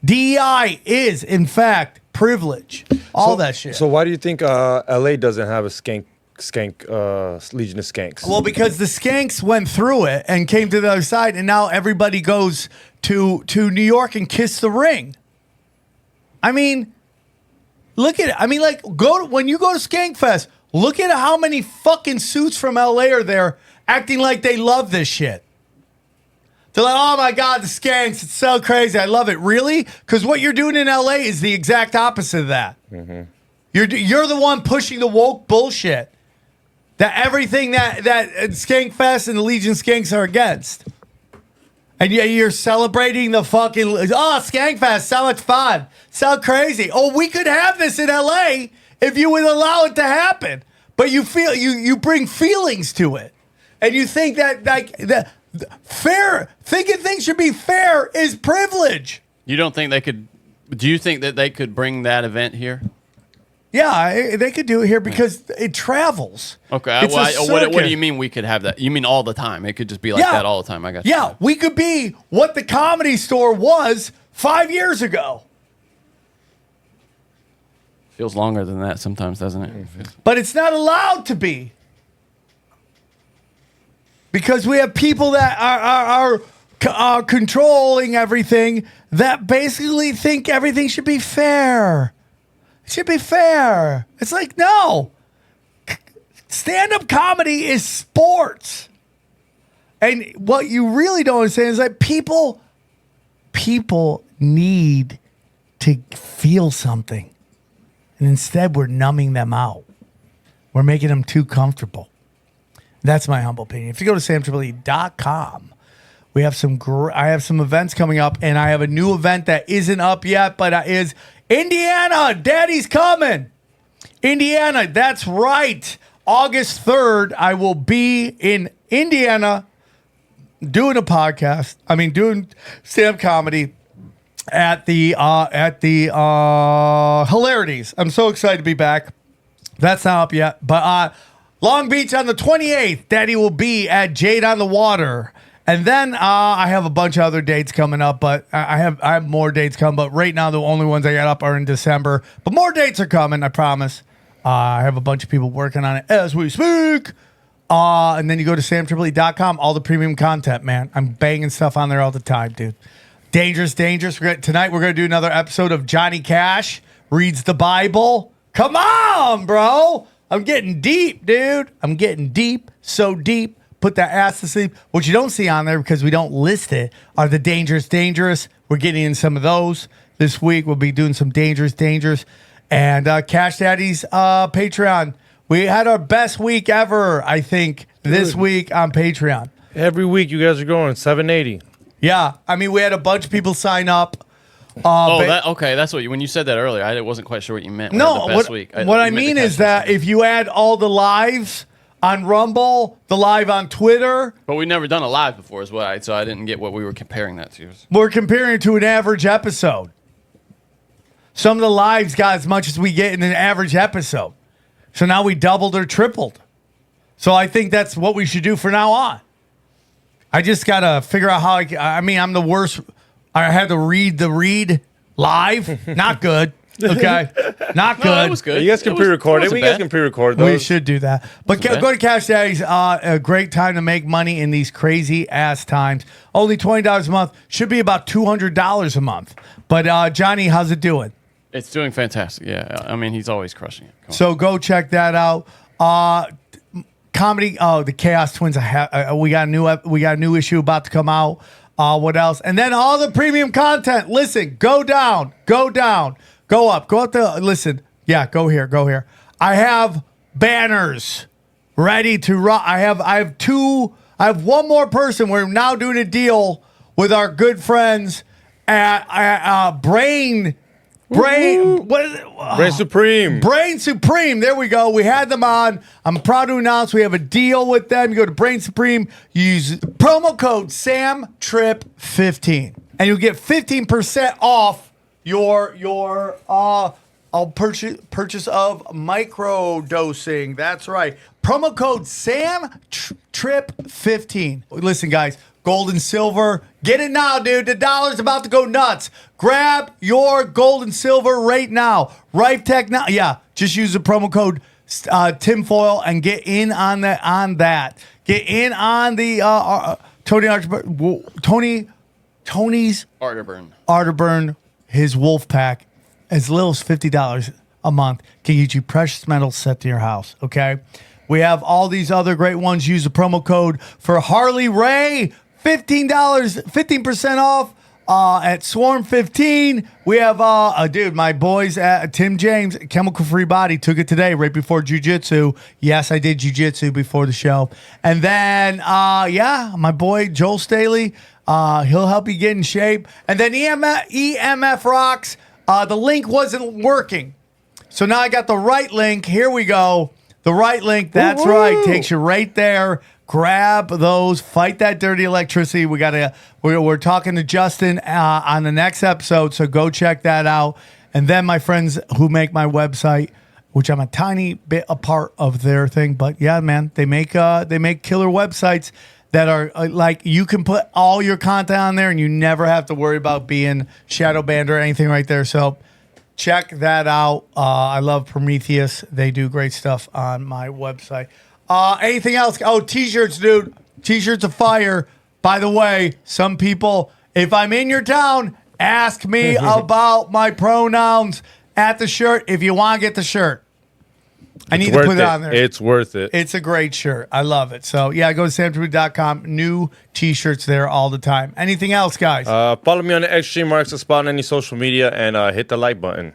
Speaker 5: DEI is, in fact, privilege. All that shit.
Speaker 8: So why do you think LA doesn't have a Legion of Skanks?
Speaker 5: Well, because the Skanks went through it and came to the other side, and now everybody goes to New York and kiss the ring. I mean, look at it. I mean, like, when you go to Skankfest, look at how many fucking suits from LA are there acting like they love this shit. They're like, oh my God, the skanks. It's so crazy. I love it. Really? Because what you're doing in LA is the exact opposite of that.
Speaker 8: Mm-hmm.
Speaker 5: You're the one pushing the woke bullshit. That everything that Skankfest and the Legion Skanks are against. And you're celebrating the fucking, Skankfest, so much fun. So crazy. Oh, we could have this in LA if you would allow it to happen. But you feel you bring feelings to it. And you think that fair, thinking things should be fair is privilege.
Speaker 6: You don't think they could? Do you think that they could bring that event here?
Speaker 5: Yeah, they could do it here because it travels.
Speaker 6: Okay,
Speaker 5: It's a
Speaker 6: what do
Speaker 5: circuit.
Speaker 6: you mean we could have that? You mean all the time? It could just be like that all the time. I got you.
Speaker 5: Yeah, we could be what the Comedy Store was 5 years ago.
Speaker 6: Feels longer than that sometimes, doesn't it?
Speaker 5: But it's not allowed to be. Because we have people that are controlling everything that basically think everything should be fair. It should be fair. It's like, no. Stand-up comedy is sports. And what you really don't understand is that people need to feel something. And instead, we're numbing them out. We're making them too comfortable. That's my humble opinion. If you go to SamTripoli.com, we have I have some events coming up, and I have a new event that isn't up yet, but is Indiana. Daddy's coming. Indiana, that's right. August 3rd, I will be in Indiana doing a podcast. Doing stand-up comedy at the Hilarities. I'm so excited to be back. That's not up yet, but Long Beach on the 28th, Daddy will be at Jade on the Water. And then I have a bunch of other dates coming up, but I have more dates coming. But right now, the only ones I got up are in December. But more dates are coming, I promise. I have a bunch of people working on it as we speak. And then you go to SamTripoli.com, all the premium content, man. I'm banging stuff on there all the time, dude. Dangerous. Tonight we're going to do another episode of Johnny Cash Reads the Bible. Come on, bro. I'm getting deep, dude. I'm getting deep, so deep. Put that ass to sleep. What you don't see on there, because we don't list it, are the dangerous. We're getting in some of those this week. We'll be doing some dangerous. And Cash Daddy's Patreon. We had our best week ever, I think, this week on Patreon.
Speaker 8: Every week you guys are going 780.
Speaker 5: Yeah. We had a bunch of people sign up.
Speaker 6: Okay. That's what when you said that earlier, I wasn't quite sure what you meant.
Speaker 5: No,
Speaker 6: the best week.
Speaker 5: What I mean is that if you add all the lives on Rumble, the live on Twitter.
Speaker 6: But we've never done a live before as well, so I didn't get what we were comparing that to.
Speaker 5: We're comparing it to an average episode. Some of the lives got as much as we get in an average episode. So now we doubled or tripled. So I think that's what we should do from now on. I just got to figure out how I'm the worst. I had to read the read live. Not good. Okay. Not good.
Speaker 6: No, that was good.
Speaker 8: You guys can pre-record it. You guys can pre-record those.
Speaker 5: We should do that. But go to Cash Daddy's. A great time to make money in these crazy ass times. Only $20 a month. Should be about $200 a month. But Johnny, how's it doing?
Speaker 6: It's doing fantastic. Yeah. He's always crushing it.
Speaker 5: So go check that out. Comedy. Oh, the Chaos Twins. We got a new issue about to come out. What else? And then all the premium content. Listen, go down. Go up there. Listen. Yeah, go here. I have banners ready to run. I have one more person. We're now doing a deal with our good friends at Brain Supreme. Brain Supreme. There we go. We had them on. I'm proud to announce we have a deal with them. You go to Brain Supreme, use promo code SamTrip15, and you'll get 15% off your purchase of micro dosing. That's right. Promo code SamTrip15. Listen, guys. Gold and silver. Get it now, dude. The dollar's about to go nuts. Grab your gold and silver right now. Rife Tech now. Yeah, just use the promo code tinfoil and get in on that. Get in on the Tony's Arterburn, his wolf pack, as little as $50 a month can get you precious metals set to your house. Okay. We have all these other great ones. Use the promo code for Harley Ray. 15% off at Swarm 15. We have, dude, my boys at Tim James, Chemical Free Body, took it today right before jiu-jitsu. Yes, I did jiu-jitsu before the show. And then, my boy Joel Staley, he'll help you get in shape. And then EMF Rocks, the link wasn't working. So now I got the right link. Here we go. The right link, that's right, takes you right there. Grab those, fight that dirty electricity. We're talking to Justin on the next episode, so go check that out. And then my friends who make my website, which I'm a tiny bit a part of their thing, but yeah, man, they make killer websites that are like you can put all your content on there, and you never have to worry about being shadow banned or anything right there. So check that out. I love Prometheus. They do great stuff on my website. Anything else? Oh, t-shirts, dude. T-shirts are fire. By the way, some people, if I'm in your town, ask me about my pronouns at the shirt if you want to get the shirt. I need to put it on there.
Speaker 8: It's worth it.
Speaker 5: It's a great shirt. I love it. So, yeah, go to SamTripoli.com. New T-shirts there all the time. Anything else, guys?
Speaker 8: Follow me on the Extreme Marks of Spot on any social media and hit the like button.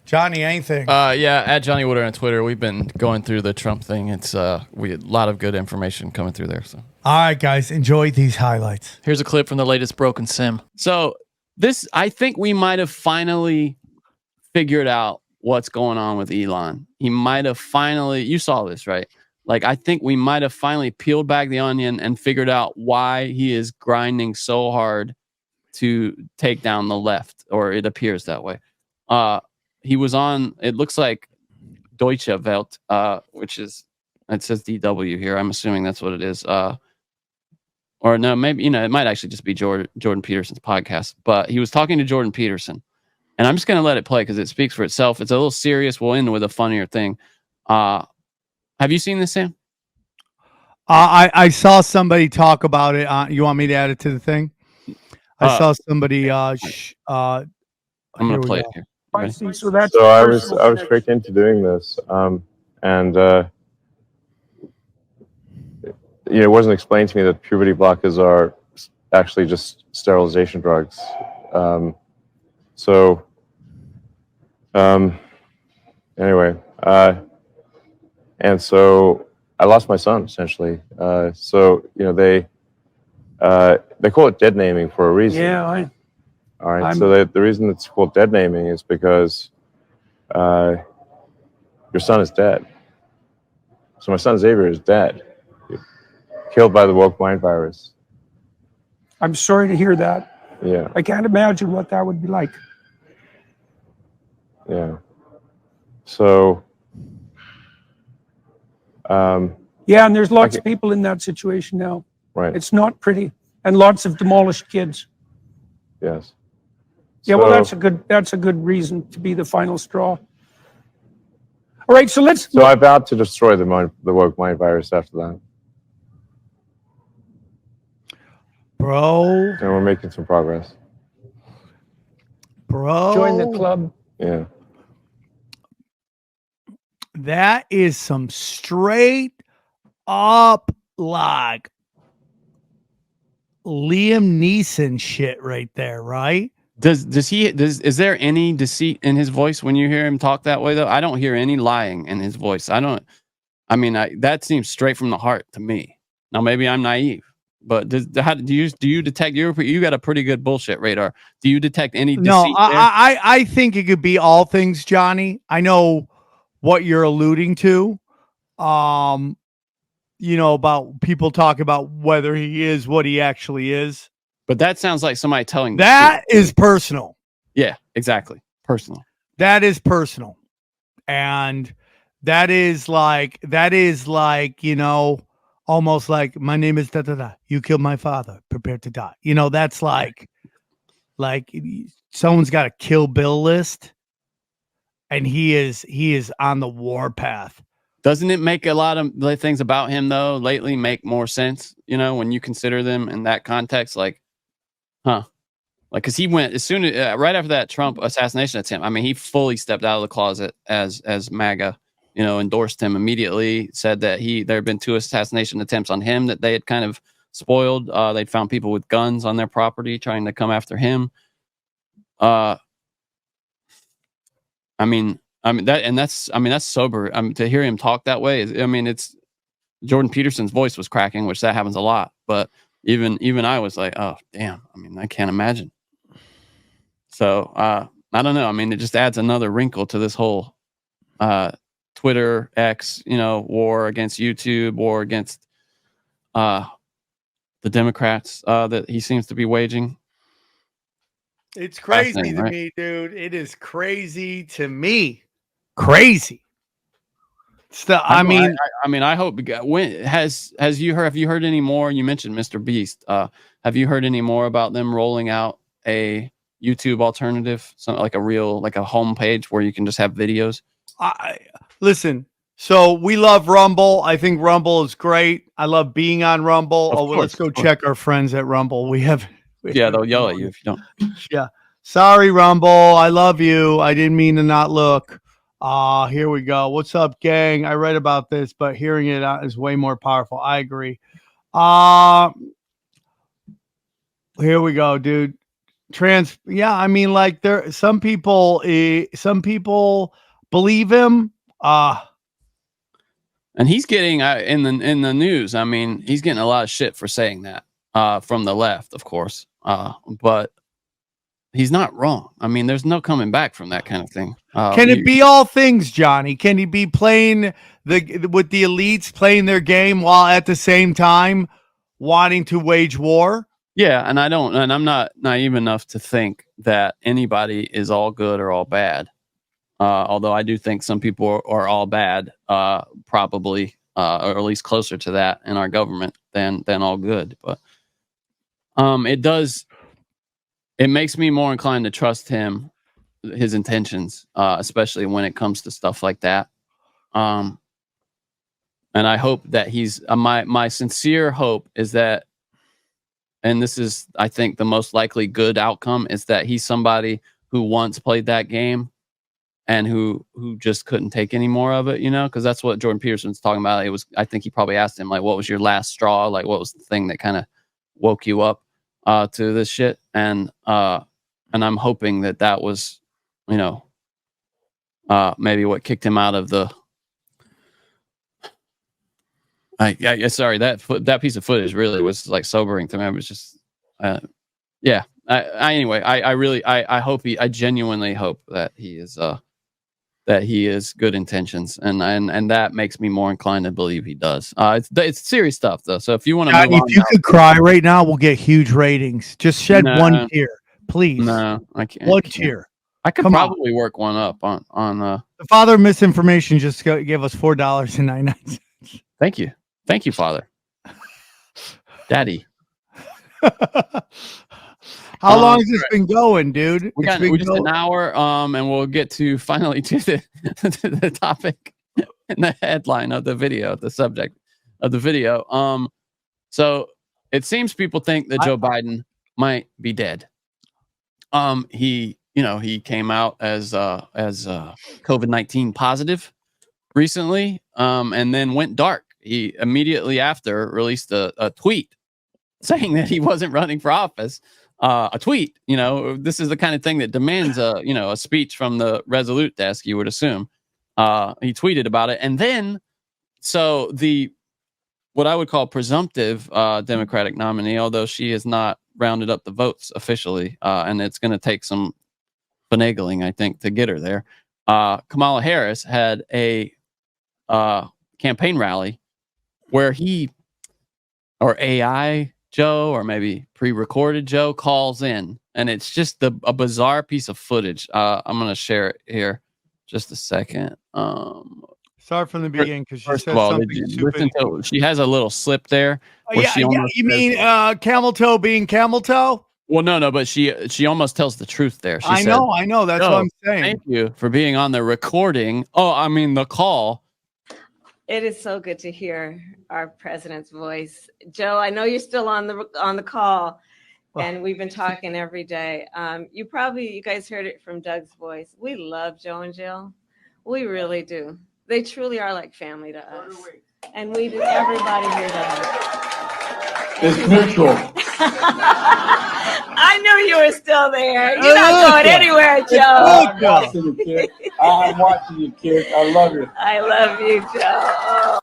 Speaker 5: Johnny, anything?
Speaker 6: At Johnny Woodard on Twitter. We've been going through the Trump thing. It's we had a lot of good information coming through there. So,
Speaker 5: all right, guys, enjoy these highlights.
Speaker 6: Here's a clip from the latest Broken Sim. So this, I think we might have finally figured out what's going on with Elon. He might have finally, you saw this, right? Like, I think we might have finally peeled back the onion and figured out why he is grinding so hard to take down the left, or it appears that way. He was on, it looks like Deutsche Welt, which is, it says DW here. I'm assuming that's what it is. Or no, maybe, it might actually just be Jordan Peterson's podcast. But he was talking to Jordan Peterson. And I'm just going to let it play because it speaks for itself. It's a little serious. We'll end with a funnier thing. Have you seen this, Sam?
Speaker 5: I saw somebody talk about it. You want me to add it to the thing? I saw somebody. I'm
Speaker 6: going to play it here.
Speaker 9: So I was tricked into doing this, and it wasn't explained to me that puberty blockers are actually just sterilization drugs. Anyway, and so I lost my son essentially. They call it dead naming for a reason.
Speaker 10: Yeah.
Speaker 9: All right. So the reason it's called dead naming is because your son is dead. So my son Xavier is dead, killed by the woke mind virus.
Speaker 10: I'm sorry to hear that.
Speaker 9: Yeah.
Speaker 10: I can't imagine what that would be like.
Speaker 9: Yeah. So.
Speaker 10: Yeah, and there's lots of people in that situation now.
Speaker 9: Right.
Speaker 10: It's not pretty, and lots of demolished kids.
Speaker 9: Yes.
Speaker 10: Yeah, well, that's a good reason to be the final straw. All right, so let's.
Speaker 9: So I vowed to destroy the woke mind virus after that.
Speaker 5: Bro.
Speaker 9: And we're making some progress.
Speaker 5: Bro.
Speaker 10: Join the club.
Speaker 9: Yeah.
Speaker 5: That is some straight up like Liam Neeson shit right there, right?
Speaker 6: Is there any deceit in his voice when you hear him talk that way though? I don't hear any lying in his voice. That seems straight from the heart to me. Now maybe I'm naive, but do you detect, you got a pretty good bullshit radar. Do you detect any deceit?
Speaker 5: No, I think it could be all things, Johnny. I know what you're alluding to. About people talk about whether he is what he actually is.
Speaker 6: But that sounds like somebody telling
Speaker 5: that is personal.
Speaker 6: Yeah, exactly. Personal.
Speaker 5: That is personal. And that is like, almost like my name is da-da-da. You killed my father. Prepare to die. That's like someone's got a Kill Bill list and he is on the war path.
Speaker 6: Doesn't it make a lot of the things about him though lately make more sense? When you consider them in that context, because he went as soon as right after that Trump assassination attempt. I mean, he fully stepped out of the closet as MAGA. Endorsed him immediately. Said that there had been 2 assassination attempts on him that they had kind of spoiled. They'd found people with guns on their property trying to come after him. I mean that's sober. To hear him talk that way it's Jordan Peterson's voice was cracking, which that happens a lot. But even I was like, oh damn. I can't imagine. So I don't know. It just adds another wrinkle to this whole Twitter X, war against YouTube, war against the Democrats that he seems to be waging.
Speaker 5: It's crazy to me, dude. It is crazy to me. Crazy.
Speaker 6: I hope. Have you heard any more? You mentioned Mr. Beast. Have you heard any more about them rolling out a YouTube alternative, something like a homepage where you can just have videos?
Speaker 5: Listen. So we love Rumble. I think Rumble is great. I love being on Rumble. Let's go check our friends at Rumble.
Speaker 6: They'll yell at you if you don't.
Speaker 5: Yeah. Sorry, Rumble. I love you. I didn't mean to not look. Here we go. What's up, gang? I read about this, but hearing it out is way more powerful. I agree. Here we go, dude. Some people believe him.
Speaker 6: And he's getting in the news. He's getting a lot of shit for saying that from the left, of course. But he's not wrong. There's no coming back from that kind of thing.
Speaker 5: Can it be all things, Johnny? Can he be playing with the elites, playing their game while at the same time wanting to wage war?
Speaker 6: Yeah, and I'm not naive enough to think that anybody is all good or all bad. Although I do think some people are all bad, probably, or at least closer to that in our government than all good. But it makes me more inclined to trust his intentions, especially when it comes to stuff like that. And I hope that he's my sincere hope is that, and this is, I think, the most likely good outcome, is that he's somebody who once played that game and who just couldn't take any more of it, because that's what Jordan Peterson's talking about. I think he probably asked him, like, what was your last straw? Like, what was the thing that kind of woke you up to this shit? And I'm hoping that was, maybe what kicked him out of the. Sorry, that piece of footage really was like sobering to me. It was just, yeah. Anyway, I genuinely hope that he is good intentions, and that makes me more inclined to believe he does. It's serious stuff though. So if you want to move on,
Speaker 5: if you could cry right now, we'll get huge ratings. Just shed one tear, please.
Speaker 6: No, I can't.
Speaker 5: One tear.
Speaker 6: I could probably work one up on.
Speaker 5: The father of misinformation just gave us $4.99.
Speaker 6: Thank you, Father. Daddy.
Speaker 5: How long has this been going, dude?
Speaker 6: We just an hour, and we'll get finally to the topic and the headline of the video, the subject of the video. So it seems people think that Joe Biden might be dead. He came out as COVID-19 positive recently, and then went dark. He immediately after released a tweet saying that he wasn't running for office. A tweet, this is the kind of thing that demands a speech from the Resolute desk, you would assume. He tweeted about it. And then, so what I would call presumptive Democratic nominee, although she has not rounded up the votes officially, and it's going to take some finagling, I think, to get her there. Kamala Harris had a campaign rally where AI Joe, or maybe pre-recorded Joe, calls in, and it's just a bizarre piece of footage. I'm going to share it here just a second.
Speaker 5: Start from the beginning, because she said
Speaker 6: something. She has a little slip there.
Speaker 5: You mean camel toe being camel toe?
Speaker 6: Well, no, but she almost tells the truth there. She
Speaker 5: I know. That's what I'm saying.
Speaker 6: Thank you for being on the recording. The call.
Speaker 11: It is so good to hear our president's voice. Joe, I know you're still on the call, and we've been talking every day. You guys heard it from Doug's voice. We love Joe and Jill. We really do. They truly are like family to us. And we do. Everybody here does.
Speaker 12: It's neutral.
Speaker 11: I knew you were still there. You're not going anywhere, Joe.
Speaker 12: I'm watching you, kid. I'm watching you, kid. I love you.
Speaker 11: I love you, Joe.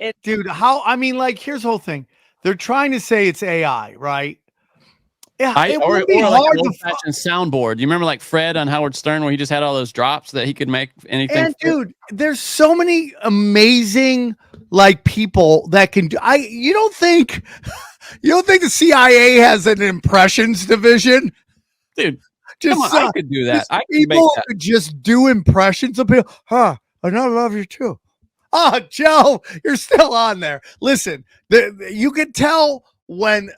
Speaker 11: Oh.
Speaker 5: Dude, how? I mean, like, here's the whole thing. They're trying to say it's AI, right? Yeah, it
Speaker 6: or
Speaker 5: would be
Speaker 6: like
Speaker 5: hard
Speaker 6: an
Speaker 5: to
Speaker 6: old-fashioned soundboard. You remember like Fred on Howard Stern where he just had all those drops that he could make anything.
Speaker 5: And dude, there's so many amazing like people that can do. You don't think the CIA has an impressions division,
Speaker 6: dude?
Speaker 5: Just
Speaker 6: come on, I could do that. I could make
Speaker 5: people
Speaker 6: that.
Speaker 5: could just do impressions of people. Huh? I love you too. Oh, Joe, you're still on there. Listen, you can tell when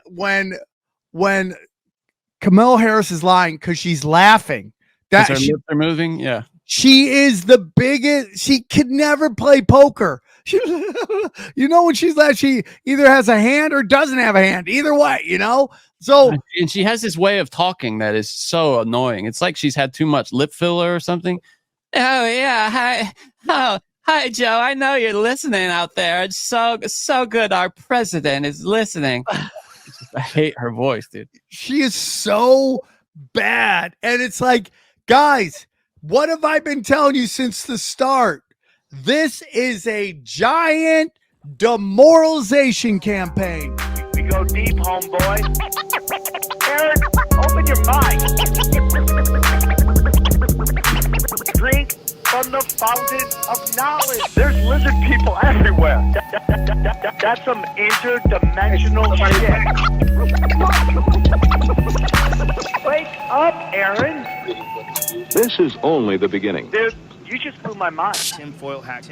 Speaker 5: Kamala Harris is lying because she's laughing.
Speaker 6: That her lips are moving. Yeah.
Speaker 5: She is the biggest. She could never play poker. When she's like, she either has a hand or doesn't have a hand. Either way, So,
Speaker 6: and she has this way of talking that is so annoying. It's like she's had too much lip filler or something. Oh yeah, hi, hi Joe. I know you're listening out there. It's so good. Our president is listening. I hate her voice, dude.
Speaker 5: She is so bad, and it's like, guys, what have I been telling you since the start? This is a giant demoralization campaign.
Speaker 3: We go deep, homeboy. Aaron, open your mind. Drink from the fountain of knowledge. There's lizard people everywhere. That's some interdimensional shit. Wake up, Aaron.
Speaker 2: This is only the beginning.
Speaker 3: Dude, you just blew my mind.
Speaker 13: Tinfoil hack.